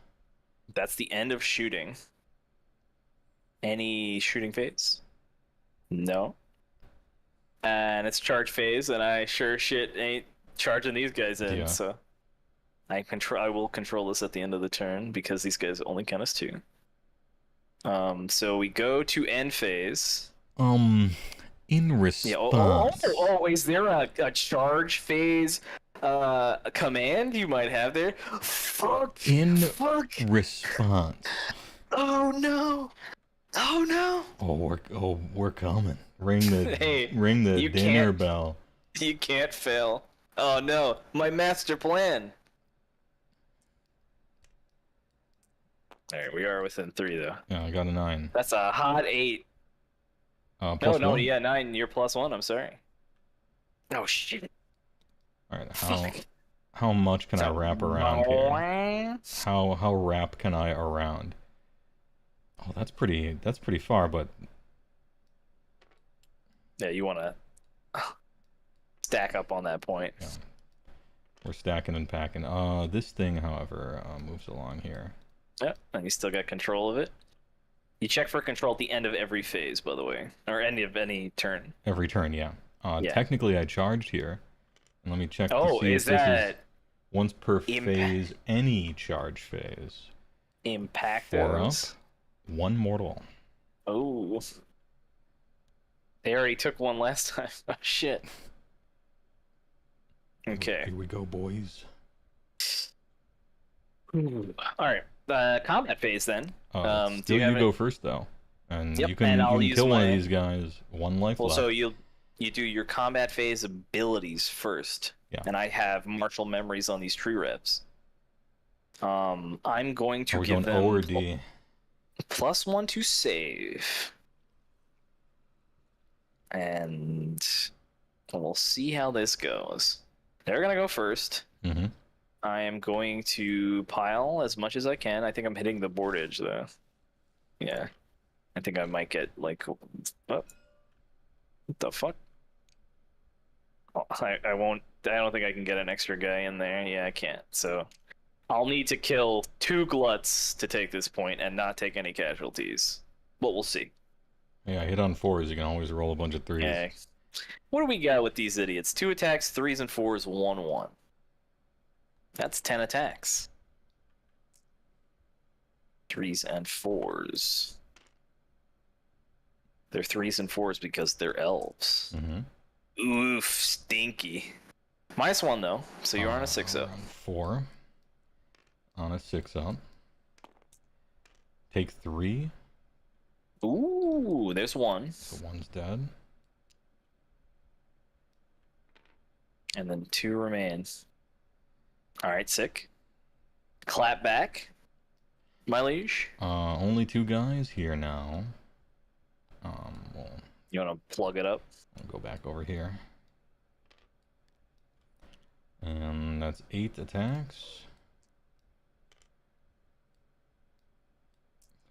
That's the end of shooting. Any shooting phase? No. And it's charge phase, and I sure shit ain't charging these guys in, Yeah. so I will control this at the end of the turn because these guys only count as 2. So we go to end phase. In Yeah. response. Is there a charge phase command you might have there? Fuck. In Fuck. response. Oh no. Oh no. We're coming. Ring the Hey, ring the you dinner can't- bell. You can't fail. Oh no, my master plan. Alright, we are within 3 though. Yeah, I got a 9. That's a hot 8. Plus No, 1. yeah, 9. You're +1. I'm sorry. Oh shit. All right, how much can I wrap around here? How wrap can I around? Oh, that's pretty far, but Yeah, you want to stack up on that point. yeah, we're stacking and packing. This thing, however, moves along here. Yep, and you still got control of it. You check for control at the end of every phase, by the way, or end of any turn. Every turn, yeah. Yeah. Technically, I charged here. And let me check to Oh, see is if this is that once per phase, any charge phase. 4 up, Impactos? 1 mortal. Oh. They already took one last time. Oh, shit. Okay. Here we go, boys. Alright. Combat phase then. Still you go first though, and Yep, you can and I'll use kill one of my- these guys. 1 life Well, left. so you do your combat phase abilities first. Yeah. And I have martial memories on these tree revs. I'm going to Are we give going O or them D? +1 to save. And we'll see how this goes. They're gonna go first. Mm-hmm. I am going to pile as much as I can. I think I'm hitting the board edge though. Yeah. I think I might get like, oh, what the fuck? Oh, I won't. I don't think I can get an extra guy in there. Yeah, I can't. So I'll need to kill 2 gluts to take this point and not take any casualties. But we'll see. Yeah, hit on 4s. You can always roll a bunch of 3s. Yeah. What do we got with these idiots? 2 attacks, 3s and 4s, 1/1. That's 10 attacks. 3s and 4s. They're 3s and 4s because they're elves. Mm-hmm. Oof, stinky. -1 though, so you're on a 6-up. On 4. On a 6-up. Take 3. Ooh, there's 1. So 1's dead. And then 2 remains. Alright, sick. Clap back, my liege. Only 2 guys here now. Well, You want to plug it up? I'll go back over here. And that's 8 attacks.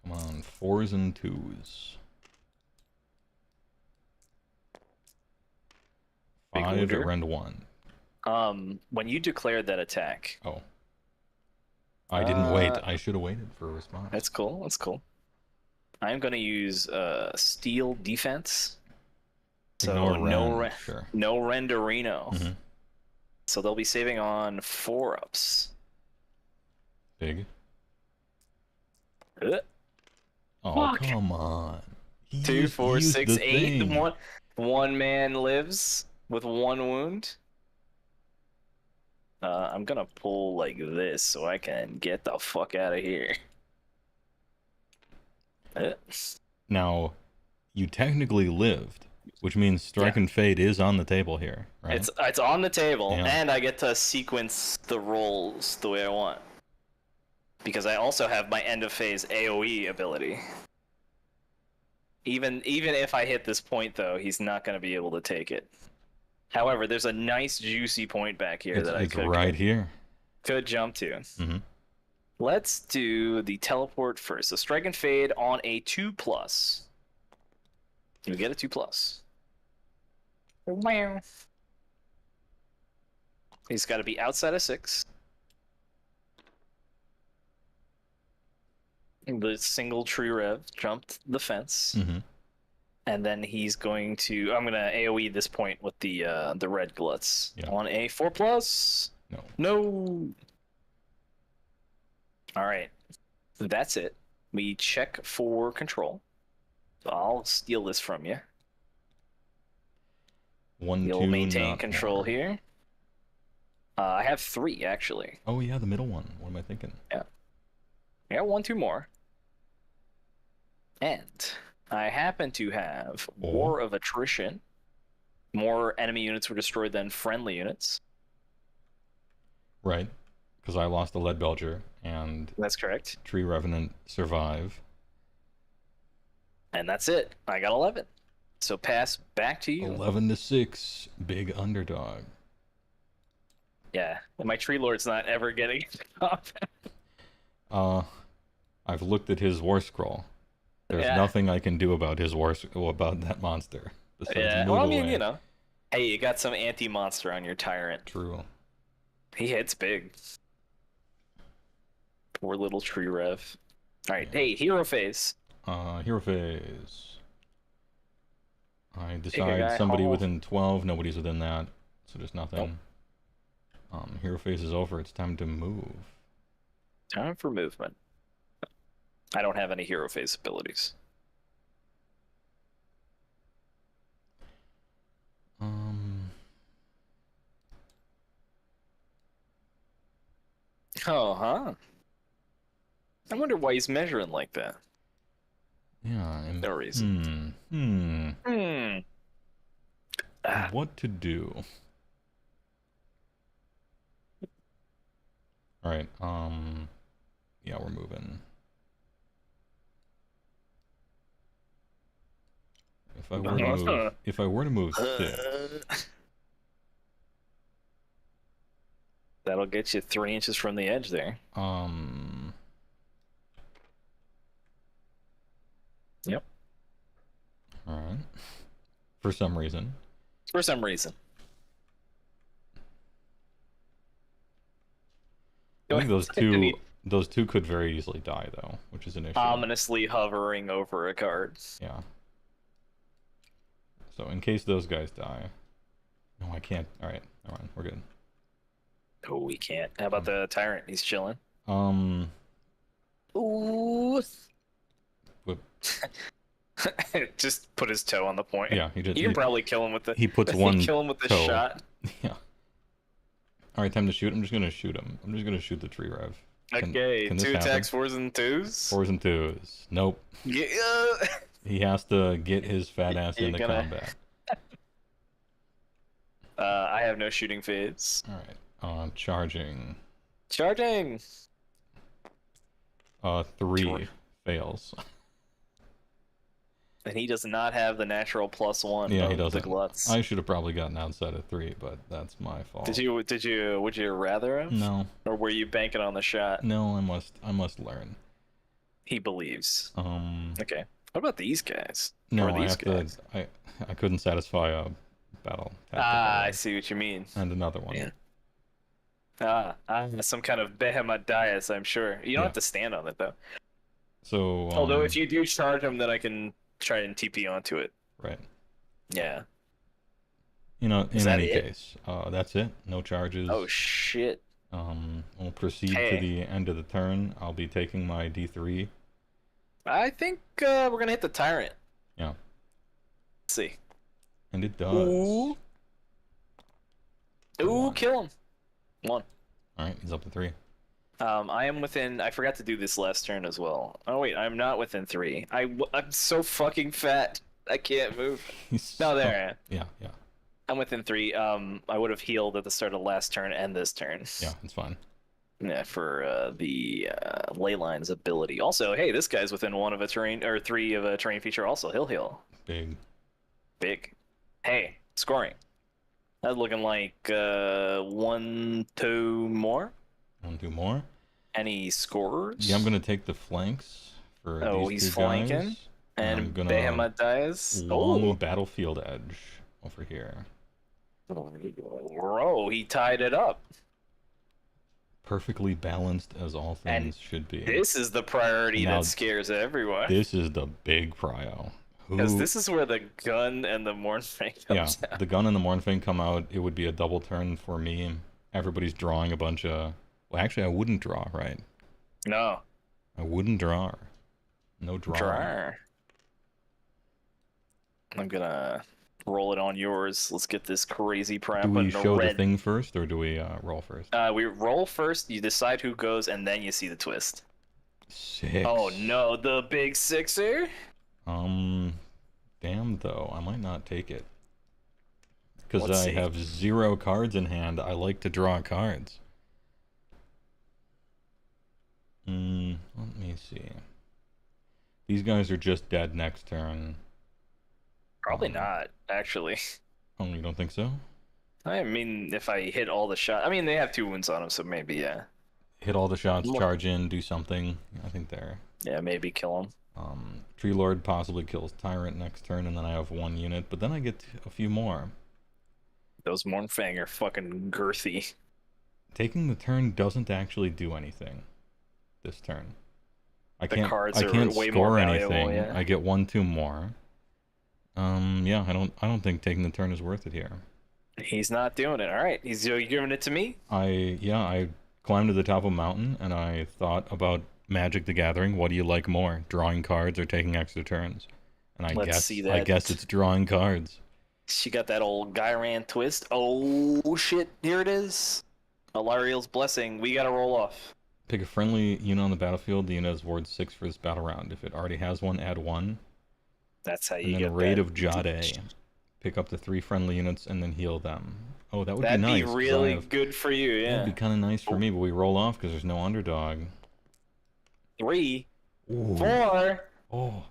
Come on, 4s and 2s. Big 5 order. at rend 1. When you declared that attack, Oh. I didn't wait. I should have waited for a response. that's cool. That's cool. I'm gonna use steel defense. So Ignore no rend, sure. no renderino. Mhm. So they'll be saving on 4-ups. Big. Uh, Oh, Fuck. come on. He 2, used- 4, he used 6, the 8. thing. One man lives with 1 wound. I'm gonna pull like this so I can get the fuck out of here. Now, you technically lived, which means Strike and Fade is on the table here, right? It's on the table, Yeah. and I get to sequence the rolls the way I want. Because I also have my end of phase AoE ability. Even if I hit this point, though, he's not going to be able to take it. However, there's a nice juicy point back here that I It's right here. could jump to. Mm-hmm. Let's do the teleport first. So Strike and Fade on a 2+. You get a 2+. Wow. He's got to be outside of 6. The single tree rev jumped the fence, Mm-hmm. and then he's going to. I'm gonna AOE this point with the red gluts on a 4+. No. No. All right, that's it. We check for control. So I'll steal this from you. 1, You'll 2, maintain not control more. here. I have 3 actually. Oh yeah, the middle one. What am I thinking? Yeah. I got 1, 2 more. And I happen to have War of Attrition. More enemy units were destroyed than friendly units. Right, because I lost the Lead Belger and That's correct. Tree Revenant survive. And that's it. I got 11. So pass back to you. 11-6, big underdog. Yeah, and my Tree Lord's not ever getting combat. I've looked at his war scroll. There's nothing I can do about his about that monster. Yeah, move well, I mean, away. you know. Hey, you got some anti-monster on your Tyrant. True. He hits big. Poor little Tree Rev. Alright, hey, Hero Phase. Hero phase. I Pick a decide guy, somebody haul. within 12. Nobody's within that, so there's nothing. Hero phase is over. It's time to move. Time for movement. I don't have any Hero Phase abilities. Oh, huh. I wonder why he's measuring like that. Yeah. And, No reason. What to do? All right. Yeah, we're moving. If I were to move 6, That'll get you 3 inches from the edge there. Yep. All right. For some reason. For some reason. I think those two could very easily die though, which is an issue. Ominously hovering over a card. Yeah. So in case those guys die. No, I can't. All right. All right. We're good. Oh, we can't. How about the Tyrant? He's chilling. Ooh. Whip. Just put his toe on the point. Yeah, he just. You can probably kill him with the. He puts one. Kill him with the toe. shot. Yeah. All right, time to shoot. I'm just gonna shoot him. I'm just gonna shoot the Tree Rev. Okay, can this 2 attacks, happen? 4s and 2s. 4s and 2s. Nope. Yeah. He has to get his fat ass into combat. I have no shooting phase. All right. Charging. Charging. 3 fails. And he does not have the natural +1. Yeah, he of the doesn't. gluts. I should have probably gotten outside of 3, but that's my fault. Would you rather have? No. Or were you banking on the shot? No, I must learn. He believes. Okay. Okay. What about these guys? No, Or these guys? I couldn't satisfy a battle. I see what you mean. And another one. Yeah. Some kind of behemoth dais, I'm sure. You don't have to stand on it though. So. Although if you do charge him, then I can try and TP onto it. Right. Yeah. You know, in any it? case, that's it. No charges. Oh shit. We'll proceed to the end of the turn. I'll be taking my D3. I think we're gonna hit the Tyrant. Yeah. Let's see. And it does. Ooh, kill him. 1. Alright, he's up to 3. I am within. I forgot to do this last turn as well. Oh wait, I'm not within 3. I'm so fucking fat. I can't move. No, there I am. Yeah, yeah. I'm within 3. I would have healed at the start of last turn and this turn. Yeah, it's fine. Yeah, for the Leyline's ability. Also, hey, this guy's within 1 of a terrain or 3 of a terrain feature. Also, he'll heal. Big. Hey, scoring. That's looking like 1, 2 more. 1, 2 more. Any scorers? Yeah, I'm gonna take the flanks for these he's two flanking. guys. And I'm gonna Behemoth dies. long battlefield edge over here. Bro, he tied it up. Perfectly balanced as all things should be. This is the priority Now, that scares everyone. This is the big prio. Because this is where the gun and the Mornfang comes out. The gun and the Mornfang come out. It would be a double turn for me. Everybody's drawing a bunch of... Well, actually, I wouldn't draw, right? No. I wouldn't draw. No draw. I'm gonna Roll it on yours. Let's get this crazy Do prime we button show the red. thing first, or do we roll first? We roll first. You decide who goes, and then you see the twist. 6. Oh no, the big sixer. Damn though, I might not take it. Because Let's I see. have 0 cards in hand. I like to draw cards. Let me see. These guys are just dead next turn. Probably not, actually. Oh, you don't think so? I mean, if I hit all the shots, I mean, they have 2 wounds on them, so maybe, yeah. Hit all the shots, Look. charge in, do something. I think they're... Yeah, maybe kill them. Tree Lord possibly kills Tyrant next turn, and then I have 1 unit, but then I get a few more. Those Mornfang are fucking girthy. Taking the turn doesn't actually do anything this turn. I The can't, cards I are can't way score more valuable, anything. yeah. I get 1, 2 more. Yeah, I don't think taking the turn is worth it here. He's not doing it. All right, he's giving it to me. I climbed to the top of a mountain and I thought about Magic the Gathering. What do you like more, drawing cards or taking extra turns? And Let's see that. I guess it's drawing cards. She got that old Gyran twist. Oh shit! Here it is. Alariel's blessing. We gotta roll off. Pick a friendly unit on the battlefield. The unit has ward 6 for this battle round. If it already has one, add 1. That's how And you then get Raid that. of Jade. Pick up the 3 friendly units and then heal them. Oh, that would That'd be nice. be 'cause really good for you. Yeah. That'd be kind of nice for me, but we roll off because there's no underdog. 3, Ooh. 4. Oh,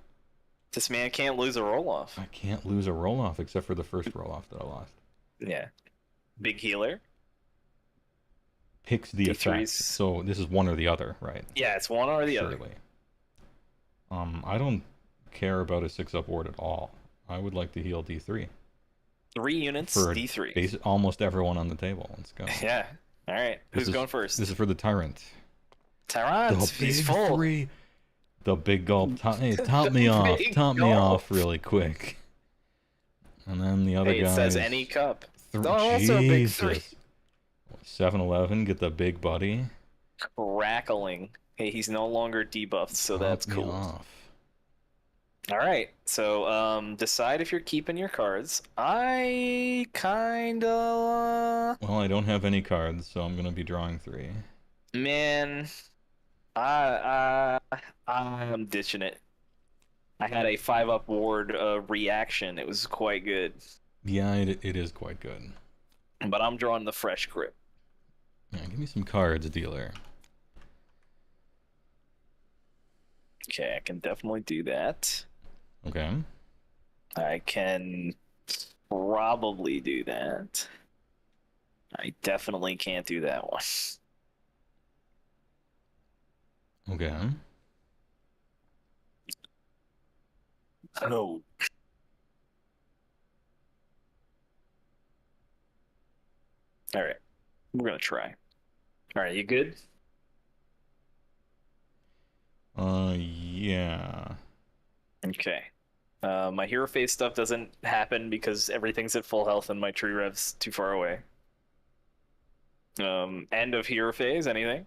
This man can't lose a roll off. I can't lose a roll off except for the first roll off that I lost. Yeah. Big healer. Picks the D3s. effect. So this is one or the other, right? Yeah, it's one or the other. Surely. I don't care about a 6-up ward at all. I would like to heal D3 3 units, for D3. almost everyone on the table. Let's go. Yeah. All right. Who's This is- going first? This is for the Tyrant. Tyrant. The He's big full. 3. The big gulp. Hey, top me off. big Top me gulp. off really quick. And then the other Hey, it guy. says any cup. Th- Also a big 3. Jesus. 7-Eleven, get the big buddy. Crackling. Hey, he's no longer debuffed, so Top that's me cool. off. All right. So, decide if you're keeping your cards. I kinda, Well, I don't have any cards, so I'm gonna be drawing 3. man, I'm ditching it. I had a 5-up ward reaction. It was quite good, Yeah, it is quite good. but I'm drawing the fresh grip. Yeah, give me some cards, dealer. Okay, I can definitely do that. Okay. I can probably do that. I definitely can't do that one. Okay. Oh. All right. We're going to try. All right, you good? Yeah. Okay. My hero phase stuff doesn't happen because everything's at full health and my tree rev's too far away. End of hero phase, anything?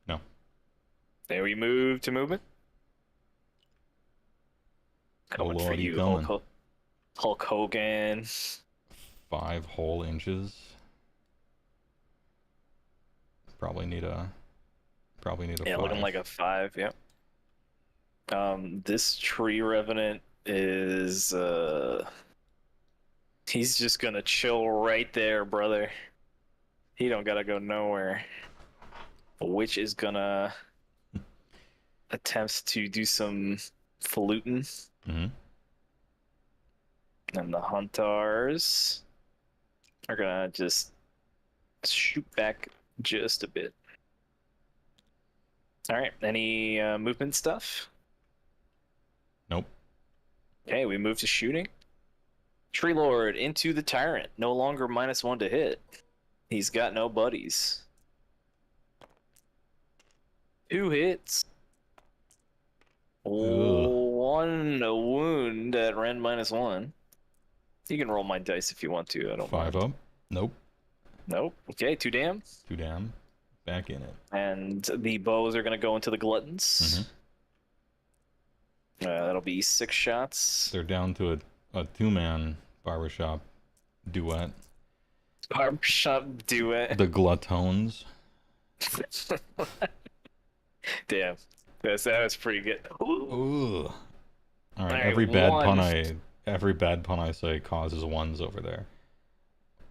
No. There we move to movement. Oh, Coming for Lord, you you, coming. Hulk Hogan. 5 whole inches. Probably need a Yeah, 5. looking like a 5, yep. This tree revenant is he's just gonna chill right there, brother. He don't gotta go nowhere. Which is gonna attempts to do some falutin. Mm-hmm. And the huntars are gonna just shoot back just a bit. All right, any movement stuff? Nope. Okay, we move to shooting. Tree Lord into the Tyrant. No longer -1 to hit. He's got no buddies. 2 hits. One a wound at Ren -1. You can roll my dice if you want to. I don't 5 mind. up. Nope. Nope. Okay, 2 damn. Too damn. Back in it. And the bows are going to go into the gluttons. Mm-hmm. That'll be 6 shots. They're down to a two-man barbershop duet. Barbershop duet. The Gluttones. Damn. That was pretty good. Ooh. All right. Alright, Every bad one. pun I say causes ones over there.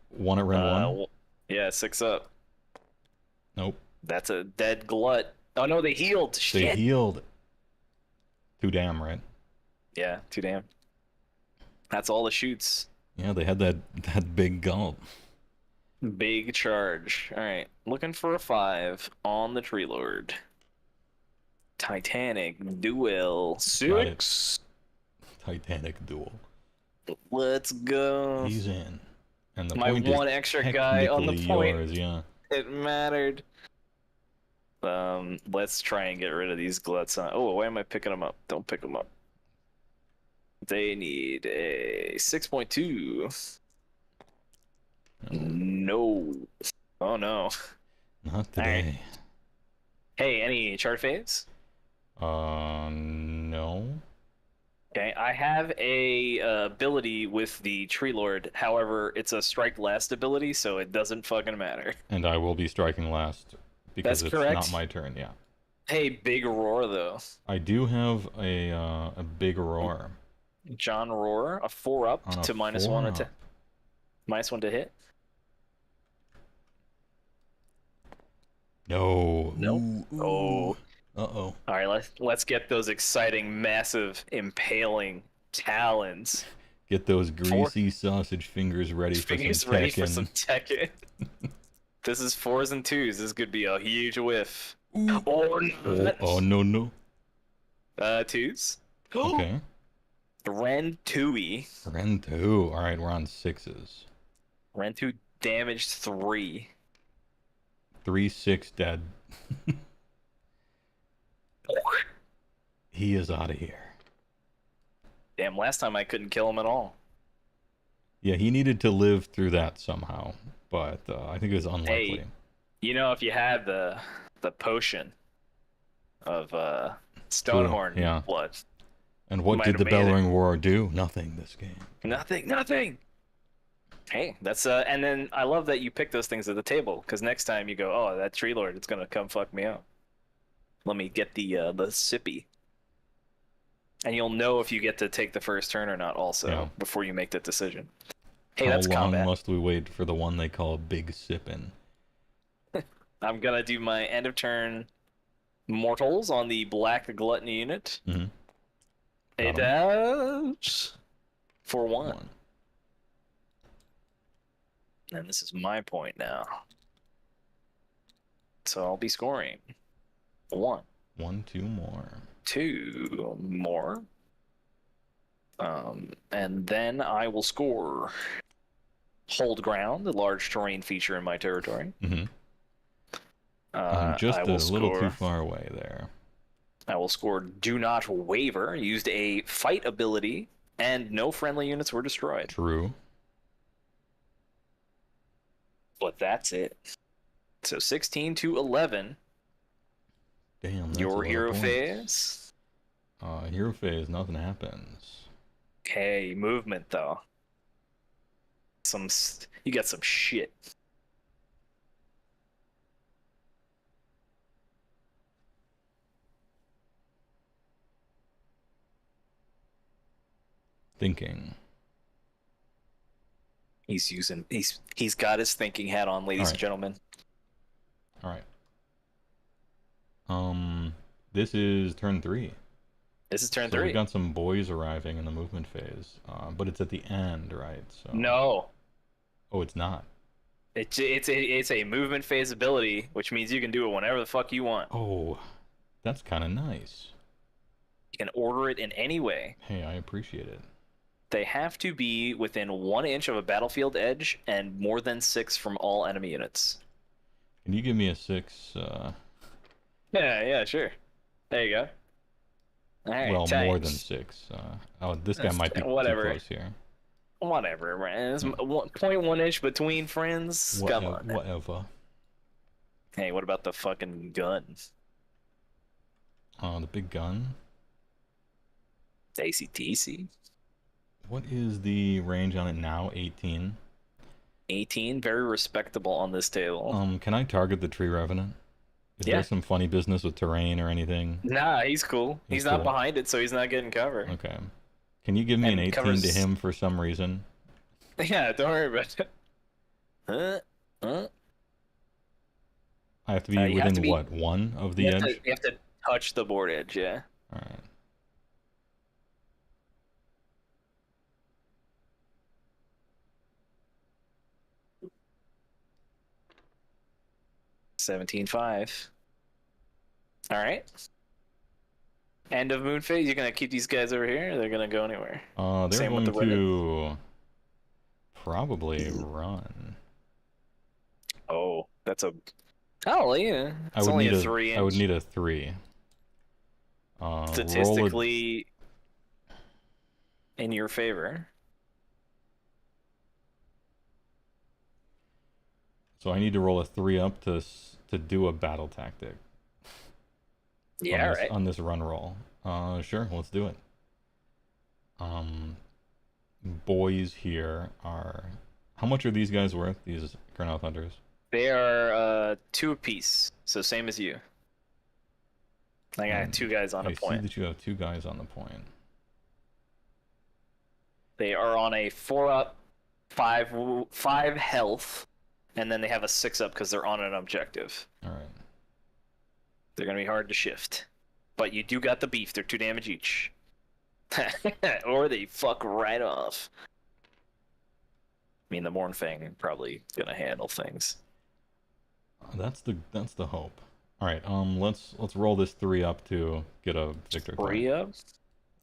One at round one. Yeah, 6 up. Nope. That's a dead glut. Oh no, they healed. They Shit. healed. Too damn right. Yeah, too damn. That's all the shoots. Yeah, they had that big gulp. Big charge. All right, looking for a 5 on the Tree Lord. Titanic duel 6. Titanic duel. Let's go. He's in. And the My point one is extra guy on the technically point. yours, yeah. It mattered. Let's try and get rid of these gluts. Oh, why am I picking them up? Don't pick them up. They need a 6.2. No. Oh no. Not today. Hey, any chart phase? No. Okay, I have a ability with the Tree Lord. However, it's a strike last ability, so it doesn't fucking matter. And I will be striking last because That's it's correct. not my turn, yeah. Hey, big roar though. I do have a big roar. John Roar, a 4 up On a to -1 4 attack. up. -1 to hit. No. Nope. Ooh, Oh. ooh. Uh-oh. All right, let's get those exciting, massive, impaling talons. Get those greasy sausage fingers ready for some Fingers ready for Tekken. some Tekken. This is 4s and 2s. This could be a huge whiff. Ooh. Or not. Oh, no, no. 2s. Okay. Ren 2e. Ren 2. All right, we're on 6s. Ren 2 damaged 3. 3-6 dead. He is out of here. Damn, last time I couldn't kill him at all. Yeah, he needed to live through that somehow, but I think it was unlikely. Hey, you know, if you had the potion of Stonehorn yeah. blood. And what Might did have the made it. Bellowing Roar do? Nothing this game. Nothing. Hey, that's and then I love that you pick those things at the table, because next time you go, oh, that Tree Lord, it's gonna come fuck me up. Let me get the sippy. And you'll know if you get to take the first turn or not also before you make that decision. Hey, that's How long combat. must we wait for the one they call Big Sippin'? I'm gonna do my end of turn mortals on the Black Gluttony unit. Mm-hmm. It has for 1. And this is my point now. So I'll be scoring 1. 1, 2 more. 2 more. And then I will score Hold Ground, the large terrain feature in my territory. Mm-hmm. I'm just I a will little score, too far away there. I will score Do Not Waver, used a fight ability, and no friendly units were destroyed. True. But that's it. So 16 to 11. Damn, that's Your a hero lot of points. phase. Hero phase, nothing happens. Okay, movement though. You got some shit. Thinking. He's got his thinking hat on, ladies and gentlemen. All right. This is turn 3. This is turn So 3. we've got some boys arriving in the movement phase, but it's at the end, right? So. No, Oh, it's not. it's a movement phase ability, which means you can do it whenever the fuck you want. Oh, that's kind of nice. You can order it in any way. Hey, I appreciate it. They have to be within 1 inch of a battlefield edge and more than 6 from all enemy units. Can you give me a 6? Yeah, sure. There you go. All right, Well, thanks. more than 6. This guy might be too close here. Whatever, man. It's 0.1 inch between friends. Come on. Whatever. Hey, what about the fucking guns? The big gun. ACTC? What is the range on it now? 18. 18, very respectable on this table. Can I target the Tree Revenant? Is Yeah. there some funny business with terrain or anything? Nah, he's cool. He's not cool. behind it, so he's not getting cover. Okay. Can you give me an And 18 covers- to him for some reason? Yeah, don't worry about it. I have to be You have within to be- what, 1 of the You edge? have to touch the board edge, yeah. Alright. $17.5. All right. End of moon phase. You're gonna keep these guys over here, or they're gonna go anywhere? They're Same with going the to probably run. Oh, that's a. Oh yeah. It's only a 3 inch. I would need a 3. Statistically, in your favor. So I need to roll a 3 up to do a battle tactic. Yeah, right. On this run roll. Sure, let's do it. Boys here are... How much are these guys worth, these Kurnoth Hunters? They are 2 apiece, so same as you. I got 2 guys on a I point. see that you have 2 guys on the point. They are on a 4 up, 5 health, and then they have a 6 up because they're on an objective. Alright. They're gonna be hard to shift. But you do got the beef, they're 2 damage each. Or they fuck right off. I mean, the Mornfang probably gonna handle things. That's the hope. Alright, let's roll this 3 up to get a victor card. 3 up?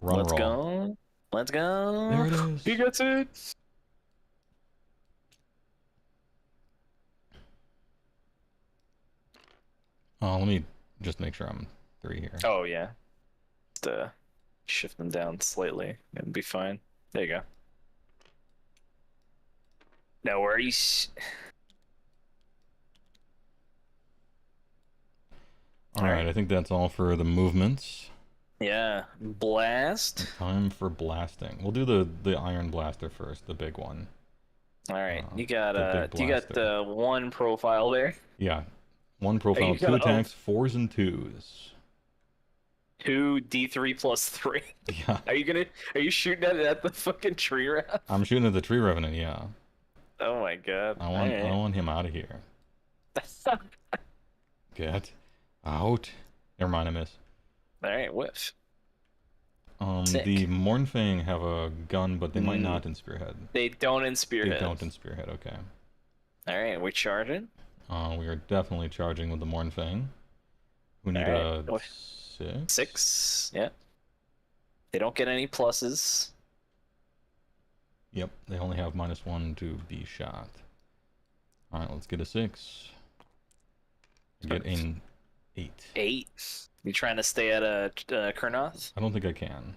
Let's go. Let's go. There it is. He gets it. Let me just make sure I'm 3 here. Oh yeah. Just shift them down slightly and be fine. There you go. No worries. Alright, I think that's all for the movements. Yeah. Blast. Time for blasting. We'll do the Iron Blaster first, the big one. Alright. You the got big you got the one profile there. Yeah. 1 profile, you 2 got- attacks, 4s and 2s. 2 D3 plus 3. Yeah. Are you shooting at the fucking tree wrap? I'm shooting at the Tree Revenant, yeah. Oh my god. I want him out of here. Get out. Never mind, I miss. Alright, whiff. The Mornfang have a gun, but they might not in Spearhead. They don't in Spearhead. They don't in Spearhead, okay. Alright, we charging? We are definitely charging with the Mornfang. We need a 6. 6, yeah. They don't get any pluses. Yep, they only have -1 to be shot. Alright, let's get a 6. Get an 8. 8. You trying to stay at a Kurnoth? I don't think I can.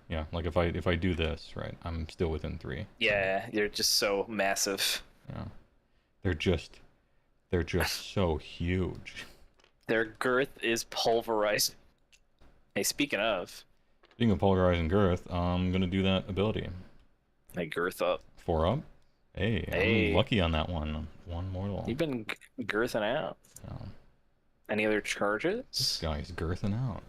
Yeah, like if I do this, right, I'm still within 3. Yeah, you're just so massive. Yeah. They're just so huge. Their girth is pulverized. Hey, speaking of pulverizing girth, I'm gonna do that ability. Hey, girth up. 4 up. Hey, I'm lucky on that one. 1 mortal. You've been girthing out. Yeah. Any other charges? This guy's girthing out.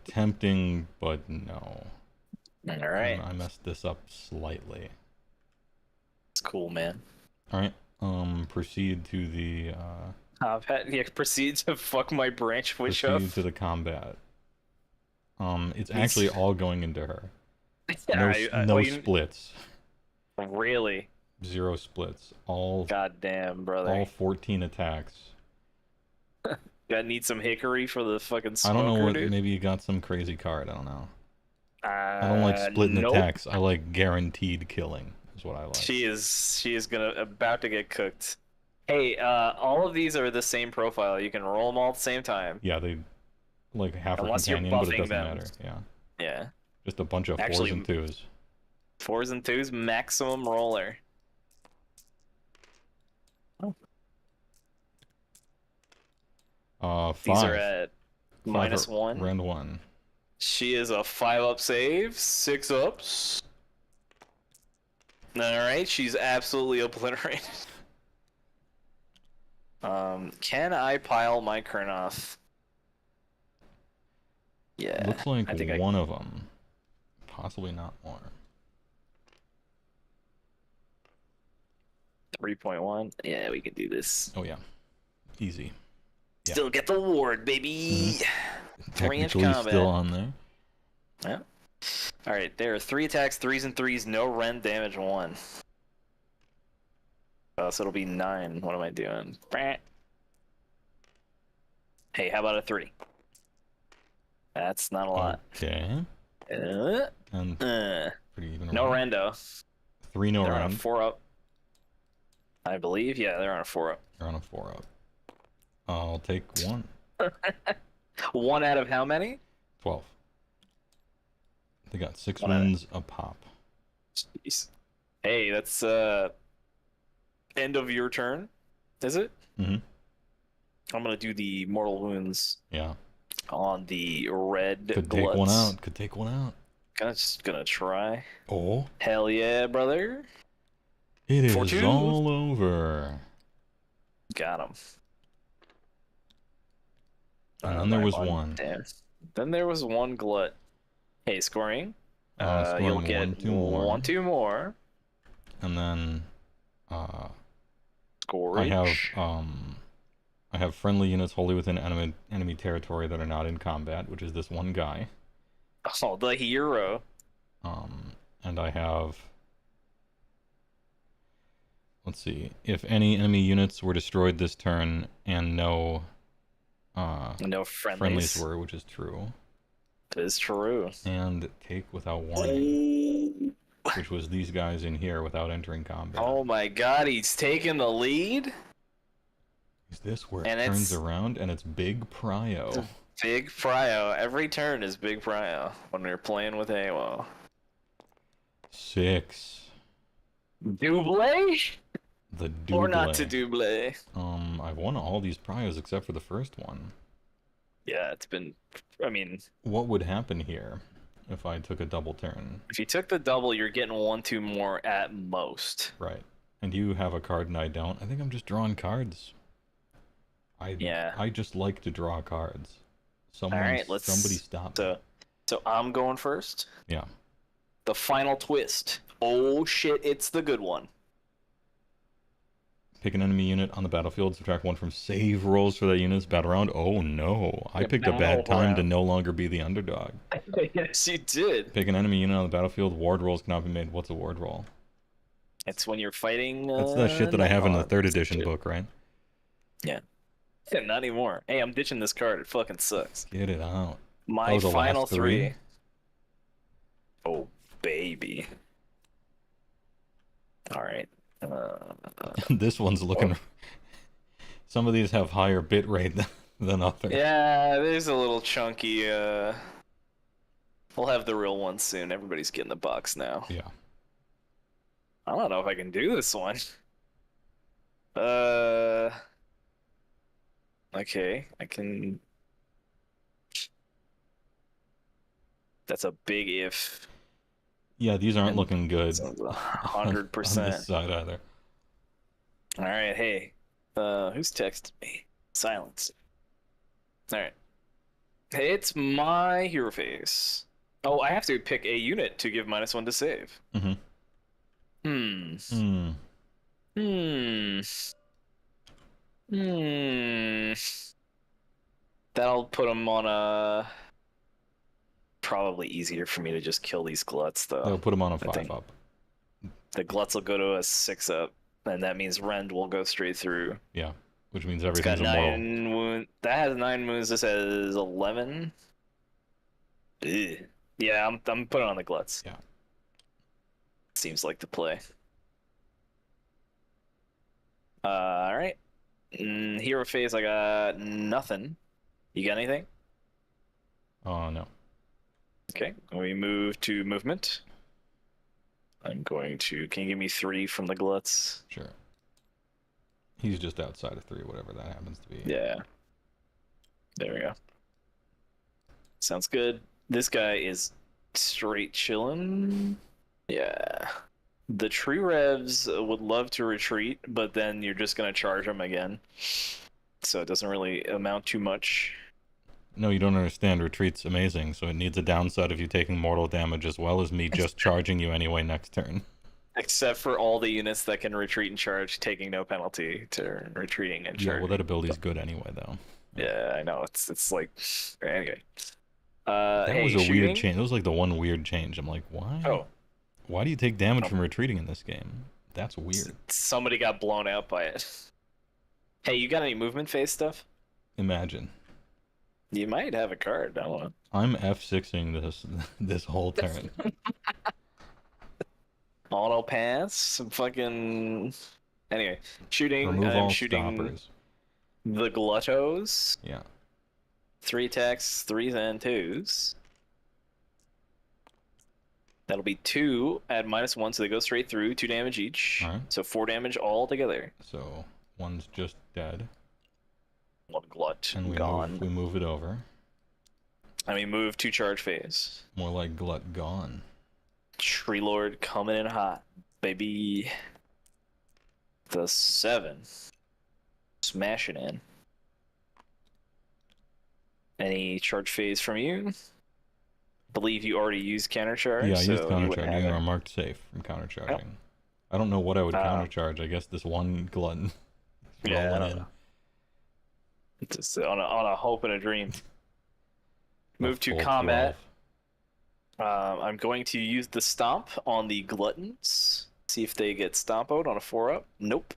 Tempting, but no. Alright. I messed this up slightly. It's cool, man. Alright, proceed to the, proceed to fuck my branch witch up. proceed to the combat. It's actually all going into her. No splits. Really? 0 splits. All Goddamn, brother. all 14 attacks. Gotta need some hickory for the fucking smoker, I don't know what, dude. maybe you got some crazy card, I don't know. I don't like splitting nope. attacks. I like guaranteed killing is what I like. She is about to get cooked. Hey, all of these are the same profile. You can roll them all at the same time. Yeah, they like half a Unless you're companion, but it buffing doesn't them. matter. Yeah. Yeah. Just a bunch of 4s Actually, and 2s. 4s and 2s, maximum roller. 5. These are at Five -1. Round 1. She is a 5-up save, 6 ups. Alright, she's absolutely obliterated. Can I pile my Kurnoth? Yeah. Looks like I think one of them. Possibly not more. 3.1. Yeah, we can do this. Oh, yeah. Easy. Yeah. Still get the ward, baby. 3-inch Technically combat. still on there. Yeah. Alright, there are 3 attacks, 3s and 3s, no rend damage 1. So it'll be 9. What am I doing? Hey, how about a 3? That's not a lot. Okay. And pretty even. No round. rando. 3 no They're on a round. 4-up. I believe. Yeah, they're on a 4-up. They're on a 4-up. I'll take 1. 1 out of how many? 12. They got 6 One out of- wins a pop. Jeez. Hey, that's end of your turn, is it? Mm-hmm. I'm gonna do the mortal wounds Yeah. on the red Could gluts. take one out. Could take one out. Just gonna try. Oh. Hell yeah, brother. It is 4-2. all over. Got him. And then there was one. Damn. Then there was one glut. Hey, scoring. Scoring You'll get 1, 2 more. 1, 2 more. And then Scorage. I have friendly units wholly within enemy territory that are not in combat, which is this one guy. Oh, the hero. And I have, let's see, if any enemy units were destroyed this turn and no No friendlies were, which is true. That is true. And take without warning, which was these guys in here without entering combat. Oh my god, he's taking the lead? Is this where And it turns it's- around and it's Big Prio? Big Prio. Every turn is Big Prio when we're playing with AoS. 6. Double? The double. Or not to double? I've won all these Prios except for the first one. Yeah, it's been... I mean, What would happen here if I took a double turn? if you took the double, you're getting 1, 2 more at most. Right. And you have a card and I don't. I think I'm just drawing cards. Yeah. I just like to draw cards. Alright, Somebody stop me. So I'm going first. Yeah. The final twist. Oh shit, it's the good one. Pick an enemy unit on the battlefield, subtract 1 from save rolls for that unit's battle round. Oh no. I Yeah, picked a bad battle time to round. no longer be the underdog. Yes, you did. Pick an enemy unit on the battlefield, ward rolls cannot be made. What's a ward roll? It's when you're fighting. That's the shit that I have in the 3rd edition shit. book, right? Yeah. Yeah, not anymore. Hey, I'm ditching this card. It fucking sucks. Get it out. My was the final last three? 3. Oh, baby. Alright. This one's looking... Some of these have higher bit rate than others. Yeah, there's a little chunky. We'll have the real one soon. Everybody's getting the box now. Yeah. I don't know if I can do this one. Okay, I can. That's a big if. Yeah, these aren't And looking good. 100%. On this side either. All right, hey, who's texted me? Silence. All right, hey, it's my hero face. Oh, I have to pick a unit to give -1 to save. Mm-hmm. That'll put him on a. Probably easier for me to just kill these gluts, though. They'll put them on a I think 5-up. The gluts will go to a 6-up, and that memeans Rend will go straight through. Yeah, which means It's got everything's immoral. 9 wounds. That has 9 wounds. This has 11. Ugh. Yeah, I'm putting on the gluts. Yeah. Seems like the play. All right. Hero phase, I got nothing. You got anything? Oh, no. Okay, we move to movement. I'm going to. Can you give me 3 from the gluts? Sure. He's just outside of 3, whatever that happens to be. Yeah. There we go. Sounds good. This guy is straight chilling. Yeah. The tree revs would love to retreat, but then you're just going to charge them again. So it doesn't really amount to much. No, you don't understand. Retreat's amazing, so it needs a downside of you taking mortal damage as well as me just charging you anyway next turn. Except for all the units that can retreat and charge, taking no penalty to retreating and charging. Yeah, well, that ability's good anyway, though. Yeah, I know. It's like... Anyway. That hey, was a shooting? weird change. That was like the one weird change. I'm like, why? Oh. Why do you take damage from retreating in this game? That's weird. Somebody got blown out by it. Hey, you got any movement phase stuff? Imagine. You might have a card. I don't know. I'm F6ing this whole turn. Auto pass. Some fucking... Anyway, shooting. Remove I'm all shooting stoppers. the gluttos. Yeah. 3 attacks, 3s and 2s. That'll be 2 at -1, so they go straight through. 2 damage each. All right. So 4 damage all together. So one's just dead. One glut And gone. we move it over. I mean, move 2 charge phase. More like glut gone. Tree Lord coming in hot, baby. The 7. Smashing in. Any charge phase from you? Believe you already used counter charge. Yeah, I so used counter you wouldn't charge. have You it. are marked safe from counter charging. I don't know what I would counter charge. I guess this one glutton. Yeah, I rolling don't in. know. Just on a hope and a dream. Move to Full combat. 12. I'm going to use the stomp on the gluttons. See if they get stomp out on a 4-up. Nope.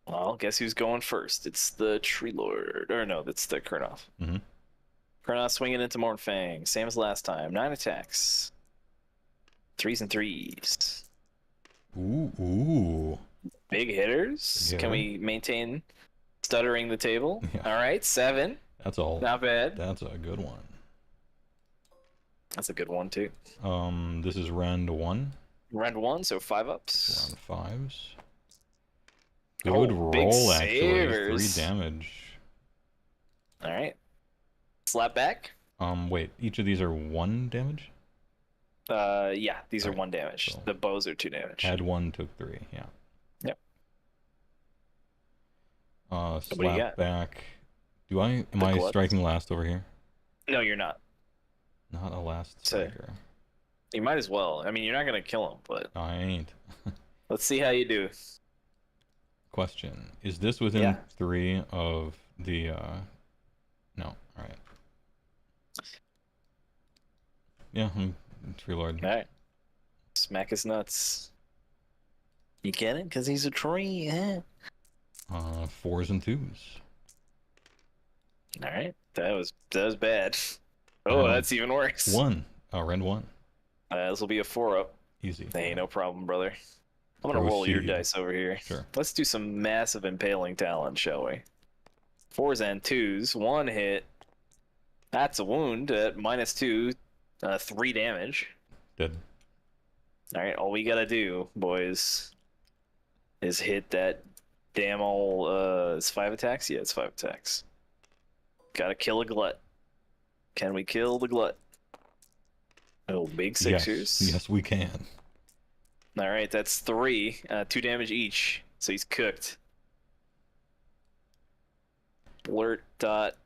Well, guess who's going first? It's the Tree Lord. Or no, that's the Kurnoth. Mhm. Kurnoth swinging into Mornfang. Same as last time. 9 attacks. 3s and 3s. Ooh. Big hitters. Yeah. Can we maintain stuttering the table? Yeah. All right, 7. That's all. Not bad. That's a good one. That's a good one, too. This is round 1. Round 1, so 5 ups. Round 5s. Oh, Good big roll, actually. savers. 3 damage. All right. Slap back. Wait. Each of these are 1 damage? Yeah, these are Alright, 1 damage. so The bows are 2 damage. Add 1, took 3. Yeah. Yep. What do you Slap got? back. Am The I glut. striking last over here? No, you're not. Not a last So- striker. You might as well. I mean, you're not going to kill him, but I ain't. let's see how you do. Question. Is this within Yeah. 3 of the, No. Alright. Yeah, I'm Tree Lord. All right. Smack his nuts. You get it? Because he's a tree, huh? 4s and 2s. All right. That was bad. Oh, Yeah. that's even worse. 1. Rend 1. This will be a 4-up. Easy. Hey, no problem, brother. I'm gonna Proceed. roll your dice over here. Sure. Let's do some massive impaling talent, shall we? 4s and 2s. 1 hit. That's a wound at -2. 3 damage. Dead. All right. All we gotta do, boys, is hit that damn old. It's 5 attacks. Yeah, it's 5 attacks. Gotta kill a glut. Can we kill the glut? Oh, big sixers. Yes, we can. All right, that's 3. 2 damage each. So he's cooked. Blurt dot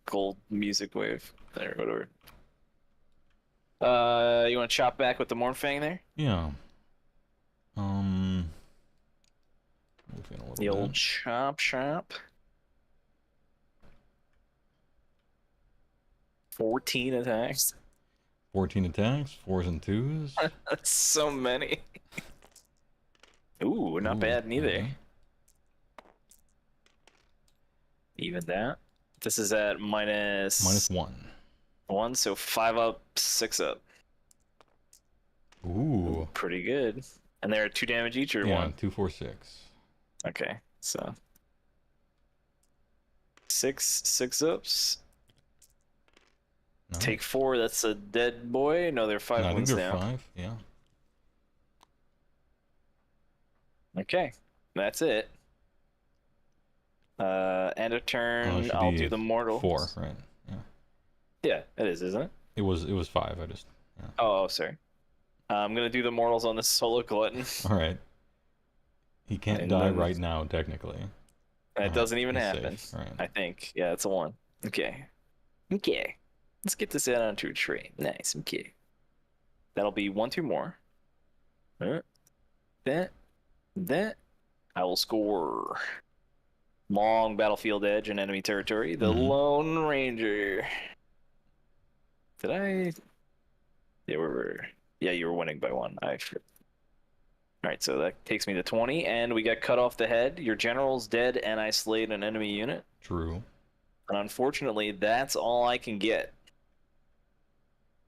gold music wave. There, whatever. You want to chop back with the Mornfang there? Yeah. Moving a little The old bit. chop. 14 attacks. 14 attacks, 4s and 2s. That's so many. Ooh, not Ooh, bad neither. okay. Even that. This is at -1. -1, so 5 up, 6 up. Ooh. Pretty good. And they're 2 damage each or Yeah, 1? 2, 4, 6. Okay, so 6 ups. No. Take 4, that's a dead boy. No, they're 5 No, I think wounds they're now. 5. Yeah. Okay, that's it. End of Oh, it turn. should I'll be do the mortal. 4, right? Yeah. Yeah, it is, isn't it? It was 5. I just. Yeah. Oh, sorry. I'm gonna do the mortals on this solo glutton. All right. He can't And die then- right now, technically. It Alright, doesn't even he's happen. safe. All right. I think. Yeah, it's a 1. Okay. Okay. Let's get this out onto a tray. Nice. Okay. That'll be 1, 2 more. That. I will score. Long battlefield edge in enemy territory. The Lone Ranger. Did I? Yeah, you were winning by 1. Alright, so that takes me to 20, and we got cut off the head. Your general's dead, and I slayed an enemy unit. True. And unfortunately, that's all I can get.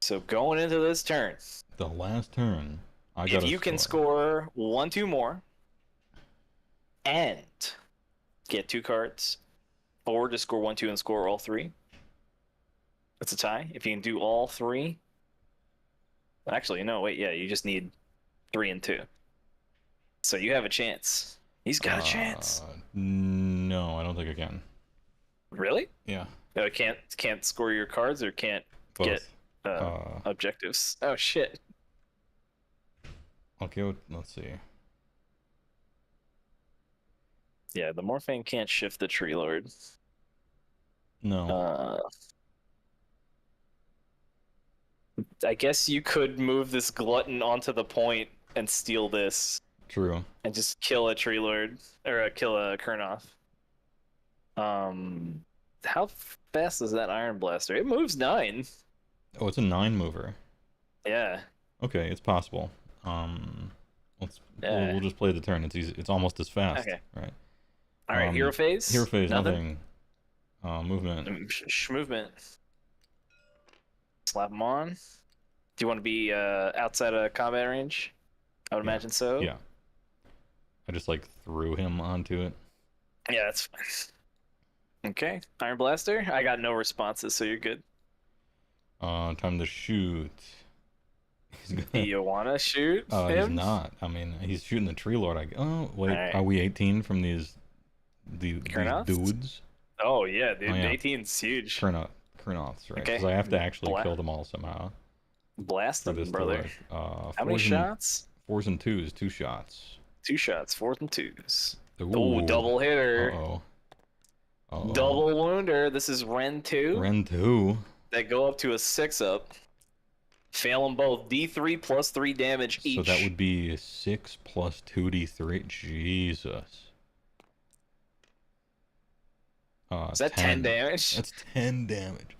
So going into this turn, The last turn. if you can score 1, 2 more, and get 2 cards, or just score 1, 2, and score all 3, that's a tie. If you can do all 3, actually, no, wait, yeah, you just need 3 and 2. So you have a chance. He's got a chance. No, I don't think I can. Really? Yeah. Can't score your cards or can't Both. get objectives. Oh shit. Okay, let's see. Yeah, the Morphine can't shift the Tree Lord. No. I guess you could move this Glutton onto the point and steal this. True. And just kill a Tree Lord or kill a Kurnoth. How fast is that Iron Blaster? It moves 9. Oh, it's a 9 mover. Yeah. Okay, it's possible. We'll just play the turn. It's easy. It's almost as fast. Okay. Right. All right. Hero phase. Hero phase. Nothing. Movement. Movement. Slap him on. Do you want to be outside of combat range? I would imagine so. Yeah. I just like threw him onto it. Yeah, that's fine. Okay. Iron Blaster. I got no responses, so you're good. Time to shoot. Do you want to shoot He's him? not. I mean, he's shooting the Tree Lord. Oh, wait. Right. Are we 18 from these Kurnoths? dudes? Oh, yeah, dude. Oh, yeah. 18's huge. Kurnoths, right? Okay. Because I have to actually kill them all somehow. Blast For them, this to brother. work. How many shots? 4s and 2s, 2 shots. 2 shots, 4s and 2s. Ooh. Oh, double hitter. Uh-oh. Double wounder. This is Ren 2. Ren 2. That go up to a 6-up. Fail them both. D3 plus 3 damage each. So that would be 6 plus 2d3. Jesus. Is that 10 damage? That's 10 damage.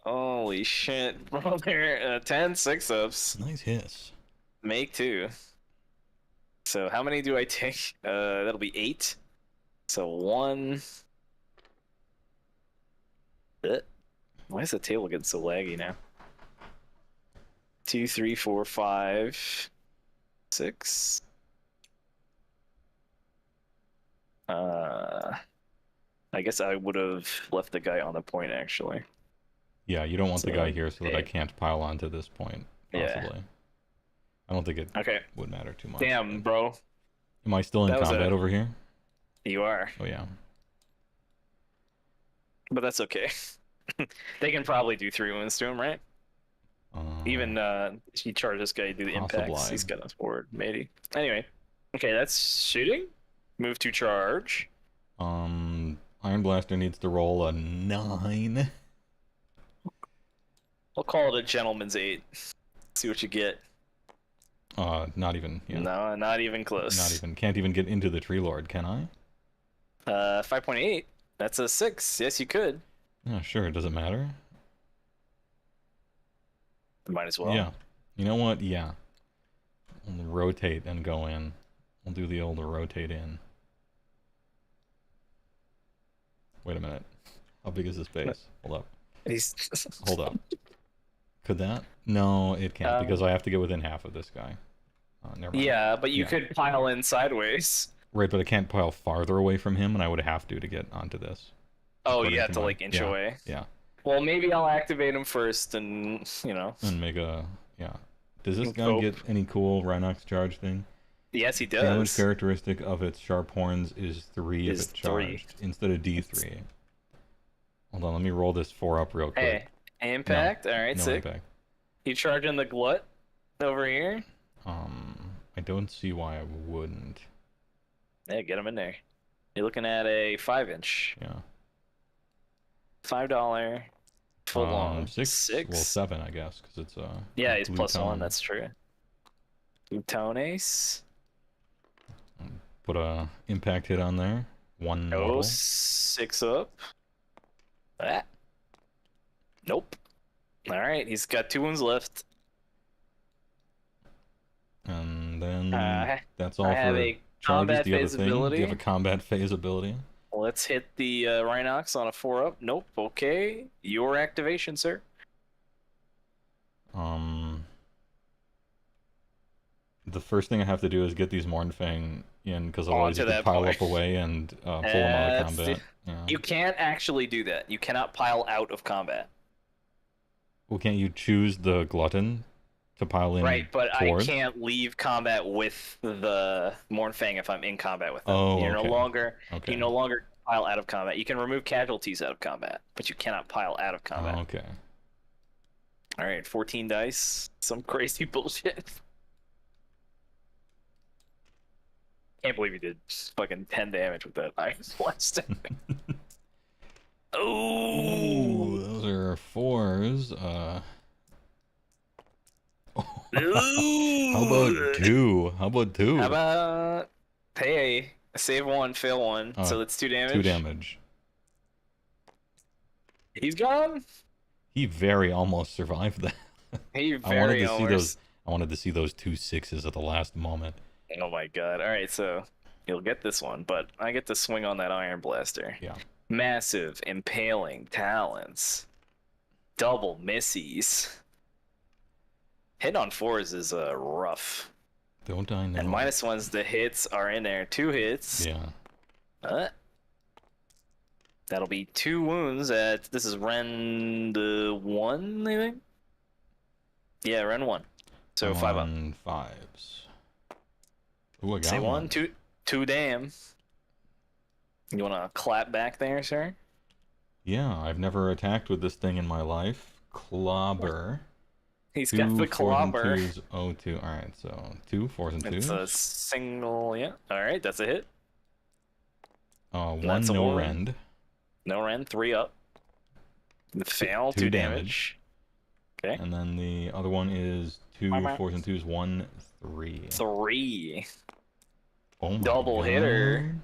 Holy shit, brother. 10 6-ups. Nice hiss. Make 2. So how many do I take? That'll be 8. So 1. Why is the table getting so laggy now? 2, 3, 4, 5, 6. I guess I would have left the guy on the point actually. Yeah, you don't want the guy here so that I 8. can't pile onto this point, possibly. Yeah. I don't think it Okay. would matter too much. Damn, bro. Am I still in That was combat over here? You are. Oh, yeah. But that's okay. They can probably do 3 wounds to him, right? Even he charged this guy to do the impacts. Possibly. He's got us forward, maybe. Anyway, okay, that's shooting. Move to charge. Iron Blaster needs to roll a 9. We'll call it a gentleman's 8. See what you get. Not even. Yeah. No, not even close. Not even. Can't even get into the Tree Lord, can I? 5.8. That's a 6. Yes, you could. Yeah, sure. Does it matter? Might as well. Yeah. You know what? Yeah. We'll rotate and go in. We'll do the old rotate in. Wait a minute. How big is this base? Hold up. Hold up. Could that? No, it can't because I have to get within half of this guy. Never mind. Yeah, but you could pile in sideways. Right, but I can't pile farther away from him, and I would have to get onto this. Oh, according you have to my- like inch yeah, away. Yeah. Well, maybe I'll activate him first, and And make a Does this And guy cope. get any cool Rhinox charge thing? Yes, he Damage does. characteristic of its sharp horns is 3 if Is it charged, instead of D3. Hold on, let me roll this 4 up real quick. Hey, impact. All right, No sick. impact. You charging the glut over here? I don't see why I wouldn't. Yeah, get him in there. You're looking at a 5-inch. Yeah. $5 full long. 6? Well, 7, I guess, because it's a Yeah, he's blue plus tone. 1. That's true. Blue tone ace. Put a impact hit on there. 1 Oh, mortal. 6 up. Ah. Nope. All right, he's got 2 wounds left. And then I that's all have for a charges. combat Do you have a phase thing? Do ability. you have a combat phase ability? Let's hit the Rhinox on a 4 up. Nope. Okay. Your activation, sir. The first thing I have to do is get these Mornfang in, because otherwise Onto you could that pile point. up away and pull them out of combat. Yeah. You can't actually do that. You cannot pile out of combat. Well, can't you choose the glutton to pile in Right, but towards? I can't leave combat with the Mornfang if I'm in combat with them. Oh, You're okay. no longer Okay. you no longer pile out of combat. You can remove casualties out of combat, but you cannot pile out of combat. Oh, okay. All right, 14 dice. Some crazy bullshit. Can't believe you did fucking 10 damage with that ice blast. Ooh, those are 4s. How about 2? How about 2? How about hey, save 1, fail 1, so that's 2 damage. 2 damage. He's gone. He very almost survived that. He I wanted very to see almost. those. I wanted to see those 2 6s at the last moment. Oh my god. Alright, so you'll get this one, but I get to swing on that Iron Blaster. Yeah. Massive, impaling talons. Double missies. Hitting on 4s is rough. Don't I know? And -1s, the hits are in there. 2 hits. Yeah. That'll be 2 wounds at. This is Rend 1, I think? Yeah, Rend 1. So 5 up. 5s. Ooh, I got Say one. 1, 2 damn. You wanna clap back there, sir? Yeah, I've never attacked with this thing in my life. Clobber. He's 2 got the 4s and clobber. 2s. Oh, 2. All right, so 2 4s and 2s. It's a single, yeah. Alright, that's a hit. 1 that's a no one. rend. No rend, 3 up. Fail, 2 damage. Okay. And then the other one is 2 4s and 2s. 1 3. 3. Oh my Double God. hitter.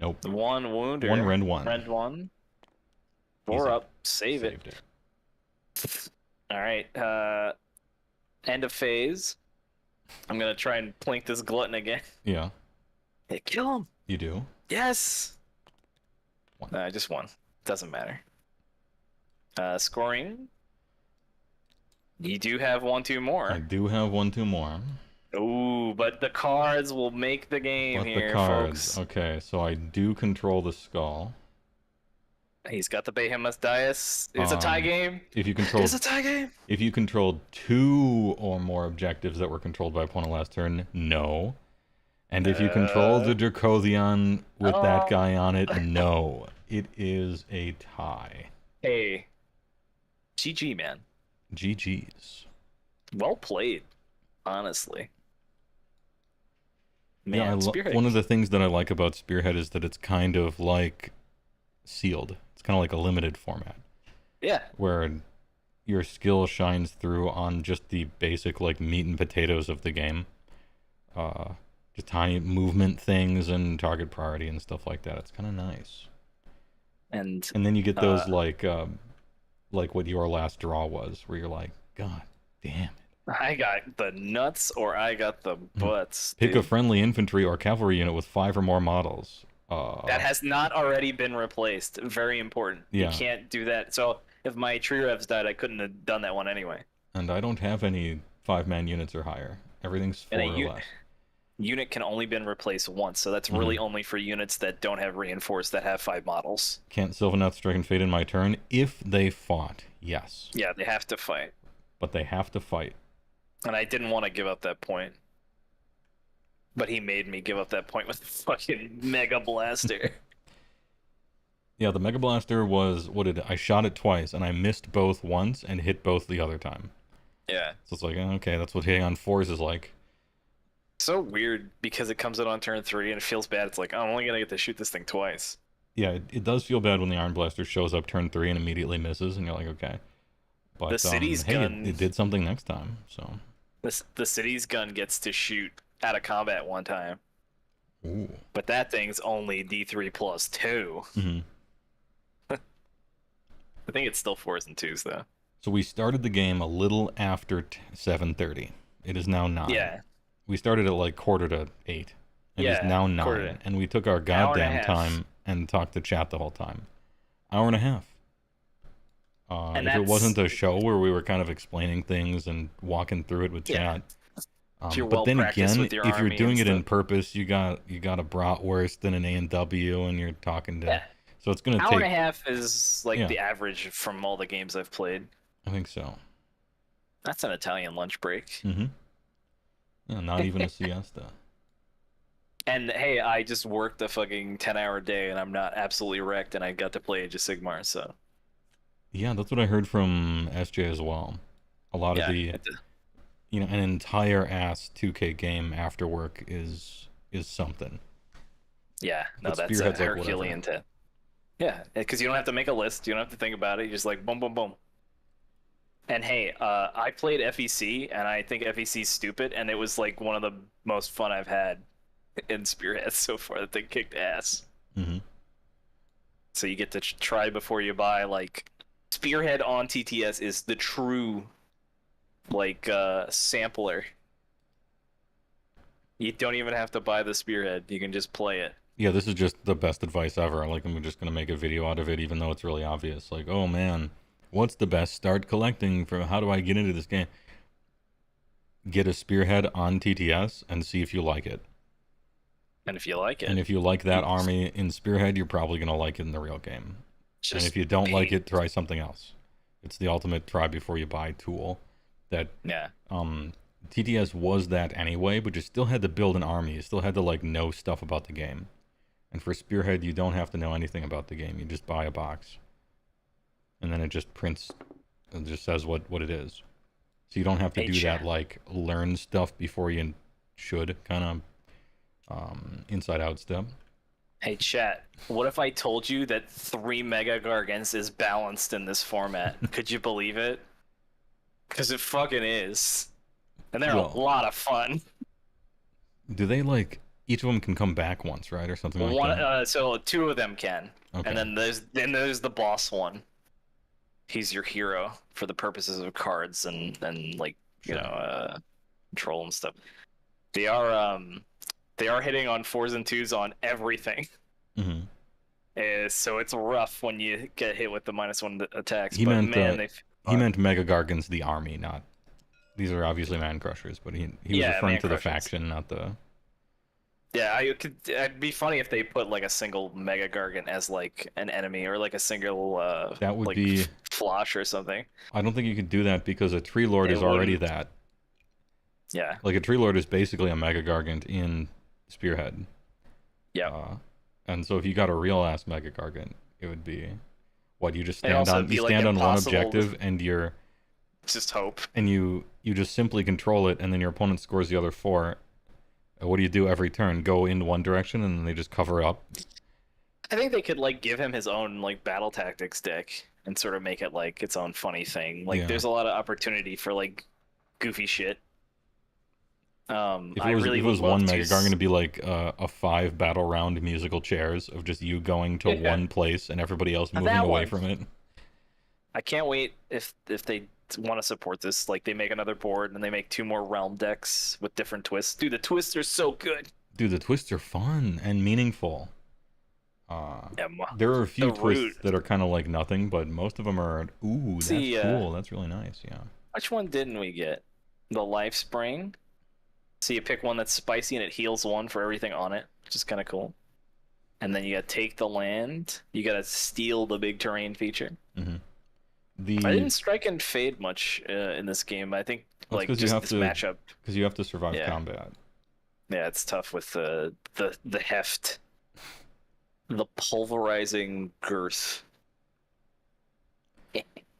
Nope. 1 wounder. 1 rend 1. Rend 1. 4 Easy. up. Save it. Saved it. Alright, end of phase. I'm gonna try and plink this glutton again. Yeah, Hey, kill him! you do. Yes! One. Just 1. Doesn't matter. Scoring. You do have 1, 2 I more. do have 1 2 more. Ooh, but the cards will make the game But here, the cards. folks. Okay, so I do control the skull. He's got the Behemoth Dice. It's a tie game. If you control, It's a tie game. if you controlled 2 or more objectives that were controlled by opponent last turn, no. And if you control the Dracothion with that guy on it, no. It is a tie. Hey. GG, man. GG's. Well played, honestly. Man, Yeah, Spearhead. one of the things that I like about Spearhead is that it's kind of like sealed. It's kind of like a limited format. Yeah. Where your skill shines through on just the basic like meat and potatoes of the game. Just tiny movement things and target priority and stuff like that. It's kind of nice. And then you get those like what your last draw was, where you're like, God damn it. I got the nuts or I got the butts. Pick a dude. friendly infantry or cavalry unit with 5 or more models. That has not already been replaced. Very important. Yeah. You can't do that. So if my tree revs died, I couldn't have done that one anyway. And I don't have any 5-man units or higher. Everything's 4 And or less. Unit can only been replaced once, so that's really only for units that don't have reinforced that have 5 models. Can't Sylvaneth strike and fade in my turn if they fought. Yes. Yeah, they have to fight. But they have to fight. And I didn't want to give up that point. But he made me give up that point with the fucking Mega Blaster. Yeah, the Mega Blaster was, I shot it twice, and I missed both once and hit both the other time. Yeah. So it's like, okay, that's what hitting on 4s is like. So weird, because it comes out on turn 3, and it feels bad. It's like, oh, I'm only gonna get to shoot this thing twice. Yeah, it does feel bad when the Iron Blaster shows up turn 3 and immediately misses, and you're like, okay. But The city's hey, gun... it did something next time, so... The city's gun gets to shoot out of combat one time. Ooh. But that thing's only D3 plus 2. Mm-hmm. I think it's still 4s and 2s, though. So we started the game a little after 7:30. It is now 9. Yeah. We started at like 7:45. It Yeah, is now 9. 7:45. And we took our Hour and a goddamn half. time and talked to chat the whole time. Hour and a half. And if it that's- wasn't a show where we were kind of explaining things and walking through it with Yeah. chat. You're But then well-practiced again, with your if you're army doing and it in stuff. purpose, you got a bratwurst and an A&W, and you're talking to... Yeah. So it's going to Hour take... and a half is like Yeah. the average from all the games I've played. I think so. That's an Italian lunch break. Mm-hmm. Yeah, not even a siesta. And hey, I just worked a fucking 10-hour day and I'm not absolutely wrecked, and I got to play Age of Sigmar, so. Yeah, that's what I heard from SJ as well. A lot of the, an entire ass 2K game after work is something. Yeah, no, But that's a Spearhead's like, Herculean tip. Yeah, because you don't have to make a list, you don't have to think about it, you just like boom, boom, boom. And hey, I played FEC, and I think FEC's stupid, and it was like one of the most fun I've had in Spearhead so far. That thing kicked ass. Mm-hmm. So you get to try before you buy. Like, Spearhead on TTS is the true, like, sampler. You don't even have to buy the Spearhead. You can just play it. Yeah, this is just the best advice ever. Like, I'm just going to make a video out of it, even though it's really obvious. Like, oh man, what's the best? Start collecting for how do I get into this game? Get a Spearhead on TTS and see if you like it. And if you like it. And if you like that army in Spearhead, you're probably going to like it in the real game. And if you don't like it, try something else. It's the ultimate try before you buy tool. That Yeah. TTS was that anyway, but you still had to build an army. You still had to like know stuff about the game. And for Spearhead, you don't have to know anything about the game. You just buy a box. And then it just prints, it just says what it is. So you don't have to do that, like, learn stuff before you should, kind of inside out step. Hey, chat, what if I told you that 3 Mega Gargants is balanced in this format? Could you believe it? Because it fucking is. And they're a lot of fun. Do they, like, each of them can come back once, right? Or something like that? So 2 of them can. Okay. And then there's the boss one. He's your hero for the purposes of cards and like, you know, control and stuff. They are hitting on 4s and 2s on everything. Mm-hmm. So it's rough when you get hit with the -1 attacks. He but meant, man, he meant Mega Gargants, the army, not... These are obviously Man Crushers, but he was referring to the faction, not the... Yeah, it'd be funny if they put like a single Mega Gargant as like an enemy, or like a single that would like be Flosh or something. I don't think you could do that because a Tree Lord is already that. Yeah. Like a Tree Lord is basically a Mega Gargant in Spearhead. Yeah. And so if you got a real ass Mega Gargant, it would be what you just stand also on. be, You like, stand on one impossible objective and you're just hope. And you just simply control it, and then your opponent scores the other 4. What do you do every turn? Go in one direction, and then they just cover up? I think they could like give him his own like battle tactics deck and sort of make it like its own funny thing. Like there's a lot of opportunity for like goofy shit. If it was one Mega Gargant, it'd be like a 5 battle round musical chairs of just you going to one place and everybody else moving away from it. I can't wait if they want to support this. Like they make another board and they make 2 more realm decks with different twists. Dude, the twists are so good. Dude, the twists are fun and meaningful. There are a few twists that are kind of like nothing, but most of them are, ooh, that's cool. That's really nice, yeah. Which one didn't we get? The Life Spring. So you pick one that's spicy and it heals 1 for everything on it, which is kind of cool. And then you gotta take the land. You gotta steal the big terrain feature. Mm-hmm. I didn't strike and fade much in this game. I think like just this matchup. Because you have to survive combat. Yeah, it's tough with the heft, the pulverizing girth.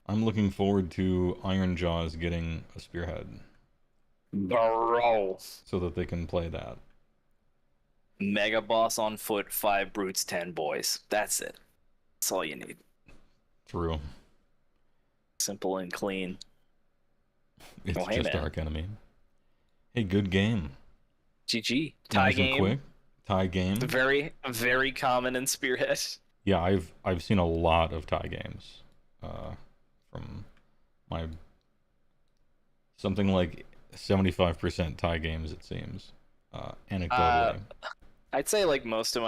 I'm looking forward to Iron Jaws getting a spearhead Bro. so that they can play that. Mega boss on foot, 5 brutes, 10 boys. That's it. That's all you need. True. Simple and clean. It's Oh, hey, just man. Arc Enemy. Hey, good game. GG. Tie Nice and game. quick. Tie game. Very, very common in Spearhead. Yeah, I've seen a lot of tie games. From my something like 75% tie games, it seems. Anecdotally. I'd say like most of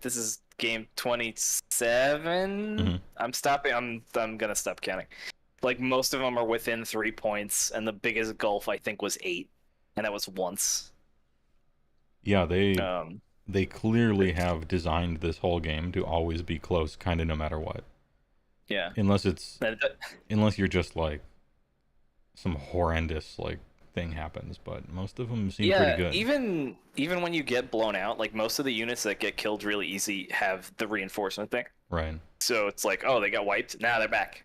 this is game 27. Mhm. I'm gonna stop counting. Like most of them are within 3 points, and the biggest gulf I think was 8, and that was once. Yeah, Um, they clearly have designed this whole game to always be close, kind of no matter what. yeah. Unless you're just like some horrendous like thing happens, but most of them seem pretty good. Even when you get blown out, like most of the units that get killed really easy have the reinforcement thing. Right. So it's like, oh, they got wiped. Now they're back.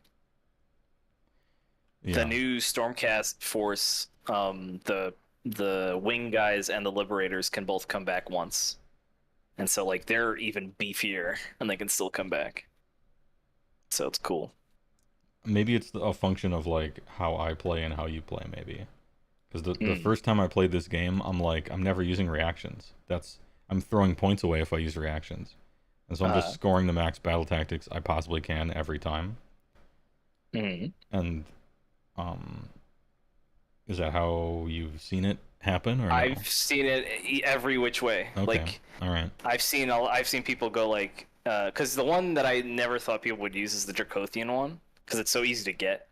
Yeah. The new Stormcast force, the wing guys and the liberators can both come back once, and so like they're even beefier and they can still come back. So it's cool. Maybe it's a function of like how I play and how you play, maybe. Because the first time I played this game, I'm like, I'm never using reactions. I'm throwing points away if I use reactions. And so I'm just scoring the max battle tactics I possibly can every time. And is that how you've seen it happen, or no? I've seen it every which way. Okay. Like, all right. I've seen people go like, because the one that I never thought people would use is the Dracothian one, because it's so easy to get.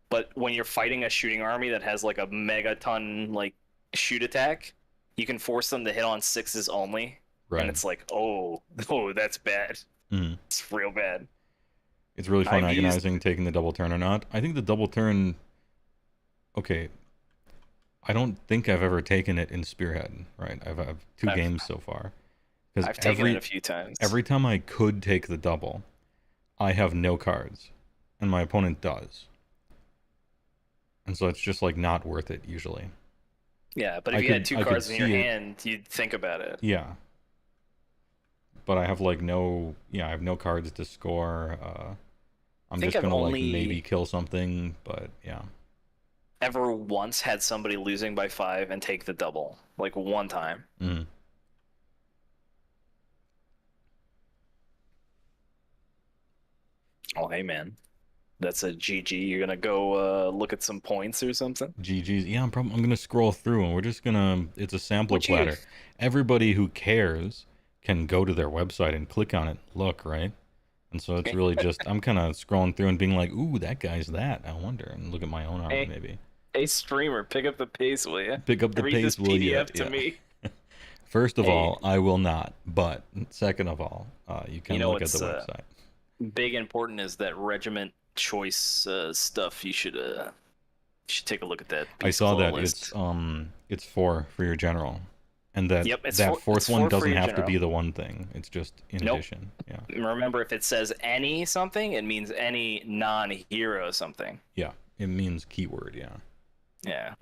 But when you're fighting a shooting army that has like a megaton like shoot attack, you can force them to hit on 6s only, Right. and it's like, oh, that's bad. Mhm. It's real bad. It's really fun I've agonizing taking the double turn or not. I think the double turn. Okay. I don't think I've ever taken it in Spearhead. Right. I've two games so far. Because I've taken it a few times. Every time I could take the double, I have no cards, and my opponent does. And so it's just like not worth it usually. Yeah, but if you had 2 cards in your hand, you'd think about it. Yeah. But I have like I have no cards to score. I'm just gonna like maybe kill something, but yeah. Ever once had somebody losing by 5 and take the double, like one time. Oh, hey man, that's a GG. You're gonna go look at some points or something? GG's. Yeah, I'm gonna scroll through, and we're just gonna. It's a sampler platter. Everybody who cares can go to their website and click on it. Look, right? And so it's really just I'm kind of scrolling through and being like, ooh, that guy's that. I wonder, and look at my own army maybe. Hey, streamer, pick up the pace, will you? Pick up the Read pace, this will you? PDF to me. First of all, I will not. But second of all, you can look at the website. Big important is that regiment choice stuff. You should take a look at that. I saw that list. It's 4 for your general, and that fourth one doesn't have to be the one thing. It's just in addition. Yeah. Remember, if it says any something, it means any non-hero something. Yeah, it means keyword. Yeah. Yeah.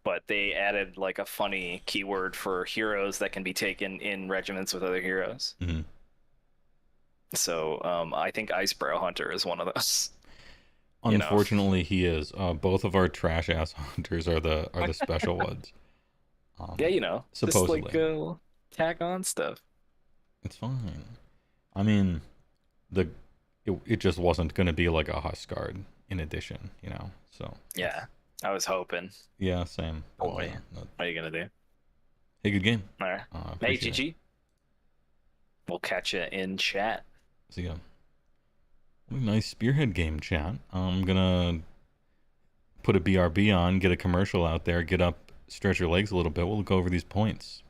But they added like a funny keyword for heroes that can be taken in regiments with other heroes. Mm-hmm. So I think Icebrow Hunter is one of those. Unfortunately, he is. Both of our trash ass hunters are the special ones. Yeah, supposedly. Just like tack on stuff. It's fine. I mean, it just wasn't going to be like a Huskard in addition, So yeah, I was hoping. Yeah, same. Boy, what are you gonna do? Hey, good game. All right. Hey, GG. We'll catch you in chat. See ya. Nice Spearhead game, chat. I'm gonna put a BRB on, get a commercial out there, get up, stretch your legs a little bit. We'll go over these points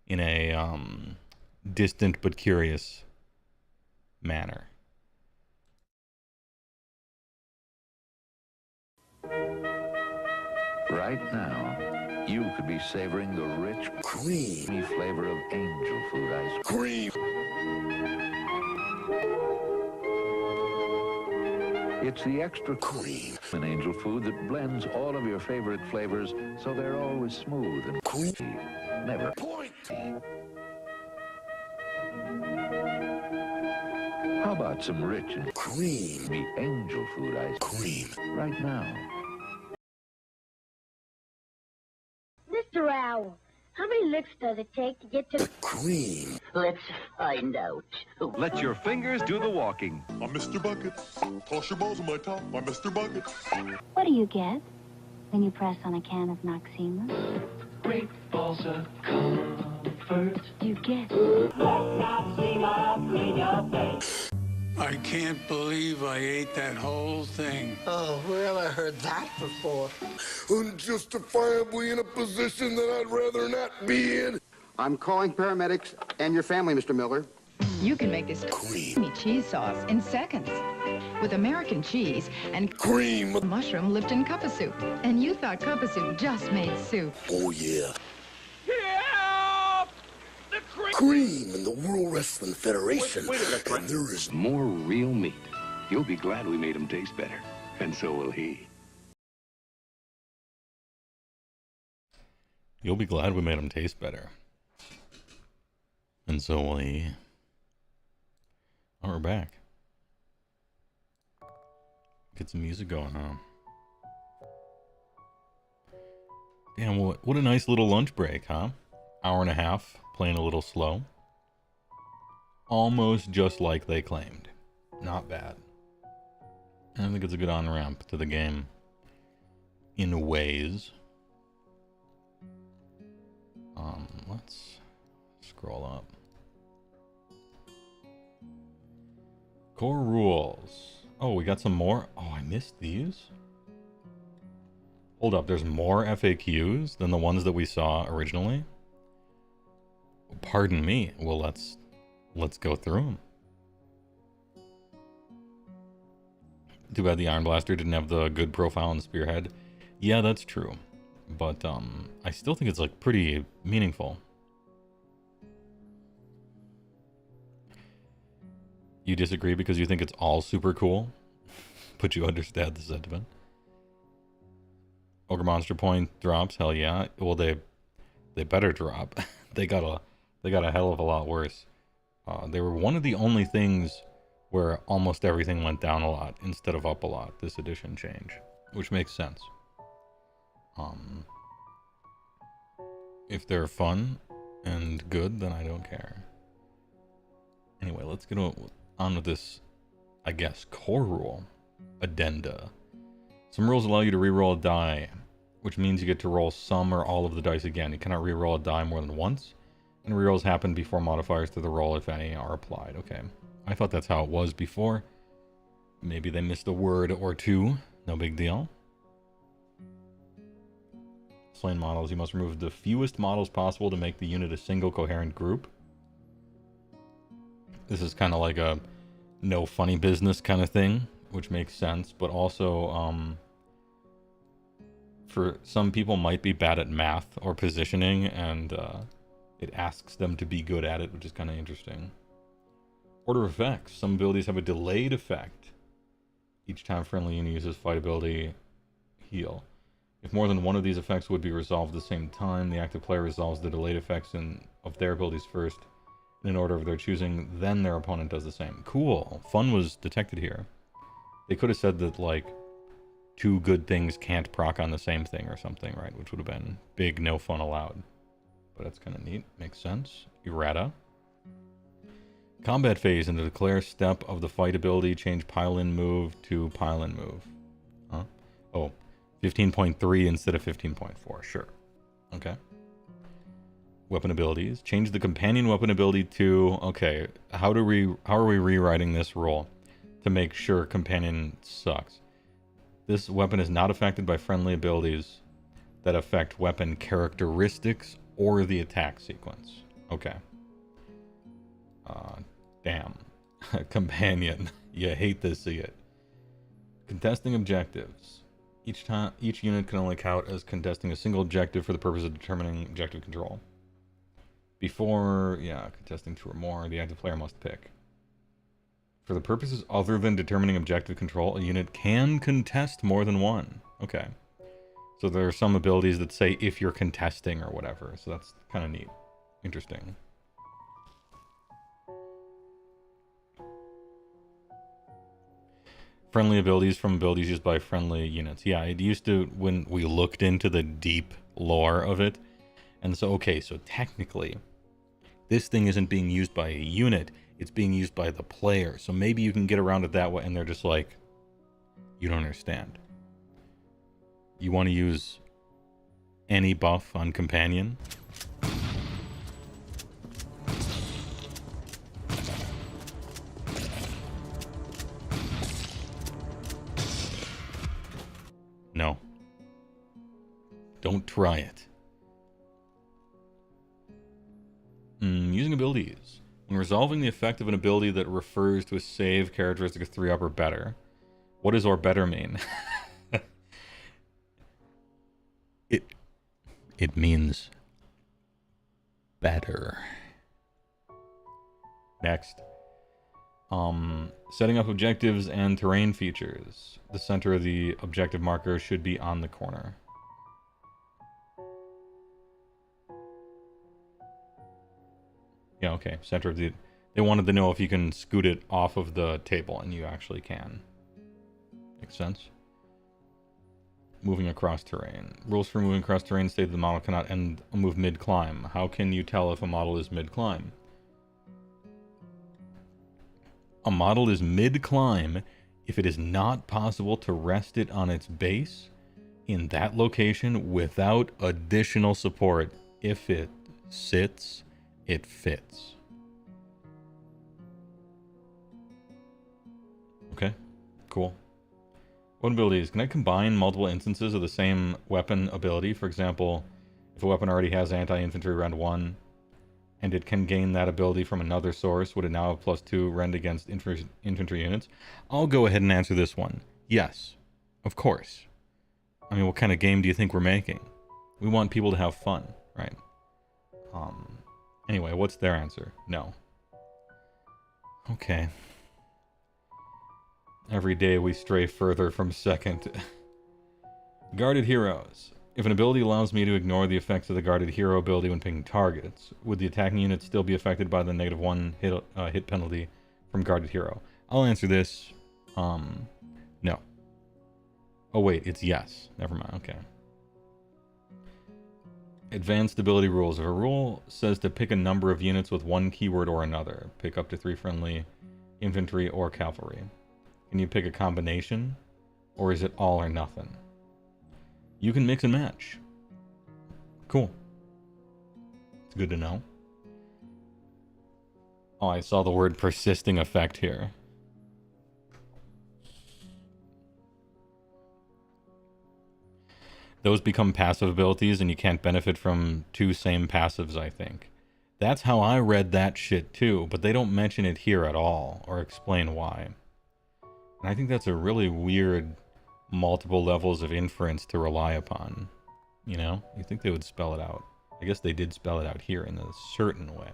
in a distant but curious manner. Right now, You could be savoring the rich, creamy flavor of angel food ice cream. It's the extra cream in angel food that blends all of your favorite flavors so they're always smooth and creamy. Never point. How about some rich and creamy angel food ice cream right now? Mr. Owl, how many licks does it take to get to the Cream. Let's find out. Let your fingers do the walking. I'm Mr. Buckets. Toss your balls on my top. I'm Mr. Buckets. What do you get when you press on a can of Noxema? Great balls of comfort. You get I can't believe I ate that whole thing. Oh, where have I heard that before? Unjustifiably in a position that I'd rather not be in. I'm calling paramedics and your family, Mr. Miller. You can make this creamy cheese sauce in seconds with American cheese and Cream. mushroom Lipton cup soup. And you thought cup soup just made soup. Oh, yeah. Cream in the World Wrestling Federation. Wait a minute, and there is More real meat. You'll be glad we made him taste better. And so will he. You'll be glad we made him taste better. And so will he. Oh, we're back. Get some music going, huh? Damn, what a nice little lunch break, huh? Hour and a half, playing a little slow. Almost just like they claimed. Not bad. I think it's a good on-ramp to the game. In ways. Let's scroll up. Core rules. Oh, we got some more? Oh, I missed these? Hold up, there's more FAQs than the ones that we saw originally? Pardon me. Well, let's go through them. Too bad the Iron Blaster didn't have the good profile in Spearhead. Yeah, that's true. But I still think it's like pretty meaningful. You disagree because you think it's all super cool, but you understand the sentiment. Ogre Monster Point drops, hell yeah. Well, they better drop. they got a hell of a lot worse. They were one of the only things where almost everything went down a lot instead of up a lot this edition change, which makes sense. If they're fun and good, then I don't care. Anyway, let's get on with this, I guess, core rule. Addenda. Some rules allow you to reroll a die, which means you get to roll some or all of the dice again. You cannot reroll a die more than once, and rerolls happen before modifiers to the roll, if any, are applied. Okay. I thought that's how it was before. Maybe they missed a word or two. No big deal. Slain models. You must remove the fewest models possible to make the unit a single coherent group. This is kind of like a no funny business kind of thing, which makes sense, but also for some people might be bad at math or positioning, and it asks them to be good at it, which is kind of interesting. Order effects. Some abilities have a delayed effect each time friendly unit uses fight ability heal. If more than one of these effects would be resolved at the same time, the active player resolves the delayed effects of their abilities first in order of their choosing, then their opponent does the same. Cool. Fun was detected here. They could have said that, like, two good things can't proc on the same thing or something, right? Which would have been big no fun allowed. But that's kind of neat. Makes sense. Errata. Combat phase. In the declare step of the fight ability, change pile-in move to pile-in move. Huh? Oh. 15.3 instead of 15.4. Sure. Okay. Weapon abilities. Change the companion weapon ability to... Okay. How are we rewriting this rule to make sure companion sucks? This weapon is not affected by friendly abilities that affect weapon characteristics or the attack sequence. Okay. Damn. Companion. You hate to see it. Contesting objectives. Each unit can only count as contesting a single objective for the purpose of determining objective control. Before, contesting 2 or more, the active player must pick. For the purposes other than determining objective control, a unit can contest more than one. Okay. So there are some abilities that say if you're contesting or whatever. So that's kind of neat. Interesting. Friendly abilities from abilities used by friendly units. Yeah, it used to, when we looked into the deep lore of it. And so, okay, so technically, this thing isn't being used by a unit. It's being used by the player. So maybe you can get around it that way. And they're just like, you don't understand. You want to use any buff on companion? No. Don't try it. Using abilities. When resolving the effect of an ability that refers to a save characteristic of 3 up or better. What does or better mean? It means better. Next. Setting up objectives and terrain features. The center of the objective marker should be on the corner. Yeah, okay. Center of the... They wanted to know if you can scoot it off of the table, and you actually can. Makes sense? Moving across terrain. Rules for moving across terrain state the model cannot end a move mid-climb. How can you tell if a model is mid-climb? A model is mid-climb if it is not possible to rest it on its base in that location without additional support. If it sits, it fits. Okay, cool. What abilities? Can I combine multiple instances of the same weapon ability? For example, if a weapon already has anti-infantry round 1, and it can gain that ability from another source, would it now have +2 rend against infantry units? I'll go ahead and answer this one. Yes, of course. I mean, what kind of game do you think we're making? We want people to have fun, right? Anyway, what's their answer? No. Okay. Every day we stray further from second. Guarded heroes. If an ability allows me to ignore the effects of the guarded hero ability when picking targets, would the attacking unit still be affected by the -1 hit penalty from guarded hero? I'll answer this. No. Oh wait, it's yes. Never mind. Okay. Advanced ability rules. If a rule says to pick a number of units with one keyword or another, pick up to 3 friendly infantry or cavalry. Can you pick a combination, or is it all or nothing? You can mix and match. Cool. It's good to know. Oh, I saw the word persisting effect here. Those become passive abilities and you can't benefit from 2 same passives, I think. That's how I read that shit too, but they don't mention it here at all, or explain why. And I think that's a really weird multiple levels of inference to rely upon. You know? You think they would spell it out. I guess they did spell it out here in a certain way.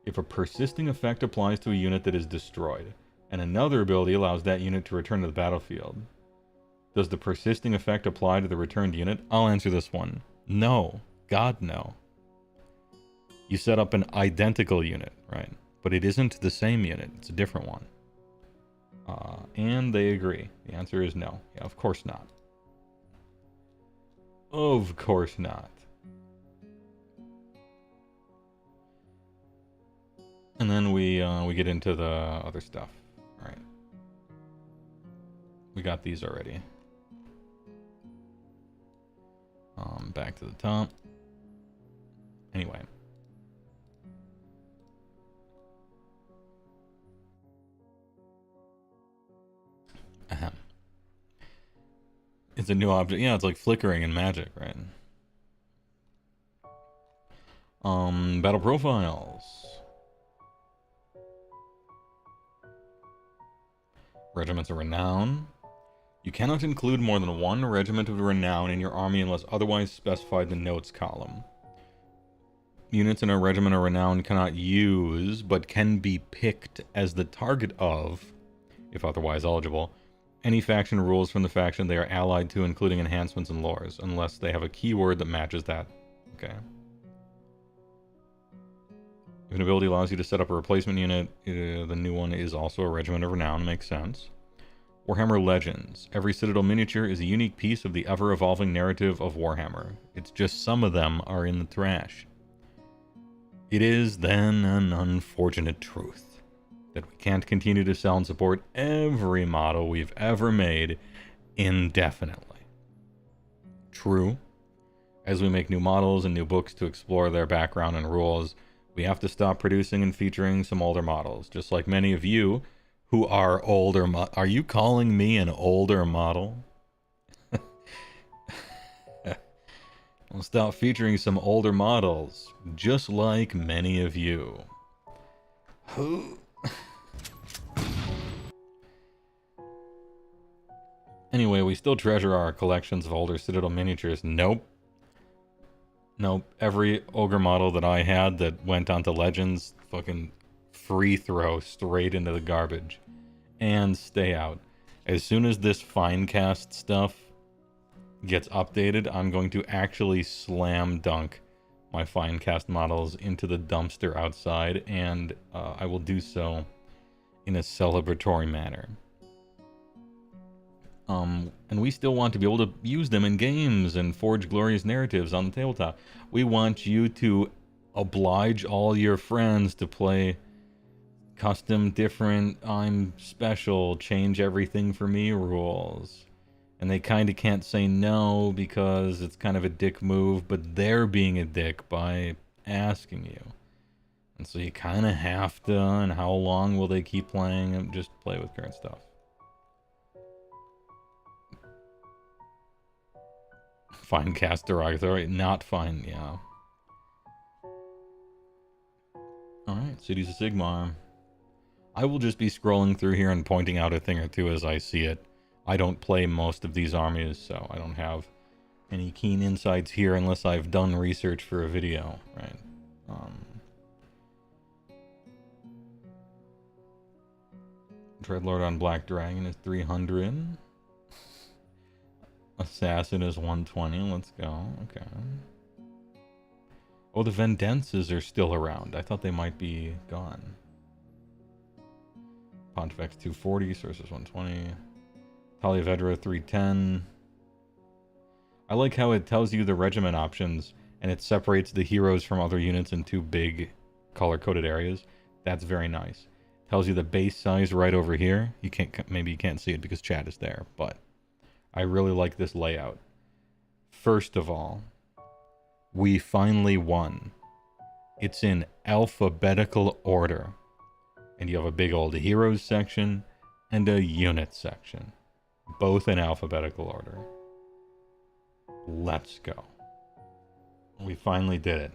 If a persisting effect applies to a unit that is destroyed, and another ability allows that unit to return to the battlefield, does the persisting effect apply to the returned unit? I'll answer this one. No. God, no. You set up an identical unit, right? But it isn't the same unit. It's a different one. And they agree. The answer is no. Yeah, of course not. Of course not. And then we get into the other stuff. All right. We got these already. Back to the top. Anyway. Ahem. It's a new object. Yeah, it's like flickering in Magic, right? Battle profiles. Regiments of Renown. You cannot include more than one regiment of renown in your army unless otherwise specified in the notes column. Units in a regiment of renown cannot use, but can be picked as the target of, if otherwise eligible, any faction rules from the faction they are allied to, including enhancements and lores, unless they have a keyword that matches that. Okay. If an ability allows you to set up a replacement unit, the new one is also a regiment of renown. Makes sense. Warhammer Legends. Every Citadel miniature is a unique piece of the ever-evolving narrative of Warhammer. It's just some of them are in the trash. It is, then, an unfortunate truth that we can't continue to sell and support every model we've ever made indefinitely. True, as we make new models and new books to explore their background and rules, we have to stop producing and featuring some older models, just like many of you who are older. Are you calling me an older model? We'll stop featuring some older models, just like many of you. Anyway, we still treasure our collections of older Citadel miniatures. Nope. Nope. Every ogre model that I had that went onto Legends, fucking free throw straight into the garbage. And stay out. As soon as this Finecast stuff gets updated, I'm going to actually slam dunk my Finecast models into the dumpster outside, and I will do so in a celebratory manner. And we still want to be able to use them in games and forge glorious narratives on the tabletop. We want you to oblige all your friends to play custom, different, I'm special, change everything for me rules. And they kind of can't say no because it's kind of a dick move, but they're being a dick by asking you. And so you kind of have to, and how long will they keep playing? And just play with current stuff. Fine cast derogatory, not fine, yeah. Alright, Cities of Sigmar. I will just be scrolling through here and pointing out a thing or two as I see it. I don't play most of these armies, so I don't have any keen insights here unless I've done research for a video, right? Dreadlord on Black Dragon is 300. Assassin is 120. Let's go. Okay. Oh, the Vendenses are still around. I thought they might be gone. Pontifex 240, Sources 120. Talia Vedra 310. I like how it tells you the regiment options and it separates the heroes from other units in two big color-coded areas. That's very nice. Tells you the base size right over here. You can't, maybe you can't see it because chat is there, but I really like this layout. First of all, we finally won. It's in alphabetical order. And you have a big old heroes section and a unit section. Both in alphabetical order. Let's go. We finally did it.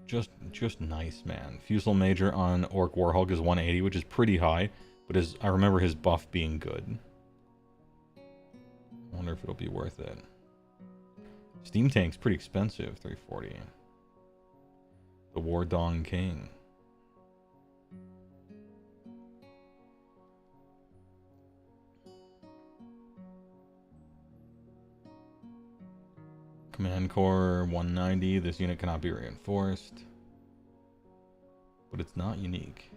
Just nice, man. Fusel Major on Orc Warhulk is 180, which is pretty high, but I remember his buff being good. I wonder if it'll be worth it. Steam Tank's pretty expensive, 340. The War Dong King. Command Core 190. This unit cannot be reinforced. But it's not unique.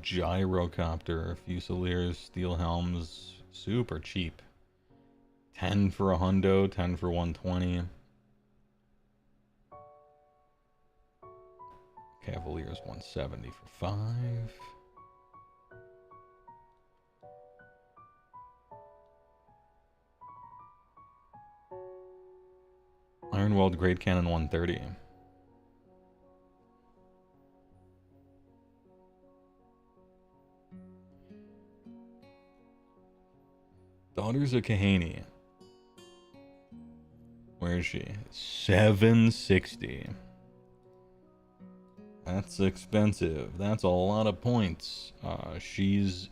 Gyrocopter, Fusiliers, Steel Helms, super cheap. 10 for a hundo, 10 for 120. Cavaliers 170 for 5. Ironweld Great Cannon 130. Daughters of Kahani. Where is she? 760. That's expensive. That's a lot of points. She's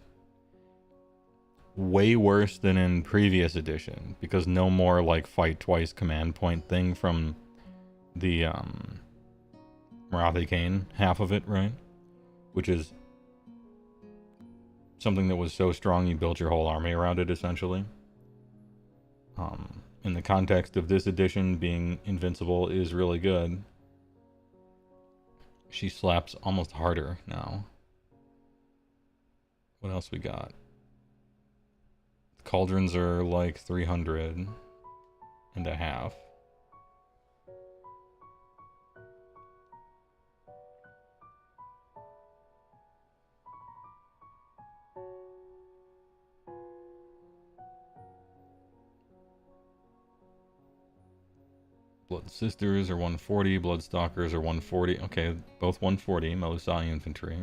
way worse than in previous edition because no more like fight twice command point thing from the Marathe Kane, half of it, right? Which is something that was so strong you built your whole army around it, essentially. In the context of this edition, being invincible is really good. She slaps almost harder now. What else we got? Cauldrons are like 300 and a half. Blood Sisters are 140, Bloodstalkers are 140. Okay, both 140. Melusai Infantry.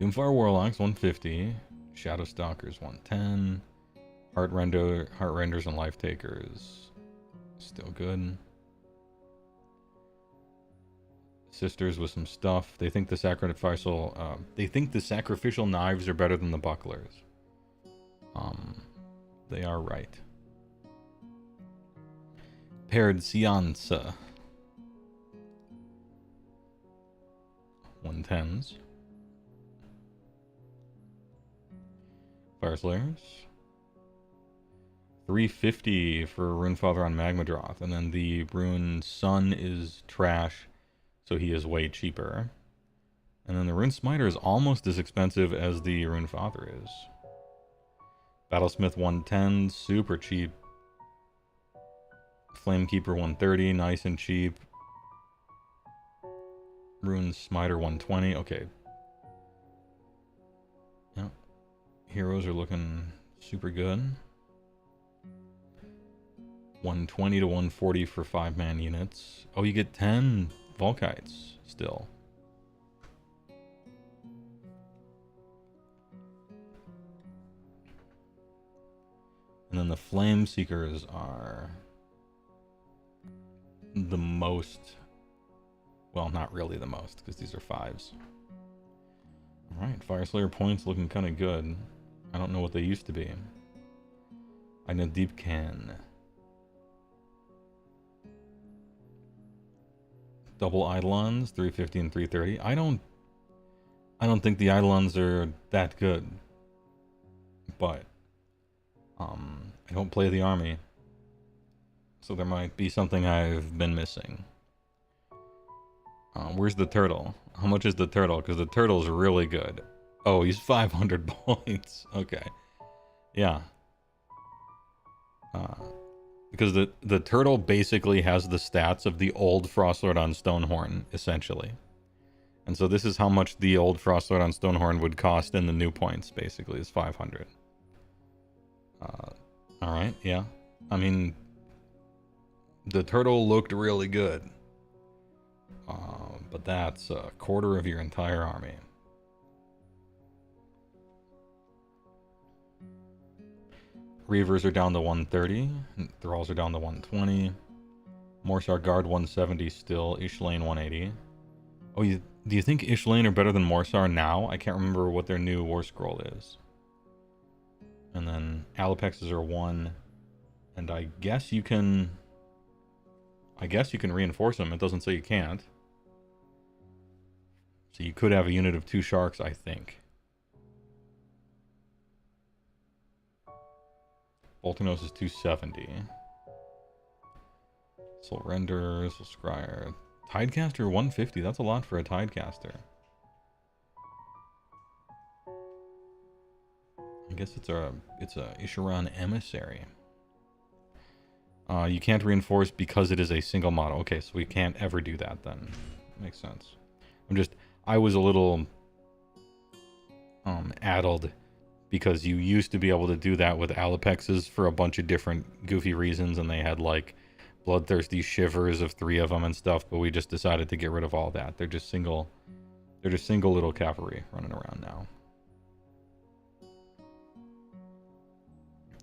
Doomfire Warlocks 150. Shadow Stalkers 110. Heartrenders and Life Takers still good. Sisters with some stuff. They think the sacrificial knives are better than the bucklers. They are right. Paired Seance 110s. Fire Slayers 350 for Runefather on Magmadroth, and then the Rune Sun is trash, so he is way cheaper. And then the Rune Smiter is almost as expensive as the Runefather is. Battlesmith 110, super cheap. Flamekeeper 130, nice and cheap. Rune Smiter 120, okay. Yeah. Heroes are looking super good. 120 to 140 for 5-man units. Oh, you get 10 Volkites still. And then the Flame Seekers are the most, well, not really the most, because these are 5s. Alright, Fire Slayer points looking kind of good. I don't know what they used to be. I know Deep Can. Double Eidolons, 350 and 330. I don't think the Eidolons are that good. But I don't play the army. So there might be something I've been missing. Where's the turtle? How much is the turtle? Because the turtle's really good. Oh, he's 500 points. Okay. Yeah. Because the turtle basically has the stats of the old Frostlord on Stonehorn, essentially. And so this is how much the old Frostlord on Stonehorn would cost in the new points, basically, is 500. Alright, yeah. I mean, the turtle looked really good. But that's a quarter of your entire army. Reavers are down to 130. Thralls are down to 120. Morsar Guard 170 still. Ishlane 180. Oh, do you think Ishlane are better than Morsar now? I can't remember what their new War Scroll is. And then Alapexes are 1. And I guess you can reinforce them. It doesn't say you can't. So you could have a unit of 2 sharks, I think. Volcanos is 270. Soulrender, Soulscryer. Tidecaster 150. That's a lot for a Tidecaster. I guess it's a Isharan Emissary. You can't reinforce because it is a single model. Okay, so we can't ever do that then. Makes sense. I was a little addled because you used to be able to do that with Alapexes for a bunch of different goofy reasons, and they had like bloodthirsty shivers of 3 of them and stuff, but we just decided to get rid of all that. They're just single little cavalry running around now.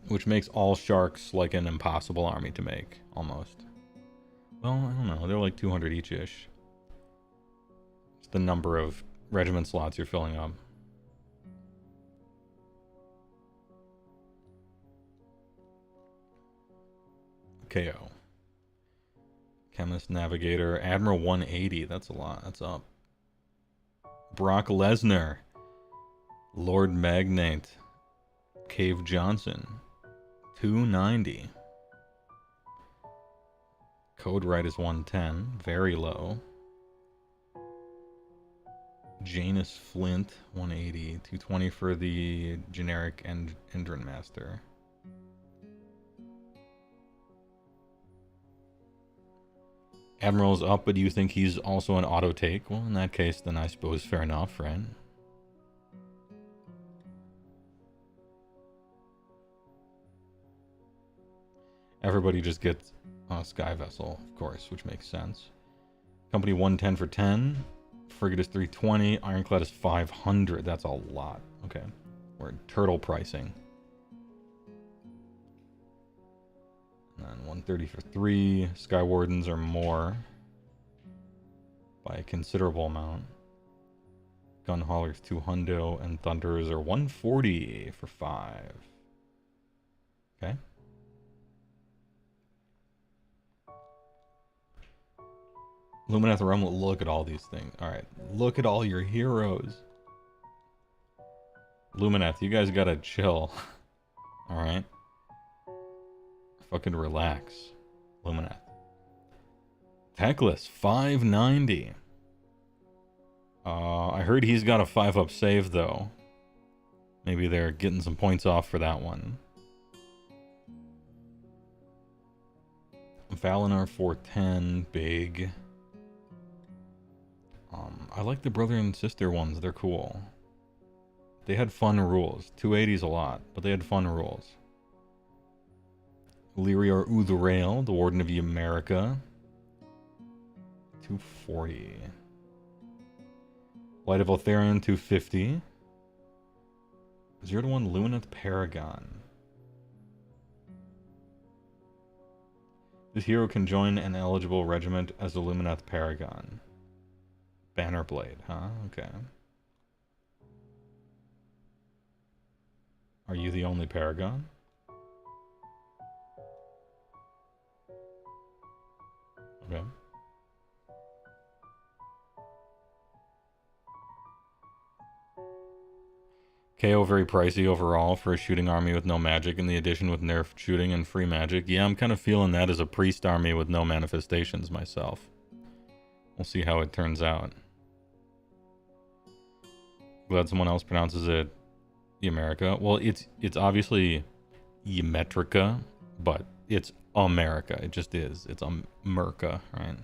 Which makes all sharks like an impossible army to make, almost. Well, I don't know. They're like 200 each-ish. the number of regiment slots you're filling up. KO. Chemist, Navigator, Admiral 180. That's a lot. That's up. Brock Lesnar. Lord Magnate. Cave Johnson. 290. Code Right is 110. Very low. Janus Flint, 180. 220 for the generic Endrin Master. Admiral's up, but do you think he's also an auto take? Well, in that case, then I suppose fair enough, right? Everybody just gets a Sky Vessel, of course, which makes sense. Company 110 for 10. Frigate is 320. Ironclad is 500. That's a lot. Okay. We're in turtle pricing. And then 130 for 3. Sky Wardens are more by a considerable amount. Gun Haulers 200 and Thunderers are 140 for 5. Okay. Lumineth Realm, look at all these things. Alright, look at all your heroes. Lumineth, you guys gotta chill. Alright? Fucking relax. Lumineth. Teclis, 590. I heard he's got a 5-up save, though. Maybe they're getting some points off for that one. Valinor, 410, big. I like the brother and sister ones. They're cool. They had fun rules. 280's a lot, but they had fun rules. Lyrior Uthrail, the Warden of the America. 240. Light of Eltharion, 250. 0-1 Lumineth Paragon. This hero can join an eligible regiment as a Lumineth Paragon. Bannerblade, huh? Okay. Are you the only Paragon? Okay. KO very pricey overall for a shooting army with no magic, in the addition with nerfed shooting and free magic. Yeah, I'm kind of feeling that as a priest army with no manifestations myself. We'll see how it turns out. Glad someone else pronounces it America. Well, it's obviously Ymetrica, but it's America. It just is. It's America, right?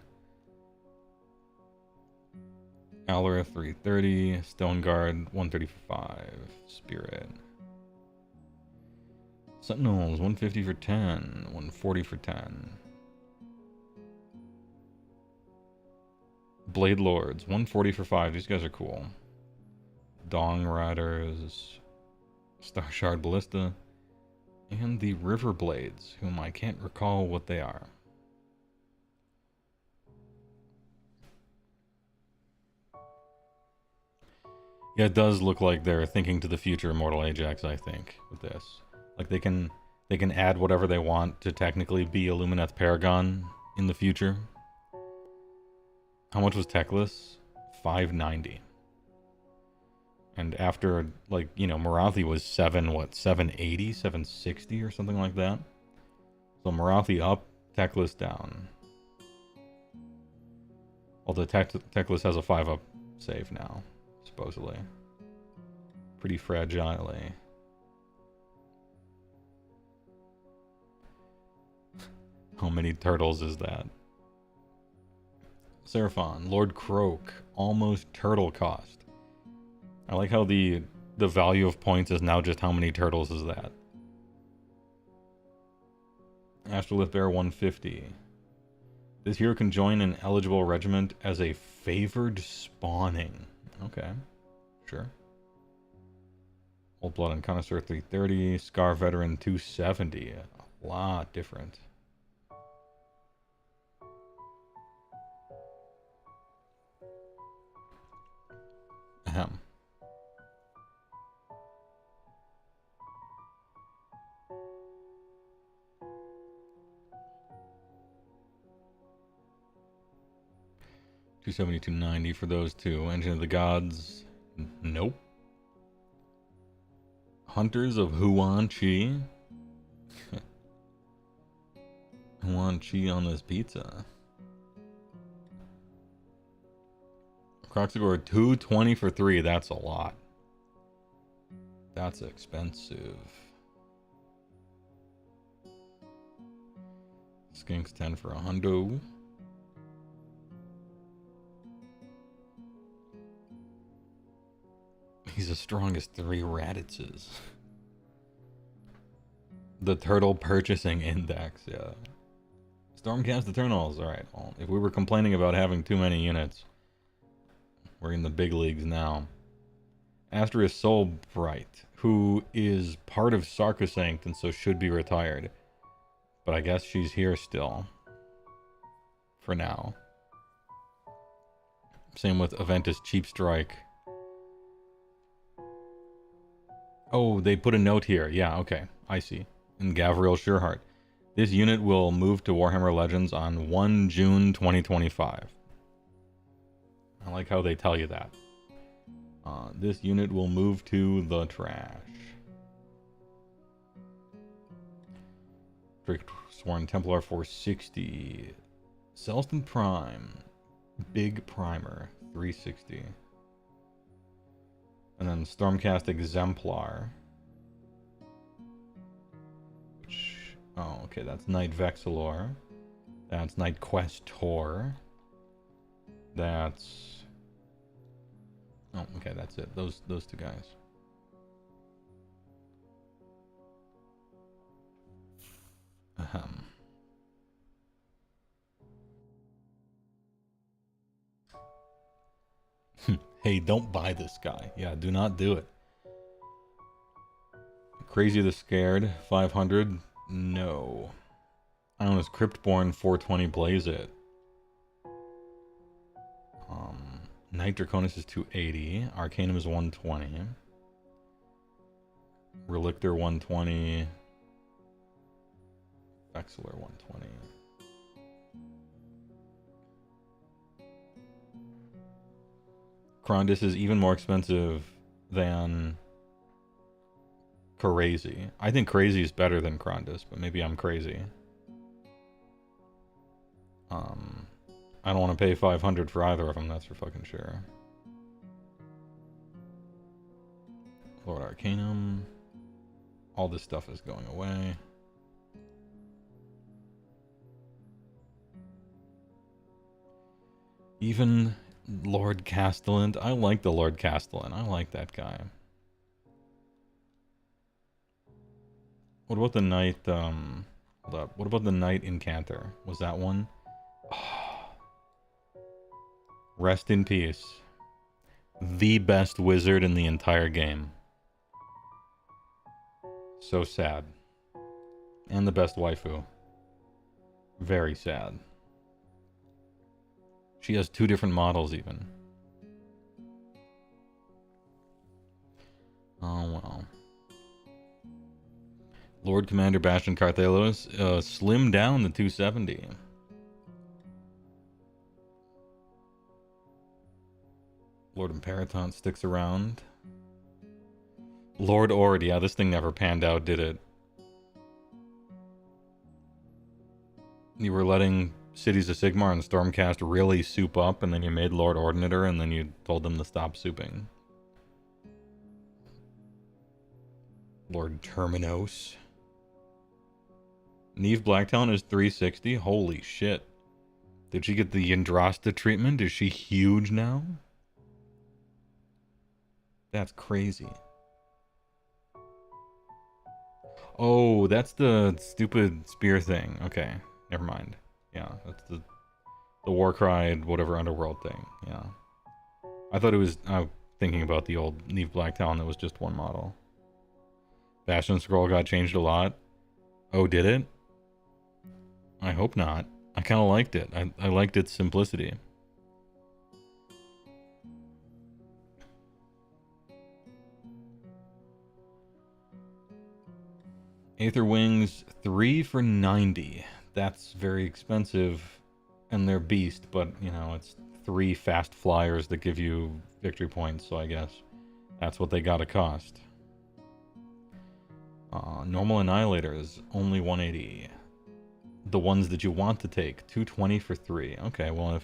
Alora 330, Stone Guard 135, Spirit. Sentinels 150 for 10, 140 for 10. Blade Lords 140 for 5. These guys are cool. Dong Riders, Star Shard Ballista, and the River Blades, whom I can't recall what they are. Yeah, it does look like they're thinking to the future Immortal Ajax, I think, with this. Like they can add whatever they want to technically be a Lumineth Paragon in the future. How much was Teclis? 590. And after, like, you know, Marathi was 780, 760 or something like that. So Marathi up, Teclis down. Although Teclis has a 5-up save now, supposedly. Pretty fragile-y. How many turtles is that? Seraphon, Lord Croak, almost turtle cost. I like how the value of points is now just how many turtles is that. Astrolith Bear 150. This hero can join an eligible regiment as a favored spawning. Okay, sure. Old Blood and Connoisseur 330. Scar Veteran 270. A lot different. Ahem. $272.90 for those two. Engine of the Gods. Nope. Hunters of Huan Chi. Huan Chi on this pizza. Croxagore 220 for 3. That's a lot. That's expensive. Skinks 10 for a hundo. He's the strongest 3 Raditses. The Turtle Purchasing Index, yeah. Stormcast Eternals, alright. Well, if we were complaining about having too many units, we're in the big leagues now. Asterisk Soulbright, who is part of Sarcosanct and so should be retired. But I guess she's here still. For now. Same with Aventus Cheap Strike. Oh, they put a note here. Yeah, okay. I see. And Gavriel Sureheart. This unit will move to Warhammer Legends on 1 June 2025. I like how they tell you that. This unit will move to the trash. Drake Sworn Templar 460. Celston Prime. Big Primer 360. And then Stormcast Exemplar. Which, oh, okay, that's Knight Vexilor. That's Knight Questor. That's... oh, okay, that's it. Those two guys. Ahem. Hey, don't buy this guy. Yeah, do not do it. Crazy the Scared, 500. No. Ionis Cryptborn, 420. Blaze it. Knight Draconis is 280. Arcanum is 120. Relictor 120. Vexilor 120. Krondis is even more expensive than Crazy. I think Crazy is better than Krondis, but maybe I'm crazy. I don't want to pay 500 for either of them, that's for fucking sure. Lord Arcanum. All this stuff is going away. Even Lord Castellan. I like the Lord Castellan. I like that guy. What about the Knight, hold up. What about the Knight Incanter? Was that one? Oh. Rest in peace. The best wizard in the entire game. So sad. And the best waifu. Very sad. She has 2 different models even. Oh well. Lord Commander Bastion Carthelos slimmed down to 270. Lord Imperaton sticks around. Lord Ord, yeah, this thing never panned out, did it? You were letting Cities of Sigmar and Stormcast really soup up, and then you made Lord Ordinator, and then you told them to stop souping. Lord Terminos. Neve Blacktown is 360? Holy shit. Did she get the Yndrasta treatment? Is she huge now? That's crazy. Oh, that's the stupid spear thing. Okay, never mind. Yeah, that's the Warcry, whatever underworld thing. Yeah. I thought it was thinking about the old Neve Blacktown that was just one model. Bastion Scroll got changed a lot. Oh, did it? I hope not. I kind of liked it. I liked its simplicity. Aether Wings, 3 for 90. That's very expensive, and they're beast, but, you know, it's 3 fast flyers that give you victory points, so I guess that's what they gotta cost. Normal Annihilators, only 180. The ones that you want to take, 220 for 3. Okay, well,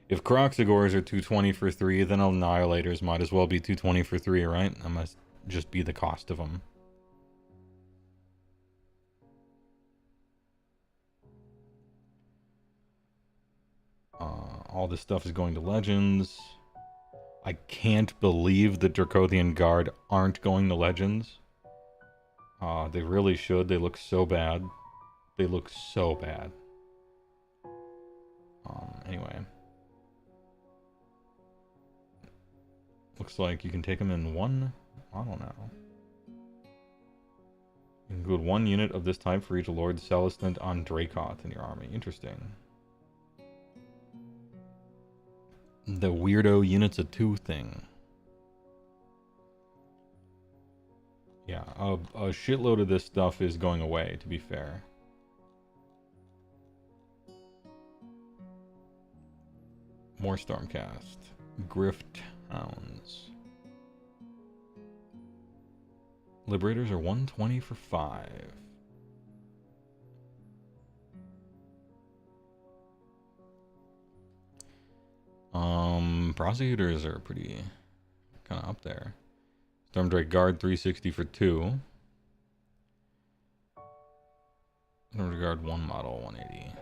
if Croxagores are 220 for 3, then Annihilators might as well be 220 for 3, right? That must just be the cost of them. All this stuff is going to Legends. I can't believe the Dracothian Guard aren't going to Legends. They really should. They look so bad. They look so bad. Anyway. Looks like you can take them in one... I don't know. You include 1 unit of this type for each Lord Celestant on Dracoth in your army. Interesting. The weirdo units of 2 thing. Yeah, a shitload of this stuff is going away, to be fair. More Stormcast. Grift Hounds. Liberators are 120 for 5. Prosecutors are pretty kind of up there. Stormdrake Guard 360 for 2. Stormdrake Guard 1 model 180.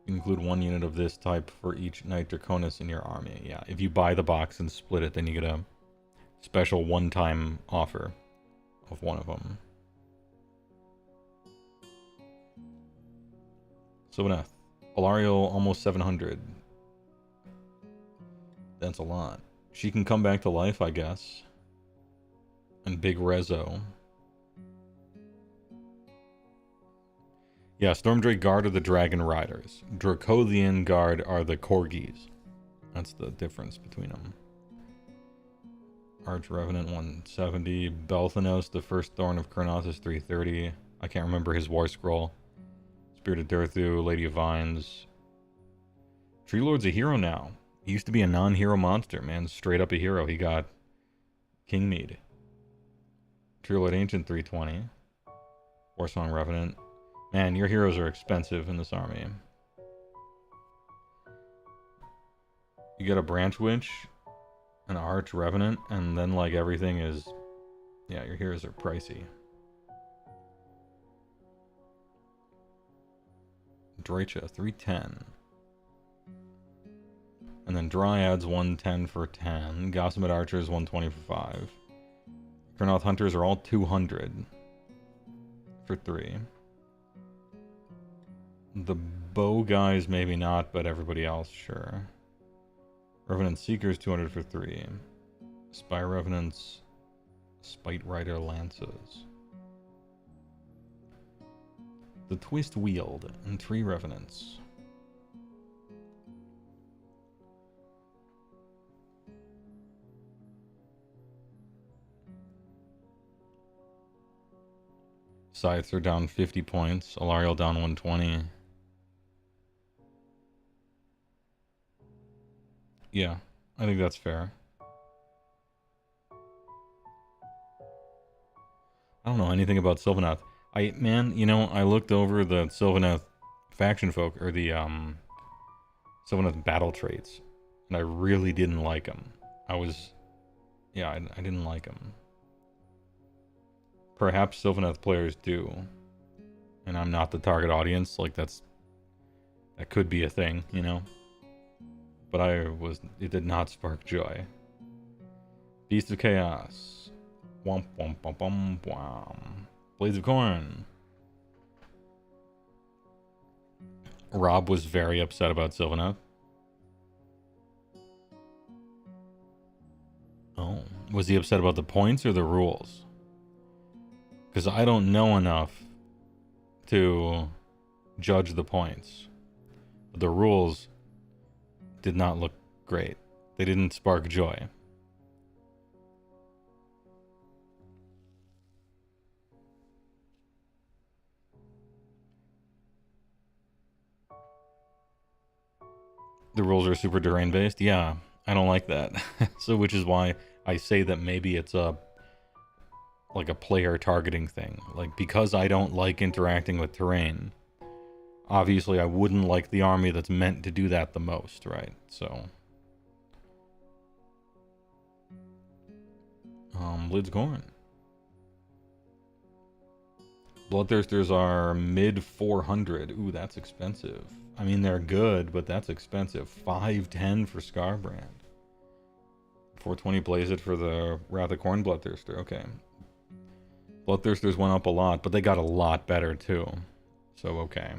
You include 1 unit of this type for each Knight Draconis in your army. Yeah, if you buy the box and split it, then you get a special one-time offer of 1 of them. Sylvaneth. Alariel, almost 700. That's a lot. She can come back to life, I guess. And Big Rezo. Yeah, Stormdrake Guard are the Dragon Riders. Dracothian Guard are the Corgis. That's the difference between them. Arch Revenant 170. Belthanos, the First Thorn of Kurnoth, is 330. I can't remember his War Scroll. Spirited Durthu, Lady of Vines. Tree Lord's a hero now. He used to be a non-hero monster, man. Straight up a hero. He got Kingmead. Tree Lord Ancient 320. Warsong Revenant. Man, your heroes are expensive in this army. You get a Branch Witch, an Arch Revenant, and then like everything is... Yeah, your heroes are pricey. Draicha, 310. And then Dryads, 110 for 10. Gossamet Archers, 120 for 5. Kurnoth Hunters are all 200 for 3. The bow guys, maybe not, but everybody else, sure. Revenant Seekers, 200 for 3. Spy Revenants, Spite Rider Lances. The Twist Wield, and 3 Revenants. Scythes are down 50 points. Alariel down 120. Yeah, I think that's fair. I don't know anything about Sylvaneth. Man, you know, I looked over the Sylvaneth faction folk, or the Sylvaneth battle traits, and I really didn't like them. I didn't like them. Perhaps Sylvaneth players do, and I'm not the target audience. Like that could be a thing, you know. But it did not spark joy. Beast of Chaos. Womp womp womp womp womp. Blades of Corn. Rob was very upset about Sylvaneth. Oh, was he upset about the points or the rules? Because I don't know enough to judge the points. The rules did not look great. They didn't spark joy. The rules are super terrain based. Yeah, I don't like that. So which is why I say that maybe it's a like a player targeting thing. Like, because I don't like interacting with terrain, obviously I wouldn't like the army that's meant to do that the most, right? So Lid's Corn. Bloodthirsters are mid 400. Ooh, that's expensive. I mean, they're good, but that's expensive. 510 for Scarbrand. 420 plays it for the Wrath of Corn Bloodthirster. Okay. Bloodthirsters went up a lot, but they got a lot better too. So, okay.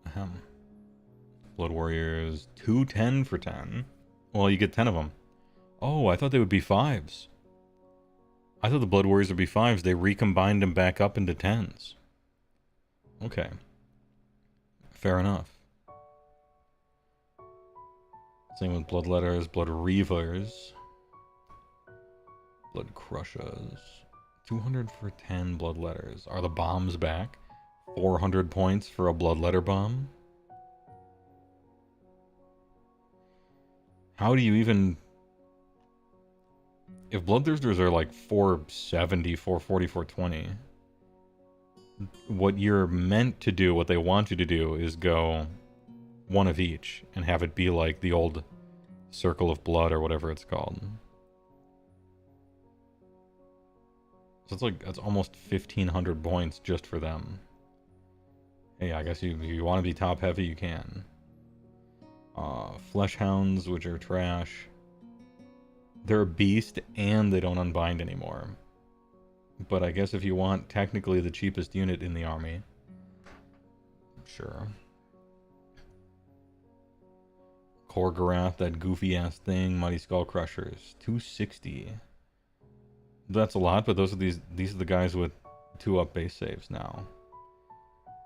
Ahem. Blood Warriors 210 for 10. Well, you get 10 of them. Oh, I thought they would be 5s. I thought the Blood Warriors would be 5s. They recombined them back up into 10s. Okay. Fair enough. Same with Bloodletters, Blood Reavers, Blood Crushers. 200 for 10 Bloodletters. Are the bombs back? 400 points for a Bloodletter bomb? How do you even... If Bloodthirsters are like 470, 440, 420, what you're meant to do, what they want you to do, is go one of each and have it be like the old Circle of Blood or whatever it's called. So it's like, that's almost 1,500 points just for them. Hey, I guess you want to be top heavy, you can. Flesh Hounds, which are trash. They're a beast and they don't unbind anymore. But I guess if you want technically the cheapest unit in the army, sure. Korgorath, that goofy ass thing. Mighty Skull Crushers, 260. That's a lot, but those are these are the guys with 2-up base saves now.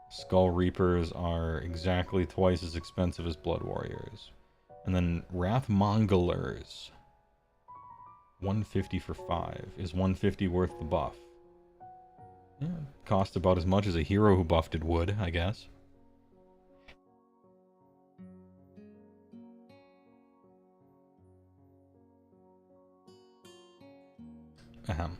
Skull Reapers are exactly twice as expensive as Blood Warriors. And then Wrath Mongolers, 150 for 5. Is 150 worth the buff? Yeah, costs about as much as a hero who buffed it would, I guess. Ahem.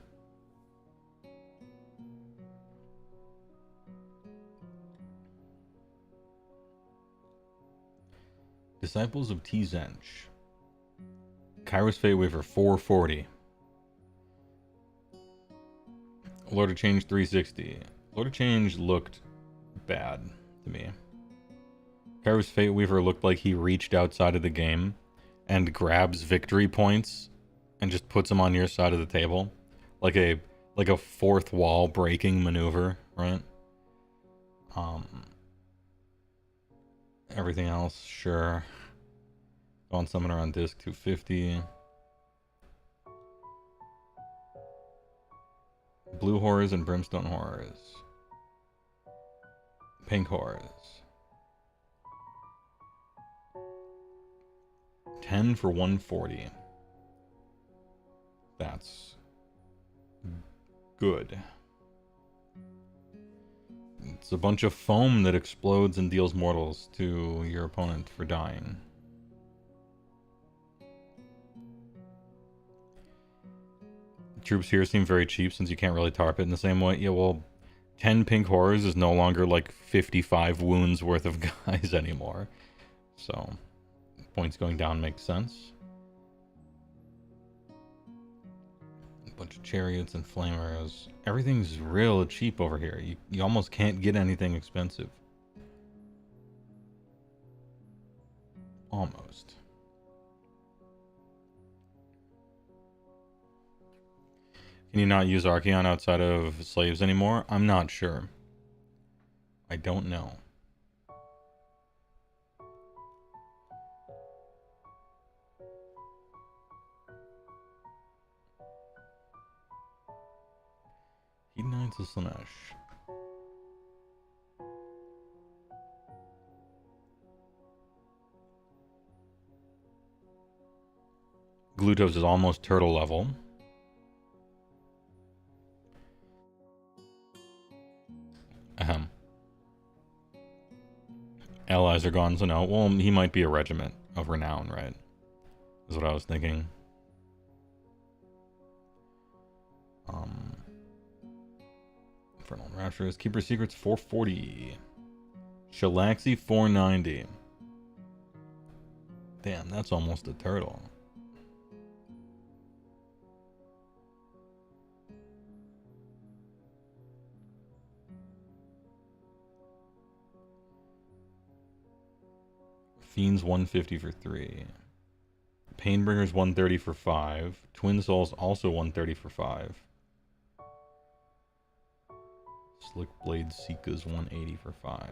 Disciples of T-Zench. Kairos Fateweaver, 440. Lord of Change, 360. Lord of Change looked bad to me. Kairos Fateweaver looked like he reached outside of the game and grabs victory points and just puts them on your side of the table. Like a fourth wall breaking maneuver, right? Everything else, sure. Dawn Summoner on disc, 250. Blue Horrors and Brimstone Horrors. Pink Horrors. 10 for 140. That's good. It's a bunch of foam that explodes and deals mortals to your opponent for dying. Troops here seem very cheap since you can't really tarp it in the same way. Yeah, well, 10 Pink Horrors is no longer like 55 wounds worth of guys anymore. So, points going down makes sense. A bunch of chariots and flamers. Everything's real cheap over here. You almost can't get anything expensive. Almost. Can you not use Archeon outside of slaves anymore? I'm not sure. I don't know. Knights of Slanesh. Glutos is almost turtle level. Ahem. Allies are gone, so no. Well, he might be a regiment of renown, right? Is what I was thinking. Infernal Raptures. Keeper Secrets 440. Shalaxi 490. Damn, that's almost a turtle. Fiends 150 for 3. Painbringers 130 for 5. Twin Souls also 130 for 5. Slick Blade Seekas 180 for 5.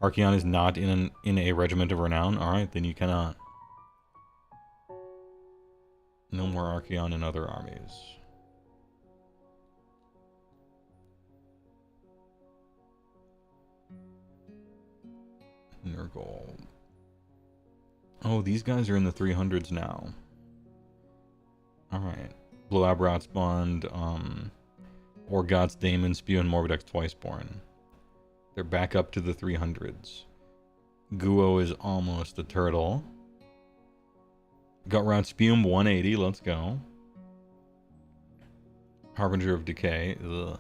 Archeon is not in a regiment of renown. Alright, then you cannot. No more Archeon in other armies. Nurgle. Oh, these guys are in the 300s now. Alright. Blue Aberrat's Bond, Orgot's Daemon, Spew, and Morbidex Twiceborn. They're back up to the 300s. Guo is almost a turtle. Gutrat Spume 180, let's go. Harbinger of Decay, ugh.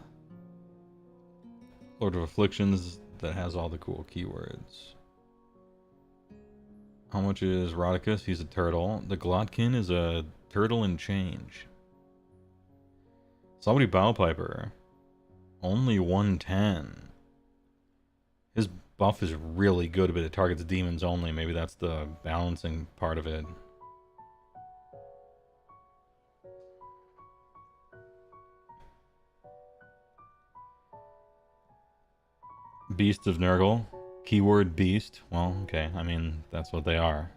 Lord of Afflictions, that has all the cool keywords. How much is Rodicus? He's a turtle. The Glotkin is a turtle and change. Somebody Bowpiper. Only 110. His buff is really good, but it targets demons only. Maybe that's the balancing part of it. Beasts of Nurgle. Keyword beast. Well, okay. I mean, that's what they are.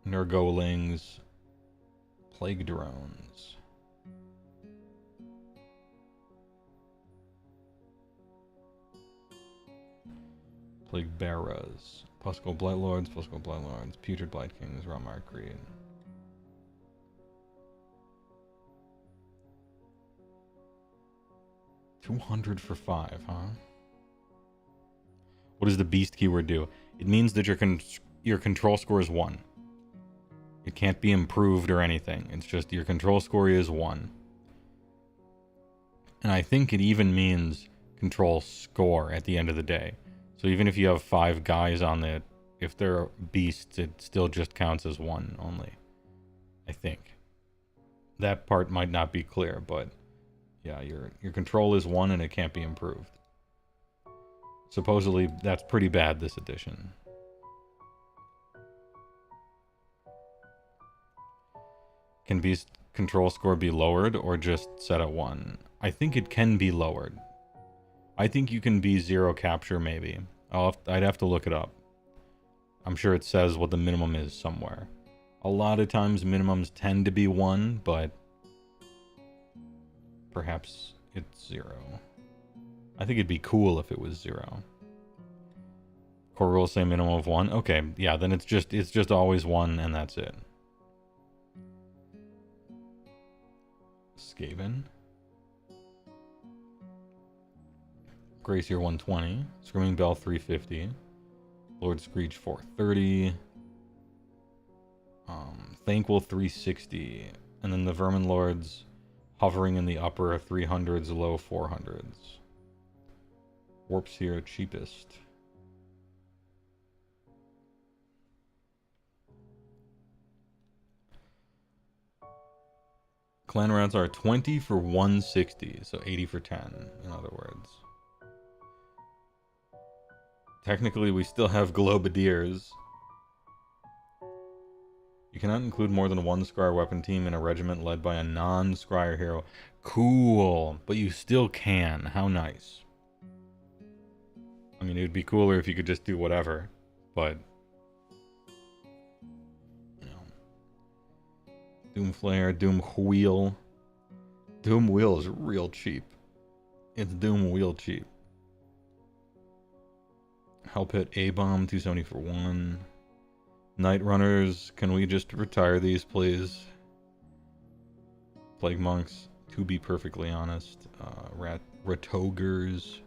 Nurglings. Plague drones. Plague bearers. Puskull Blightlords. Puskull Blightlords. Putrid Blight Kings. Ramar Creed. $200 for 5, huh? What does the beast keyword do? It means that your control score is 1. It can't be improved or anything. It's just your control score is 1. And I think it even means control score at the end of the day. So even if you have 5 guys on it, if they're beasts, it still just counts as 1 only. I think. That part might not be clear, but yeah, your control is 1 and it can't be improved. Supposedly, that's pretty bad this edition. Can beast control score be lowered or just set at 1? I think it can be lowered. I think you can be 0 capture maybe. I'd have to look it up. I'm sure it says what the minimum is somewhere. A lot of times minimums tend to be 1, but perhaps it's 0. I think it'd be cool if it was 0. Core rules say minimum of 1. Okay, yeah, then it's just always 1 and that's it. Skaven. Gracier 120. Screaming Bell 350. Lord Screech 430. Thankwell 360. And then the Vermin Lords hovering in the upper 300s, low 400s. Warps here cheapest. Clan rounds are 20 for 160, so 80 for 10, in other words. Technically, we still have Globadiers. You cannot include more than 1 Scryer weapon team in a regiment led by a non-Scryer hero. Cool, but you still can. How nice. I mean, it would be cooler if you could just do whatever, but... you know. Doomflare, Doomwheel, Doom Wheel is real cheap. It's Doom Wheel cheap. Help hit A-Bomb, 270 for 1. Night Runners, can we just retire these, please? Plague Monks, to be perfectly honest. Ratogers.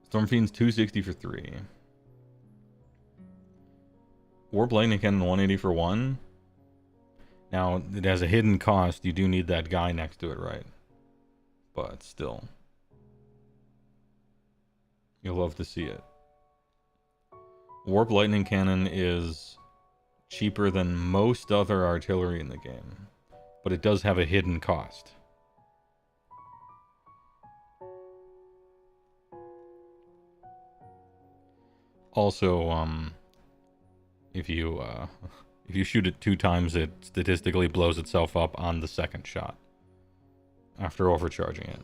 Stormfiends, 260 for 3. Warp Lightning Cannon, 180 for 1. Now, it has a hidden cost. You do need that guy next to it, right? But still. You'll love to see it. Warp Lightning Cannon is cheaper than most other artillery in the game. But it does have a hidden cost. Also, if you shoot it 2 times, it statistically blows itself up on the second shot after overcharging it.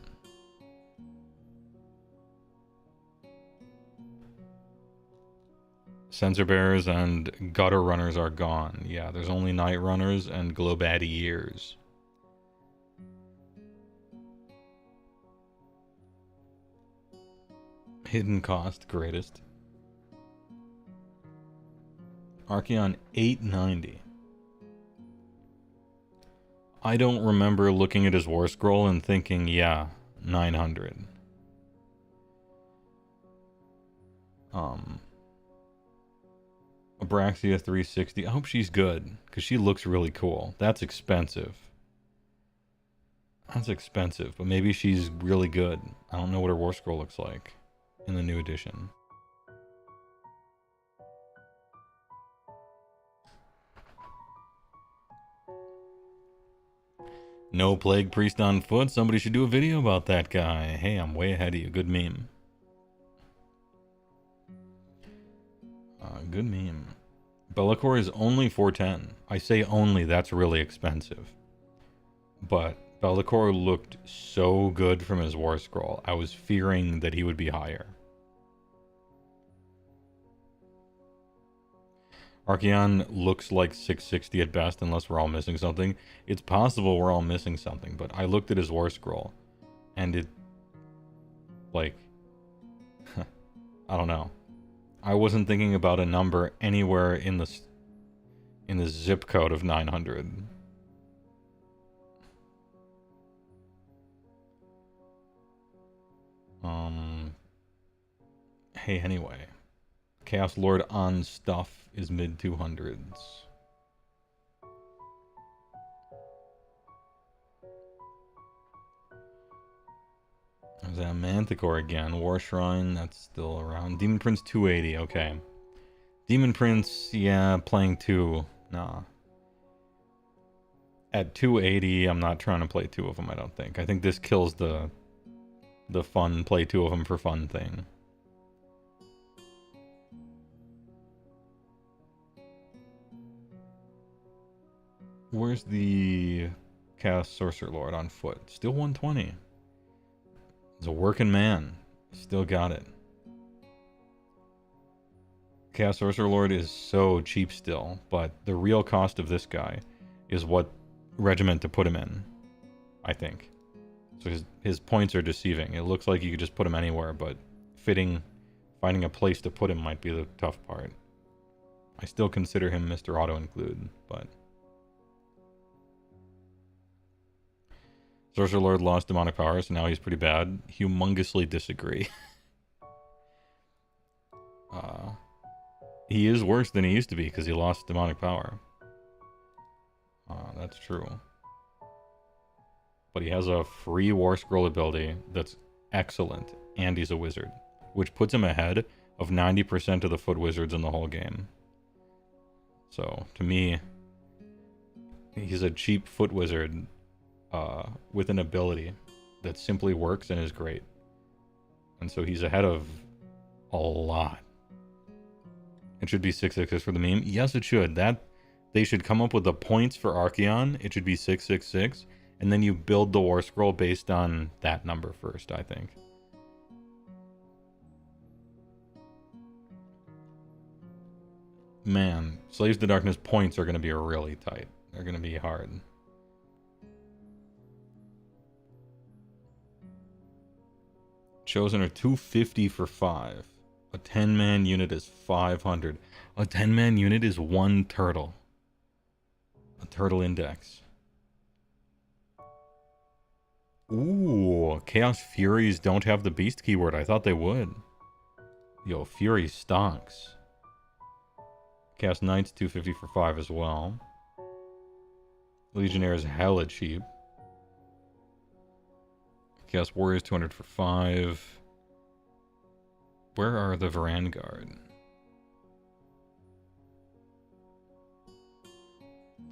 Sensor Bears and Gutter Runners are gone. Yeah, there's only Night Runners and Globadiers. Hidden cost, greatest. Archeon, 890. I don't remember looking at his war scroll and thinking, yeah, 900. Abraxia 360. I hope she's good, because she looks really cool. That's expensive. That's expensive, but maybe she's really good. I don't know what her war scroll looks like in the new edition. No Plague Priest on foot. Somebody should do a video about that guy. Hey, I'm way ahead of you. Good meme. Good meme. Bellicor is only 410. I say only, that's really expensive. But Bellicor looked so good from his war scroll. I was fearing that he would be higher. Archeon looks like 660 at best, unless we're all missing something. It's possible we're all missing something, but I looked at his war scroll, and it, like, I don't know. I wasn't thinking about a number anywhere in the zip code of 900. Hey, anyway. Chaos Lord on stuff is mid 200s. There's that Manticore again. War Shrine, that's still around. Demon Prince 280, okay. Demon Prince, yeah, playing 2. Nah. At 280, I'm not trying to play 2 of them, I don't think. I think this kills the fun play 2 of them for fun thing. Where's the Chaos Sorcerer Lord on foot? Still 120. He's a working man. Still got it. Chaos Sorcerer Lord is so cheap still, but the real cost of this guy is what regiment to put him in, I think. So his points are deceiving. It looks like you could just put him anywhere, but finding a place to put him might be the tough part. I still consider him Mr. Auto-Include, but... Sorcerer Lord lost demonic power, so now he's pretty bad. Humongously disagree. He is worse than he used to be because he lost demonic power. That's true. But he has a free War Scroll ability that's excellent, and he's a wizard, which puts him ahead of 90% of the foot wizards in the whole game. So, to me, he's a cheap foot wizard with an ability that simply works and is great. And so he's ahead of a lot. It should be 666 for the meme. Yes, it should. They should come up with the points for Archeon. It should be 666. And then you build the War Scroll based on that number first, I think. Man, Slaves to Darkness points are going to be really tight. They're going to be hard. Chosen are 250 for 5. A 10-man unit is 500. A 10-man unit is 1 turtle. A turtle index. Ooh, Chaos Furies don't have the beast keyword. I thought they would. Yo, Fury stonks. Chaos Knights 250 for 5 as well. Legionnaire is hella cheap. Chaos Warriors 200 for 5. Where are the Vanguard?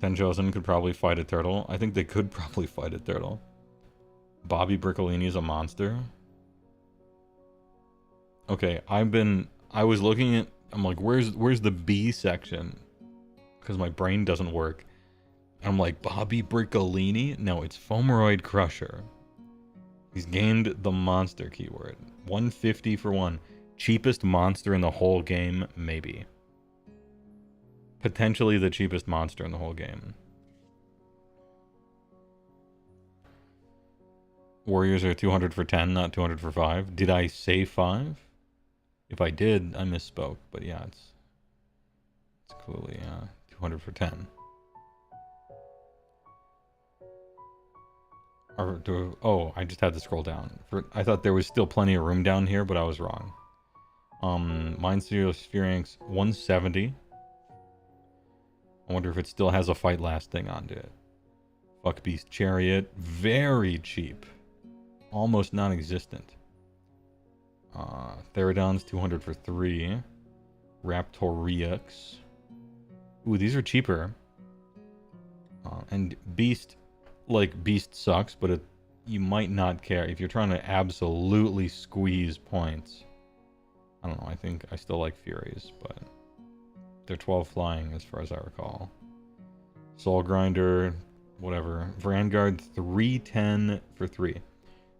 10 Chosen could probably fight a turtle. I think they could probably fight a turtle. Bobby Briccolini is a monster. Okay, I was looking at, I'm like, where's the B section? Because my brain doesn't work. I'm like, Bobby Briccolini? No, it's Fomeroid Crusher. He's gained the monster keyword. 150 for 1. Cheapest monster in the whole game, maybe. Potentially the cheapest monster in the whole game. Warriors are 200 for 10, not 200 for 5. Did I say 5? If I did, I misspoke. But yeah, it's clearly 200 for 10. Oh, I just had to scroll down. I thought there was still plenty of room down here, but I was wrong. Mindseer Spheranx 170. I wonder if it still has a fight lasting onto it. Fuck Beast Chariot, very cheap. Almost non-existent. Therodon's 200 for 3. Raptoriux. Ooh, these are cheaper. And Beast, like, Beast sucks, but you might not care. If you're trying to absolutely squeeze points. I don't know, I think I still like Furies, but they're 12 flying as far as I recall. Soul Grinder, whatever. Vanguard 310 for 3.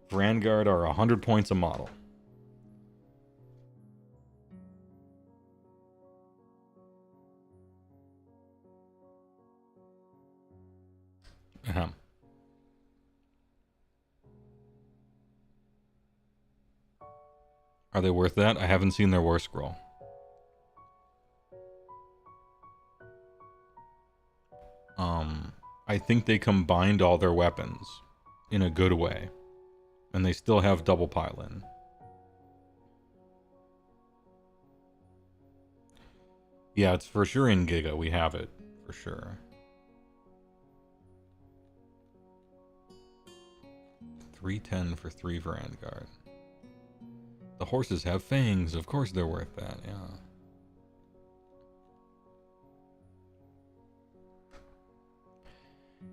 Vanguard are 100 points a model. Ahem. Are they worth that? I haven't seen their war scroll. I think they combined all their weapons in a good way. And they still have double pylon. Yeah, it's for sure in Giga. We have it. For sure. 310 for 3 Vanguard. The horses have fangs. Of course they're worth that, yeah.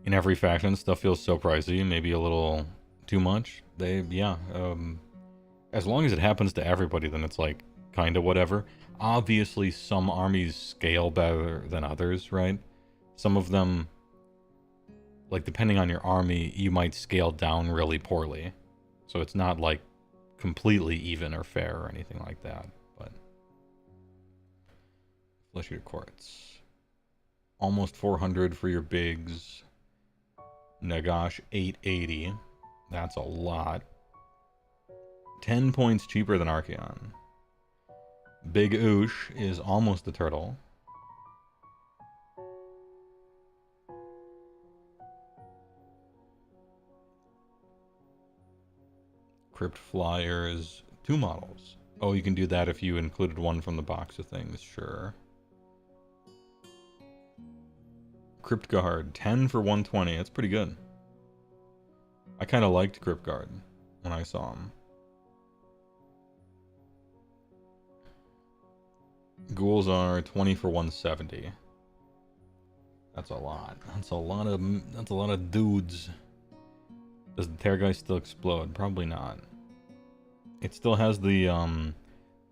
In every faction, stuff feels so pricey, maybe a little too much. As long as it happens to everybody, then it's like, kind of whatever. Obviously, some armies scale better than others, right? Some of them, like, depending on your army, you might scale down really poorly. So it's not, like, completely even or fair or anything like that, but... Flesh Eater Quartz. Almost 400 for your bigs. Nagash 880. That's a lot. 10 points cheaper than Archeon. Big Oosh is almost a turtle. Crypt Flyers, 2 models. Oh, you can do that if you included one from the box of things, sure. Crypt Guard, 10 for 120. That's pretty good. I kind of liked Crypt Guard when I saw him. Ghouls are 20 for 170. That's a lot. That's a lot of dudes. Does the Terrorgeist still explode? Probably not. It still has the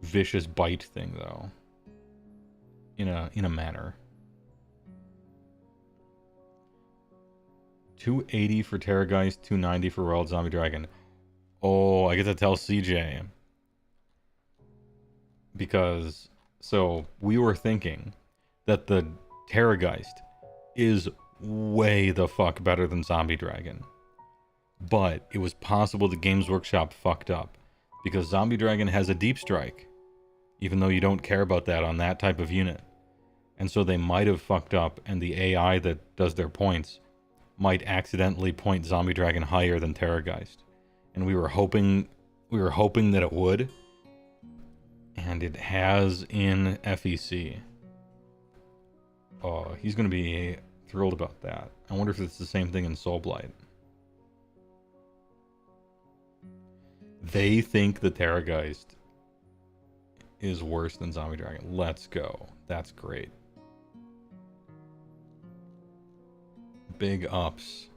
vicious bite thing though. In a manner. 280 for Terrorgeist, 290 for Royal Zombie Dragon. Oh, I get to tell CJ. Because, so, we were thinking that the Terrorgeist is way the fuck better than Zombie Dragon. But it was possible the Games Workshop fucked up. Because Zombie Dragon has a deep strike, even though you don't care about that on that type of unit. And so they might have fucked up, and the AI that does their points might accidentally point Zombie Dragon higher than Terrorgeist. And we were hoping that it would. And it has in FEC. Oh, he's going to be thrilled about that. I wonder if it's the same thing in Soul Blight. They think the Terrorgeist is worse than Zombie Dragon. Let's go. That's great. Big ups.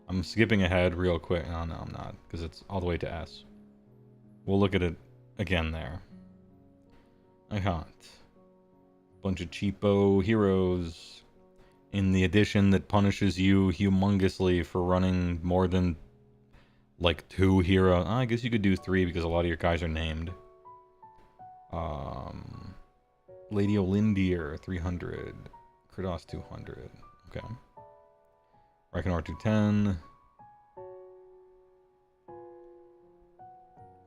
I'm skipping ahead real quick. Oh, no, I'm not, because it's all the way to S. We'll look at it again there. I can't. Bunch of cheapo heroes in the edition that punishes you humongously for running more than like 2 heroes. I guess you could do 3 because a lot of your guys are named. Lady Olindir 300, Kratos 200. Okay. Reikenor 210.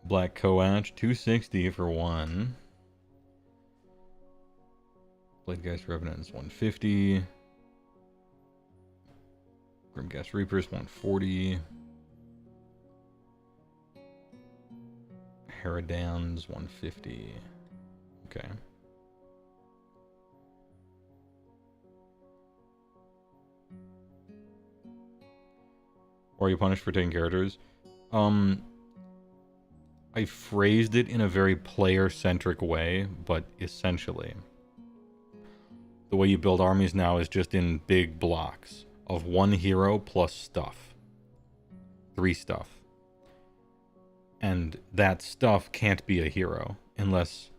Black Coach 260 for 1. Bladegeist Revenants 150. Grimghast Reapers 140. Herodans 150. Okay. Or are you punished for taking characters? I phrased it in a very player-centric way, but essentially, the way you build armies now is just in big blocks of 1 hero plus stuff. 3 stuff. And that stuff can't be a hero unless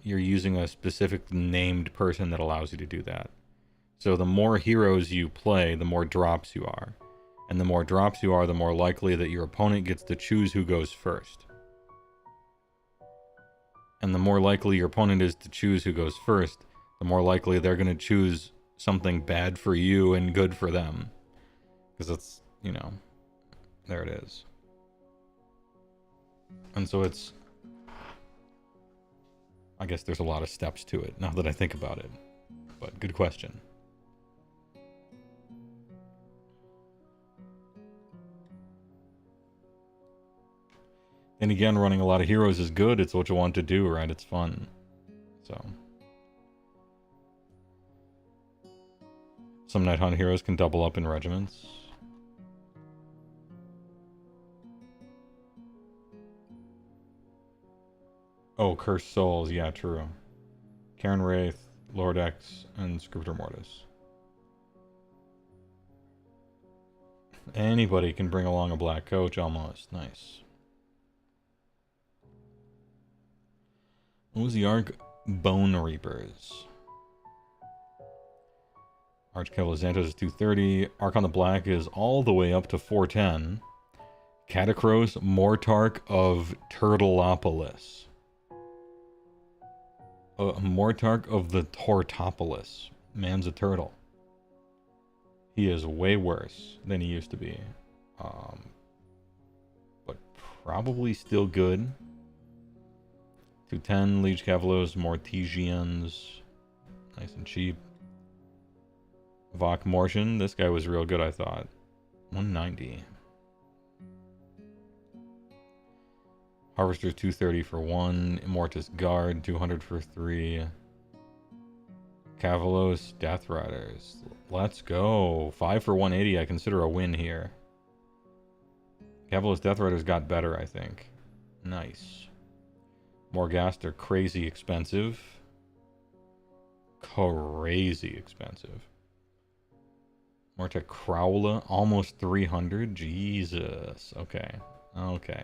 you're using a specific named person that allows you to do that. So the more heroes you play, the more drops you are. And the more drops you are, the more likely that your opponent gets to choose who goes first. And the more likely your opponent is to choose who goes first, the more likely they're going to choose something bad for you and good for them. Because it's, you know, there it is. And so it's, I guess there's a lot of steps to it, now that I think about it. But good question. And again, running a lot of heroes is good. It's what you want to do, right? It's fun. So. Some Night Hunt heroes can double up in regiments. Oh, Cursed Souls. Yeah, true. Karen Wraith, Lord X, and Scriptor Mortis. Anybody can bring along a black coach almost. Nice. What was the arc? Bone Reapers. Archcavalier Xantos is 230. Arc on the Black is all the way up to 410. Catacross Mortarch of Turtleopolis. Mortarch of the Tortopolis. Man's a turtle. He is way worse than he used to be. But probably still good. 210, Liege Cavaliers, Mortesians. Nice and cheap. Vok Mortian, this guy was real good, I thought. 190. Harvester 230 for 1. Immortus Guard 200 for 3. Cavalos Death Riders. Let's go. 5 for 180. I consider a win here. Cavalos Death Riders got better, I think. Nice. Morghast are crazy expensive. Crazy expensive. Mortec Crowla, almost 300. Jesus. Okay. Okay.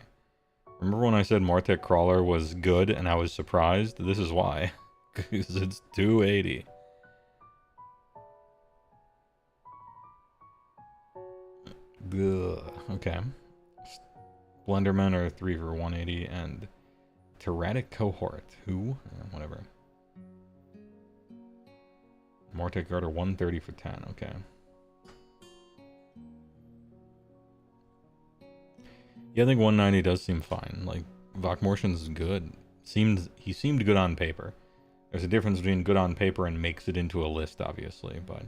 Remember when I said Mortec Crawler was good and I was surprised? This is why. Because it's 280. Ugh. Okay. Blendermen are 3 for 180 and Tyrannic Cohort. Who? Whatever. Mortec Guard are 130 for 10. Okay. Yeah, I think 190 does seem fine. Like, Vokmorshin's good. He seemed good on paper. There's a difference between good on paper and makes it into a list, obviously, but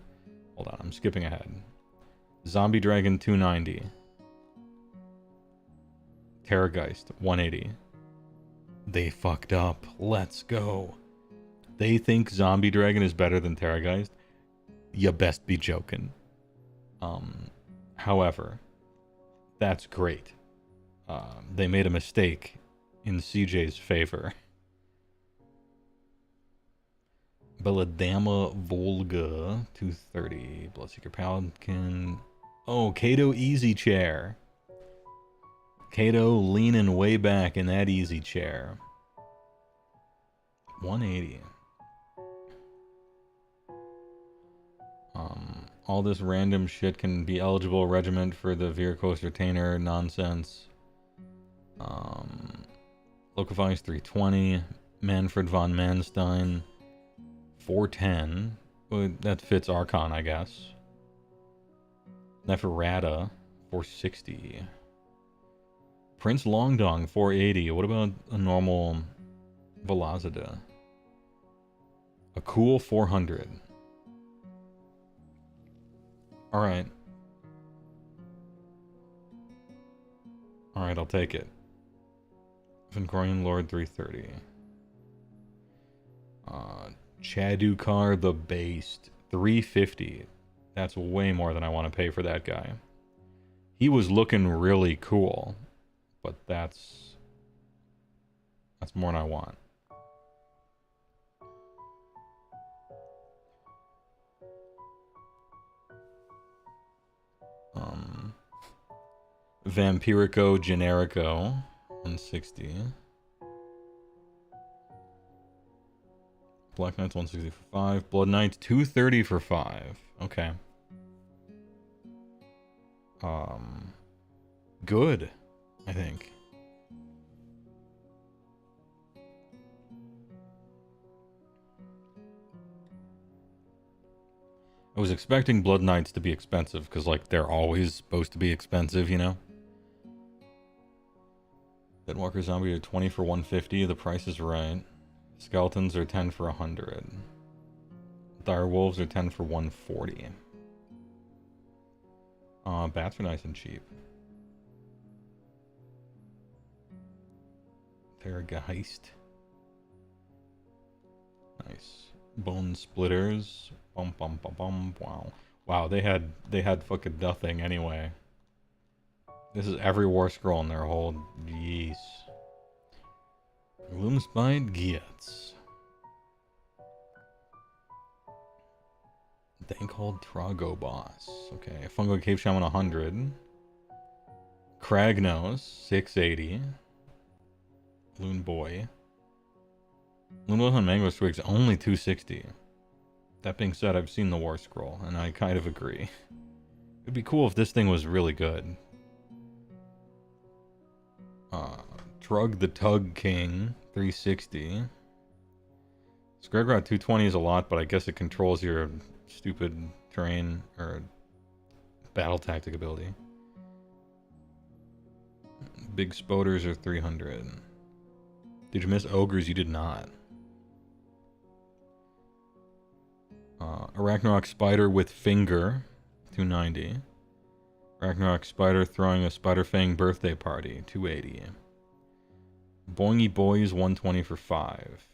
hold on, I'm skipping ahead. Zombie Dragon 290. Terrorgeist 180. They fucked up. Let's go. They think Zombie Dragon is better than Terrorgeist? You best be joking. However, that's great. They made a mistake in CJ's favor. Belladama Volga 230. Bloodseeker Paladin. Oh, Kato Easy Chair. Kato leaning way back in that easy chair. 180. All this random shit can be eligible regiment for the Viercoast Retainer nonsense. Locovice 320. Manfred von Manstein 410. Well, that fits Archon, I guess. Neferata 460. Prince Longdong 480. What about a normal Velocida? A cool 400. Alright. Alright, I'll take it. Vincorian Lord 330. Chadukar the Based 350. That's way more than I want to pay for that guy. He was looking really cool, but that's more than I want. Vampirico Generico 160. Black Knights 160 for 5. Blood Knights 230 for 5. Okay. Good, I think. I was expecting Blood Knights to be expensive, because, like, they're always supposed to be expensive, you know? Deadwalker Zombie are 20 for 150, the price is right. Skeletons are 10 for 100. Dire Wolves are 10 for 140. Bats are nice and cheap. Terrorgeist. Nice. Bone Splitters. Bum bum bum bum. Wow. Wow, they had fucking nothing anyway. This is every war scroll in their whole jeez. Gloomspite Gietz. Dankhold Trago Boss. Okay. Fungo Cave Shaman 100. Kragnos 680. Loon Boy. Loon Boy on Mango Twigs only 260. That being said, I've seen the War Scroll, and I kind of agree. It'd be cool if this thing was really good. Trug the Tug King 360. Skregrot 220 is a lot, but I guess it controls your stupid terrain or battle tactic ability. Big Spoders are 300. Did you miss Ogres? You did not. Arachnarok Spider with Finger 290. Arachnarok Spider throwing a Spider Fang birthday party 280. Boingy Boys 120 for 5.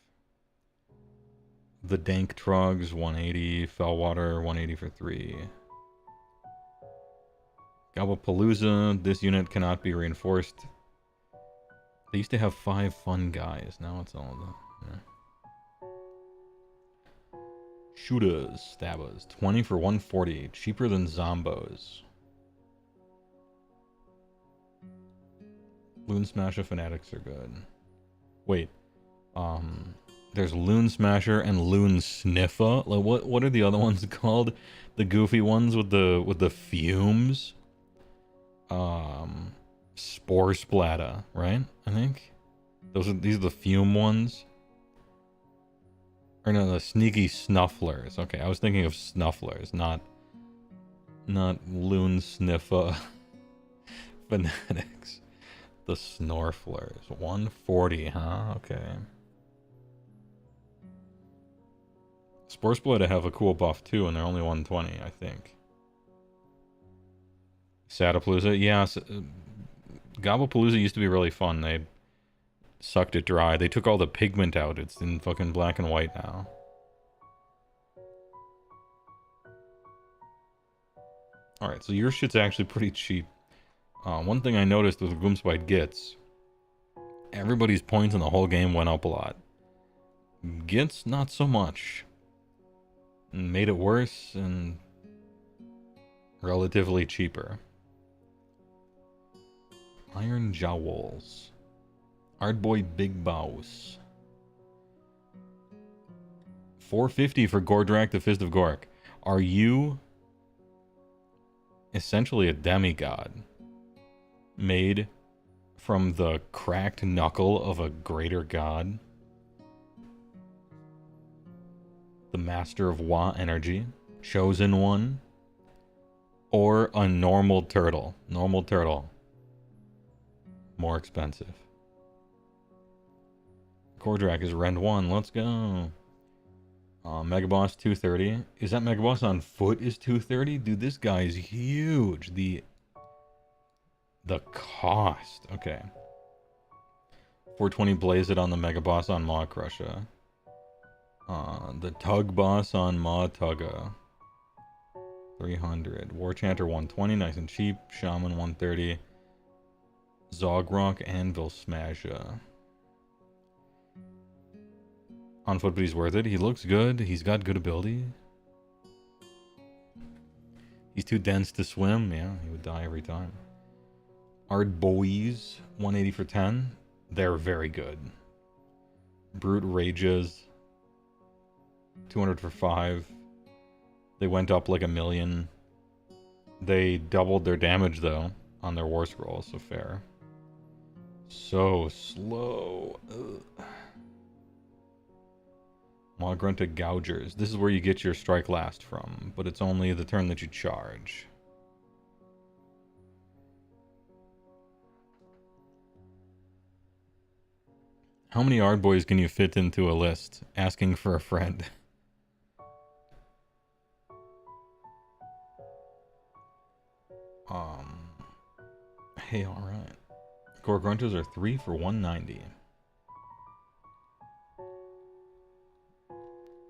The Dank Trogs 180. Fellwater 180 for 3. Gobblepalooza, this unit cannot be reinforced. They used to have 5 fun guys, now it's all the... Yeah. Shooters, Stabbers, 20 for 140, cheaper than Zombos. Loon Smasher Fanatics are good. Wait, there's Loon Smasher and Loon Sniffer. Like, what are the other ones called? The goofy ones with the fumes. Spore Splatter, right? I think these are the fume ones. Or no, the Sneaky Snufflers. Okay, I was thinking of Snufflers, not Loon Sniffer Fanatics. The Snorflers. 140, huh? Okay. Sports Blood have a cool buff too, and they're only 120, I think. Sadapalooza, yeah. Gobblepalooza used to be really fun. They sucked it dry. They took all the pigment out. It's in fucking black and white now. Alright, so your shit's actually pretty cheap. One thing I noticed with Gloomspite Gits, everybody's points in the whole game went up a lot. Gits, not so much. Made it worse and relatively cheaper. Iron Jowls. Ardboy Big Boss. 450 for Gordrak the Fist of Gork. Are you essentially a demigod made from the cracked knuckle of a greater god? The Master of Wa Energy, Chosen One, or a normal turtle? Normal turtle. More expensive. Gordrak is Rend 1, let's go. Megaboss 230. Is that Megaboss on foot is 230? Dude, this guy is huge. The cost. Okay. 420 Blaze It on the Megaboss on Maw Crusher. The Tug Boss on Maw Tugga. 300. War Chanter 120, nice and cheap. Shaman 130. Zogrock Anvil Smasher. On foot, but he's worth it. He looks good. He's got good ability. He's too dense to swim. Yeah, he would die every time. Ardboys, 180 for 10. They're very good. Brute Rages, 200 for 5. They went up like 1,000,000. They doubled their damage, though, on their War Scroll, so fair. So slow. Ugh. Maw-grunted Gougers. This is where you get your Strike Last from, but it's only the turn that you charge. How many Ardboys can you fit into a list? Asking for a friend. Hey, alright. Gorgrunters are 3 for 190.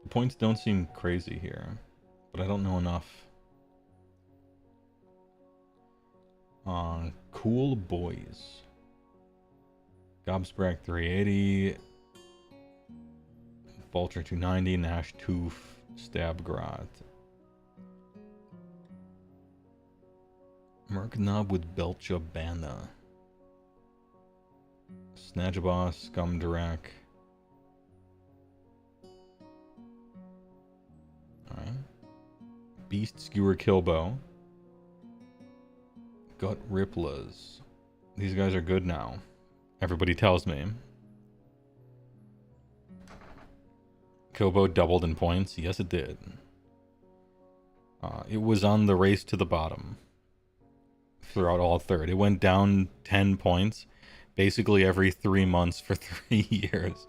The points don't seem crazy here, but I don't know enough. Cool Boys. Gobsprak 380. Vulture 290. Nash Tooth. Stabgrot. Merknob with Belcha Banna. Snatchaboss, Scumdrak. Alright. Beast Skewer Killbow. Gut Ripplers. These guys are good now. Everybody tells me. Killbow doubled in points. Yes, it did. It was on the race to the bottom throughout all third. It went down 10 points basically every 3 months for 3 years.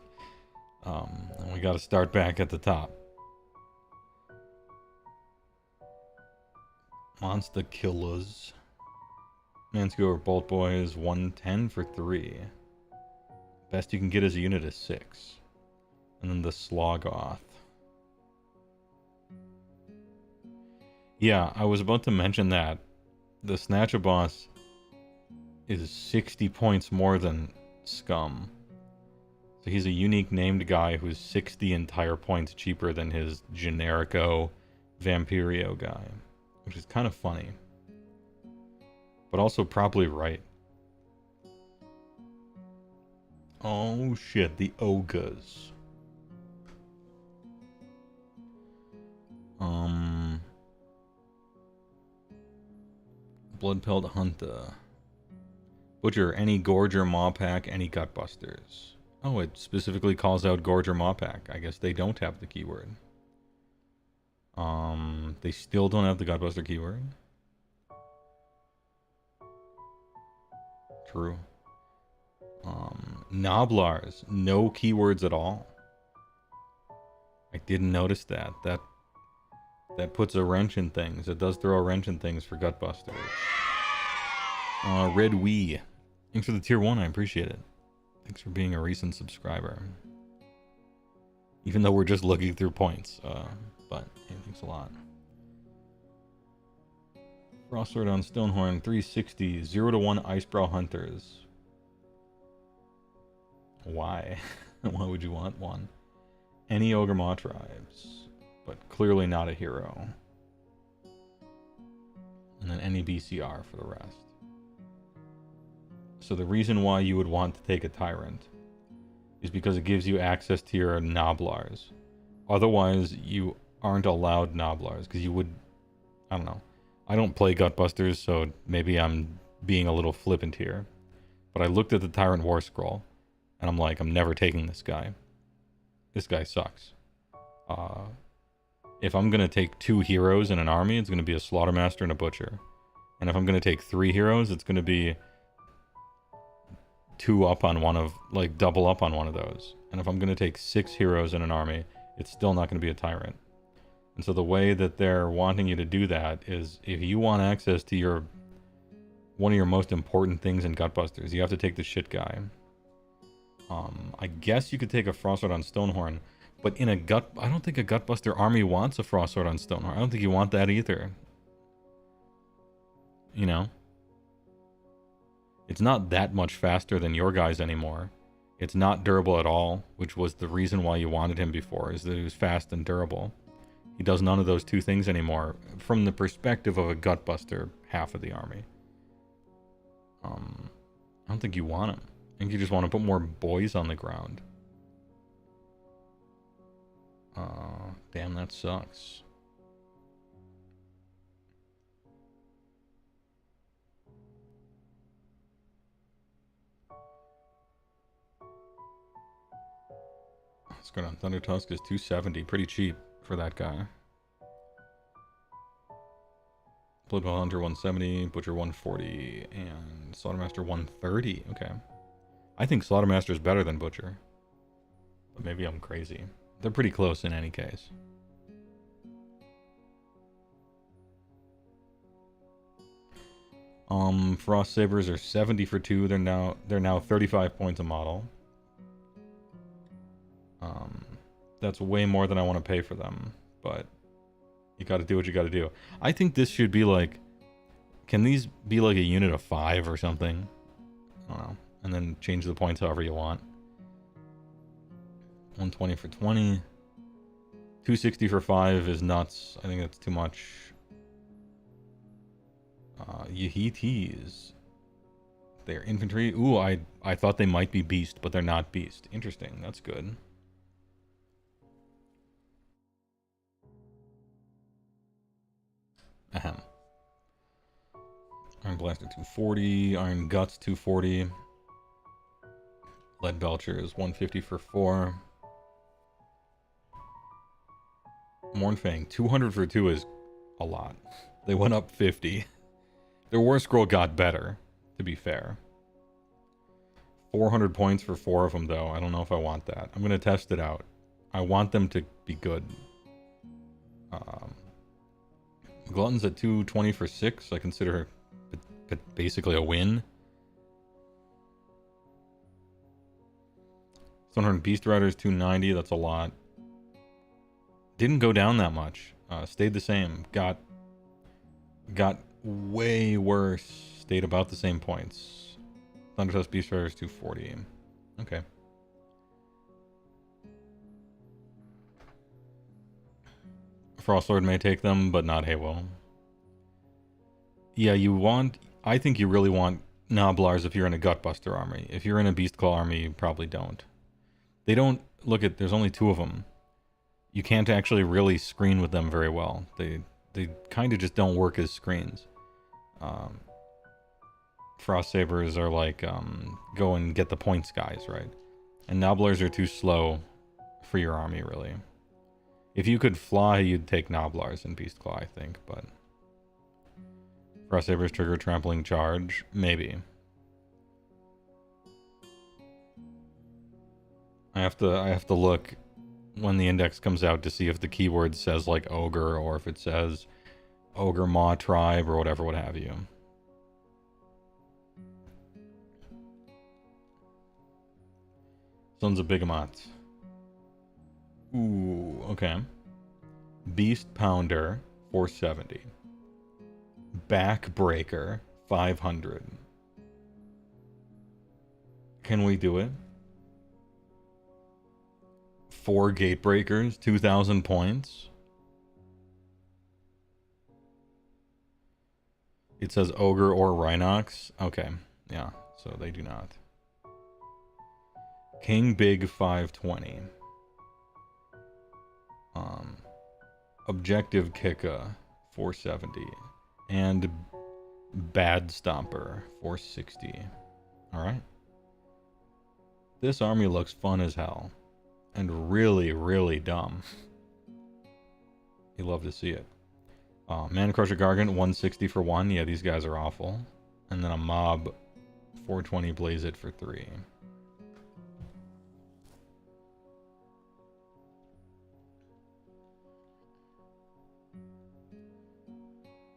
And we got to start back at the top. Monster Killers. Manskewer Bolt Boys 110 for 3. Best you can get as a unit is 6. And then the Slogoth. Yeah, I was about to mention that. The Snatchaboss is 60 points more than Scum. So he's a unique named guy who's 60 entire points cheaper than his Generico Vampirio guy. Which is kind of funny. But also probably right. Oh shit, the Ogres. Bloodpelt Hunter. Butcher, any Gorge or Maw Pack, any Gutbusters. Oh, it specifically calls out Gorge or Maw Pack. I guess they don't have the keyword. They still don't have the Gutbuster keyword. True. Noblars, no keywords at all. I didn't notice that. That puts a wrench in things. It does throw a wrench in things for Gutbusters. Red Wee. Thanks for the tier 1, I appreciate it. Thanks for being a recent subscriber. Even though we're just looking through points. But hey, thanks a lot. Frostsword on Stonehorn, 360, 0-1 Icebrow Hunters. Why? Why would you want one? Any Ogre Maw tribes, but clearly not a hero. And then any BCR for the rest. So the reason why you would want to take a Tyrant is because it gives you access to your Noblars. Otherwise, you aren't allowed Noblars, because you would... I don't know. I don't play Gutbusters, so maybe I'm being a little flippant here. But I looked at the Tyrant War Scroll, and I'm like, I'm never taking this guy. This guy sucks. If I'm going to take 2 heroes in an army, it's going to be a Slaughtermaster and a Butcher. And if I'm going to take 3 heroes, it's going to be 2 up on one of, like, double up on one of those. And if I'm going to take 6 heroes in an army, it's still not going to be a Tyrant. And so the way that they're wanting you to do that is, if you want access to your one of your most important things in Gutbusters, you have to take the shit guy. I guess you could take a Frostsword on Stonehorn, but in a I don't think a Gutbuster army wants a Frostsword on Stonehorn. I don't think you want that either. You know? It's not that much faster than your guys anymore. It's not durable at all, which was the reason why you wanted him before, is that he was fast and durable. He does none of those 2 things anymore, from the perspective of a Gutbuster half of the army. I don't think you want him. I think you just want to put more boys on the ground. Damn, that sucks. Let's go down. Thunder Tusk is 270. Pretty cheap for that guy. Bloodbow Hunter 170, Butcher 140, and Slaughtermaster 130. Okay. I think Slaughtermaster is better than Butcher. But maybe I'm crazy. They're pretty close in any case. Frost Sabers are 70 for 2. They're now 35 points a model. That's way more than I want to pay for them, but you got to do what you got to do. I think this should be like, can these be like a unit of 5 or something? I don't know. And then change the points however you want. 120 for 20. 260 for 5 is nuts. I think that's too much. Yahitis. They're infantry. Ooh, I thought they might be beast, but they're not beast. Interesting. That's good. Ahem. Iron Blaster 240. Iron Guts 240. Lead Belcher is 150 for 4. Mornfang 200 for 2 is a lot. They went up 50. Their War Scroll got better, to be fair. 400 points for 4 of them, though. I don't know if I want that. I'm going to test it out. I want them to be good. Glutton's at 220 for 6. I consider her basically a win. 100 Beast Riders 290. That's a lot. Didn't go down that much. Stayed the same. Got way worse. Stayed about the same points. Thundertusk Beast Riders 240. Okay. Frostlord may take them, but not HeyWoah. Yeah, I think you really want Noblars if you're in a Gutbuster army. If you're in a Beastclaw army, you probably don't. They don't... Look at... There's only 2 of them. You can't actually really screen with them very well. They kind of just don't work as screens. Frost Sabers are like, go and get the points guys, right? And Nobblars are too slow for your army, really. If you could fly, you'd take Nobblars and Beastclaw, I think, but... Frost Sabers trigger Trampling Charge? Maybe. I have to look when the index comes out to see if the keyword says like ogre or if it says ogre maw tribe or whatever, what have you. Sons of Bigamot. Ooh, okay. Beast Pounder, 470. Backbreaker, 500. Can we do it? 4 Gatebreakers, 2,000 points. It says Ogre or Rhinox. Okay, yeah, so they do not. King Big, 520. Objective Kika, 470. And Bad Stomper, 460. Alright. This army looks fun as hell. And really, really dumb. You love to see it. Man Crusher Gargant, 160 for 1. Yeah, these guys are awful. And then a Mob, 420 Blaze It for 3.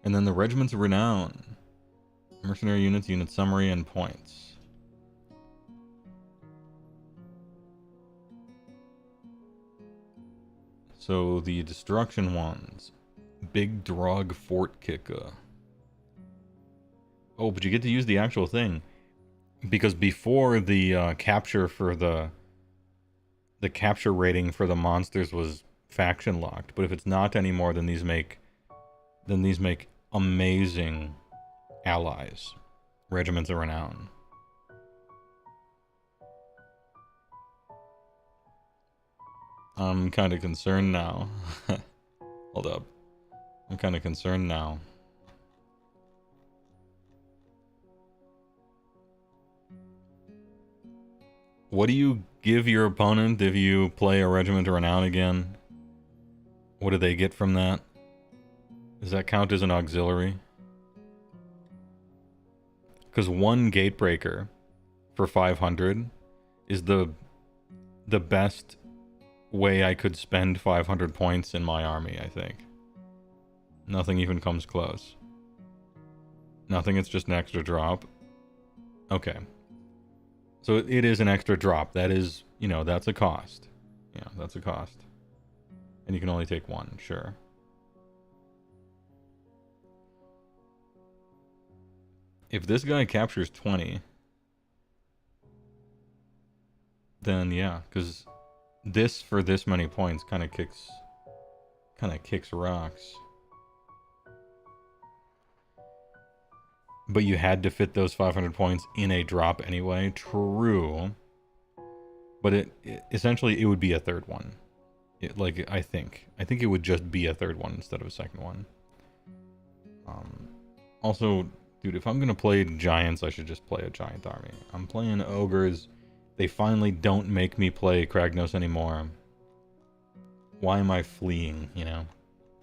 And then the Regiments of Renown. Mercenary units, unit summary, and points. So the destruction ones. Big Drog Fort Kicker. Oh, but you get to use the actual thing. Because before the capture for the capture rating for the monsters was faction locked. But if it's not anymore, then these make amazing allies. Regiments of Renown. I'm kind of concerned now. Hold up. I'm kind of concerned now. What do you give your opponent if you play a Regiment of Renown again? What do they get from that? Does that count as an auxiliary? Because 1 Gatebreaker for 500 is the best way I could spend 500 points in my army, I think. Nothing even comes close. Nothing, it's just an extra drop. Okay. So it is an extra drop. That is, you know, that's a cost. Yeah, that's a cost. And you can only take 1, sure. If this guy captures 20, then yeah, because this for this many points kind of kicks rocks. But you had to fit those 500 points in a drop anyway. True. But it essentially it would be a third one. I think it would just be a third one instead of a second one. Also, dude, if I'm gonna play giants, I should just play a giant army. I'm playing ogres. They finally don't make me play Kragnos anymore. Why am I fleeing, you know?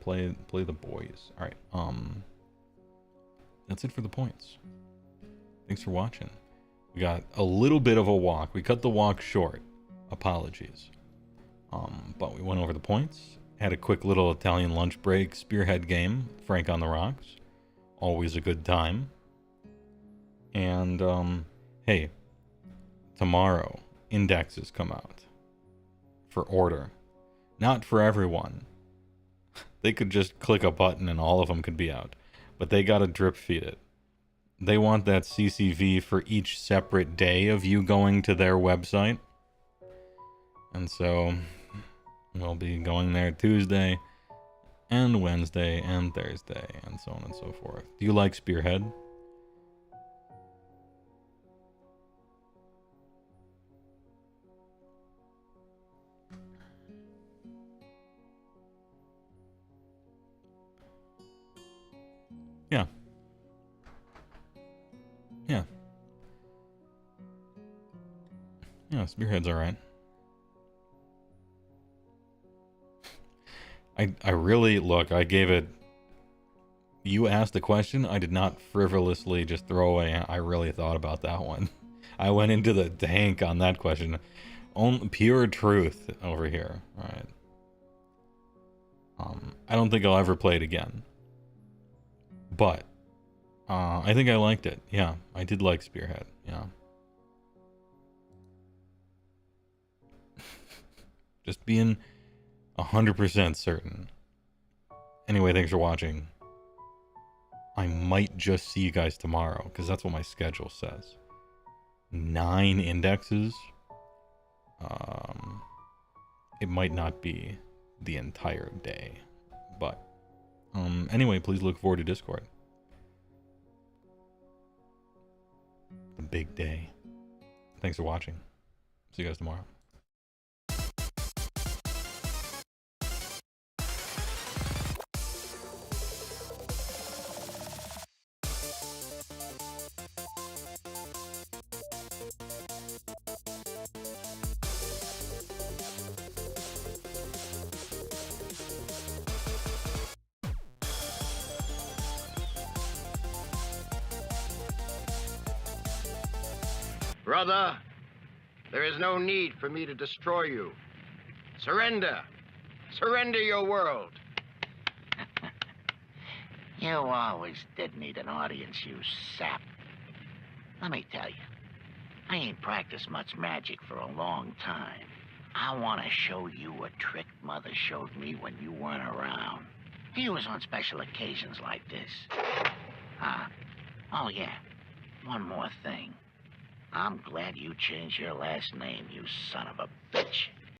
Play the boys. Alright, that's it for the points. Thanks for watching. We got a little bit of a walk. We cut the walk short. Apologies. But we went over the points. Had a quick little Italian lunch break Spearhead game. Frank on the rocks. Always a good time. And, hey, tomorrow, indexes come out. For order. Not for everyone. They could just click a button and all of them could be out. But they gotta drip feed it. They want that CCV for each separate day of you going to their website. And so, we'll be going there Tuesday, and Wednesday, and Thursday, and so on and so forth. Do you like Spearhead? Yeah. Yeah. Yeah, Spearhead's alright. I really, look, I gave it... You asked the question, I did not frivolously just throw away. I really thought about that one. I went into the tank on that question. only pure truth over here. All right. I don't think I'll ever play it again. But I think I liked it. Yeah, I did like Spearhead. Yeah. Just being 100% certain. Anyway, thanks for watching. I might just see you guys tomorrow, because that's what my schedule says. 9 indexes. It might not be the entire day. But, anyway, please look forward to Discord. The big day. Thanks for watching. See you guys tomorrow. Brother, there is no need for me to destroy you. Surrender. Surrender your world. You always did need an audience, you sap. Let me tell you, I ain't practiced much magic for a long time. I want to show you a trick Mother showed me when you weren't around. He was on special occasions like this. Oh yeah, one more thing. I'm glad you changed your last name, you son of a bitch.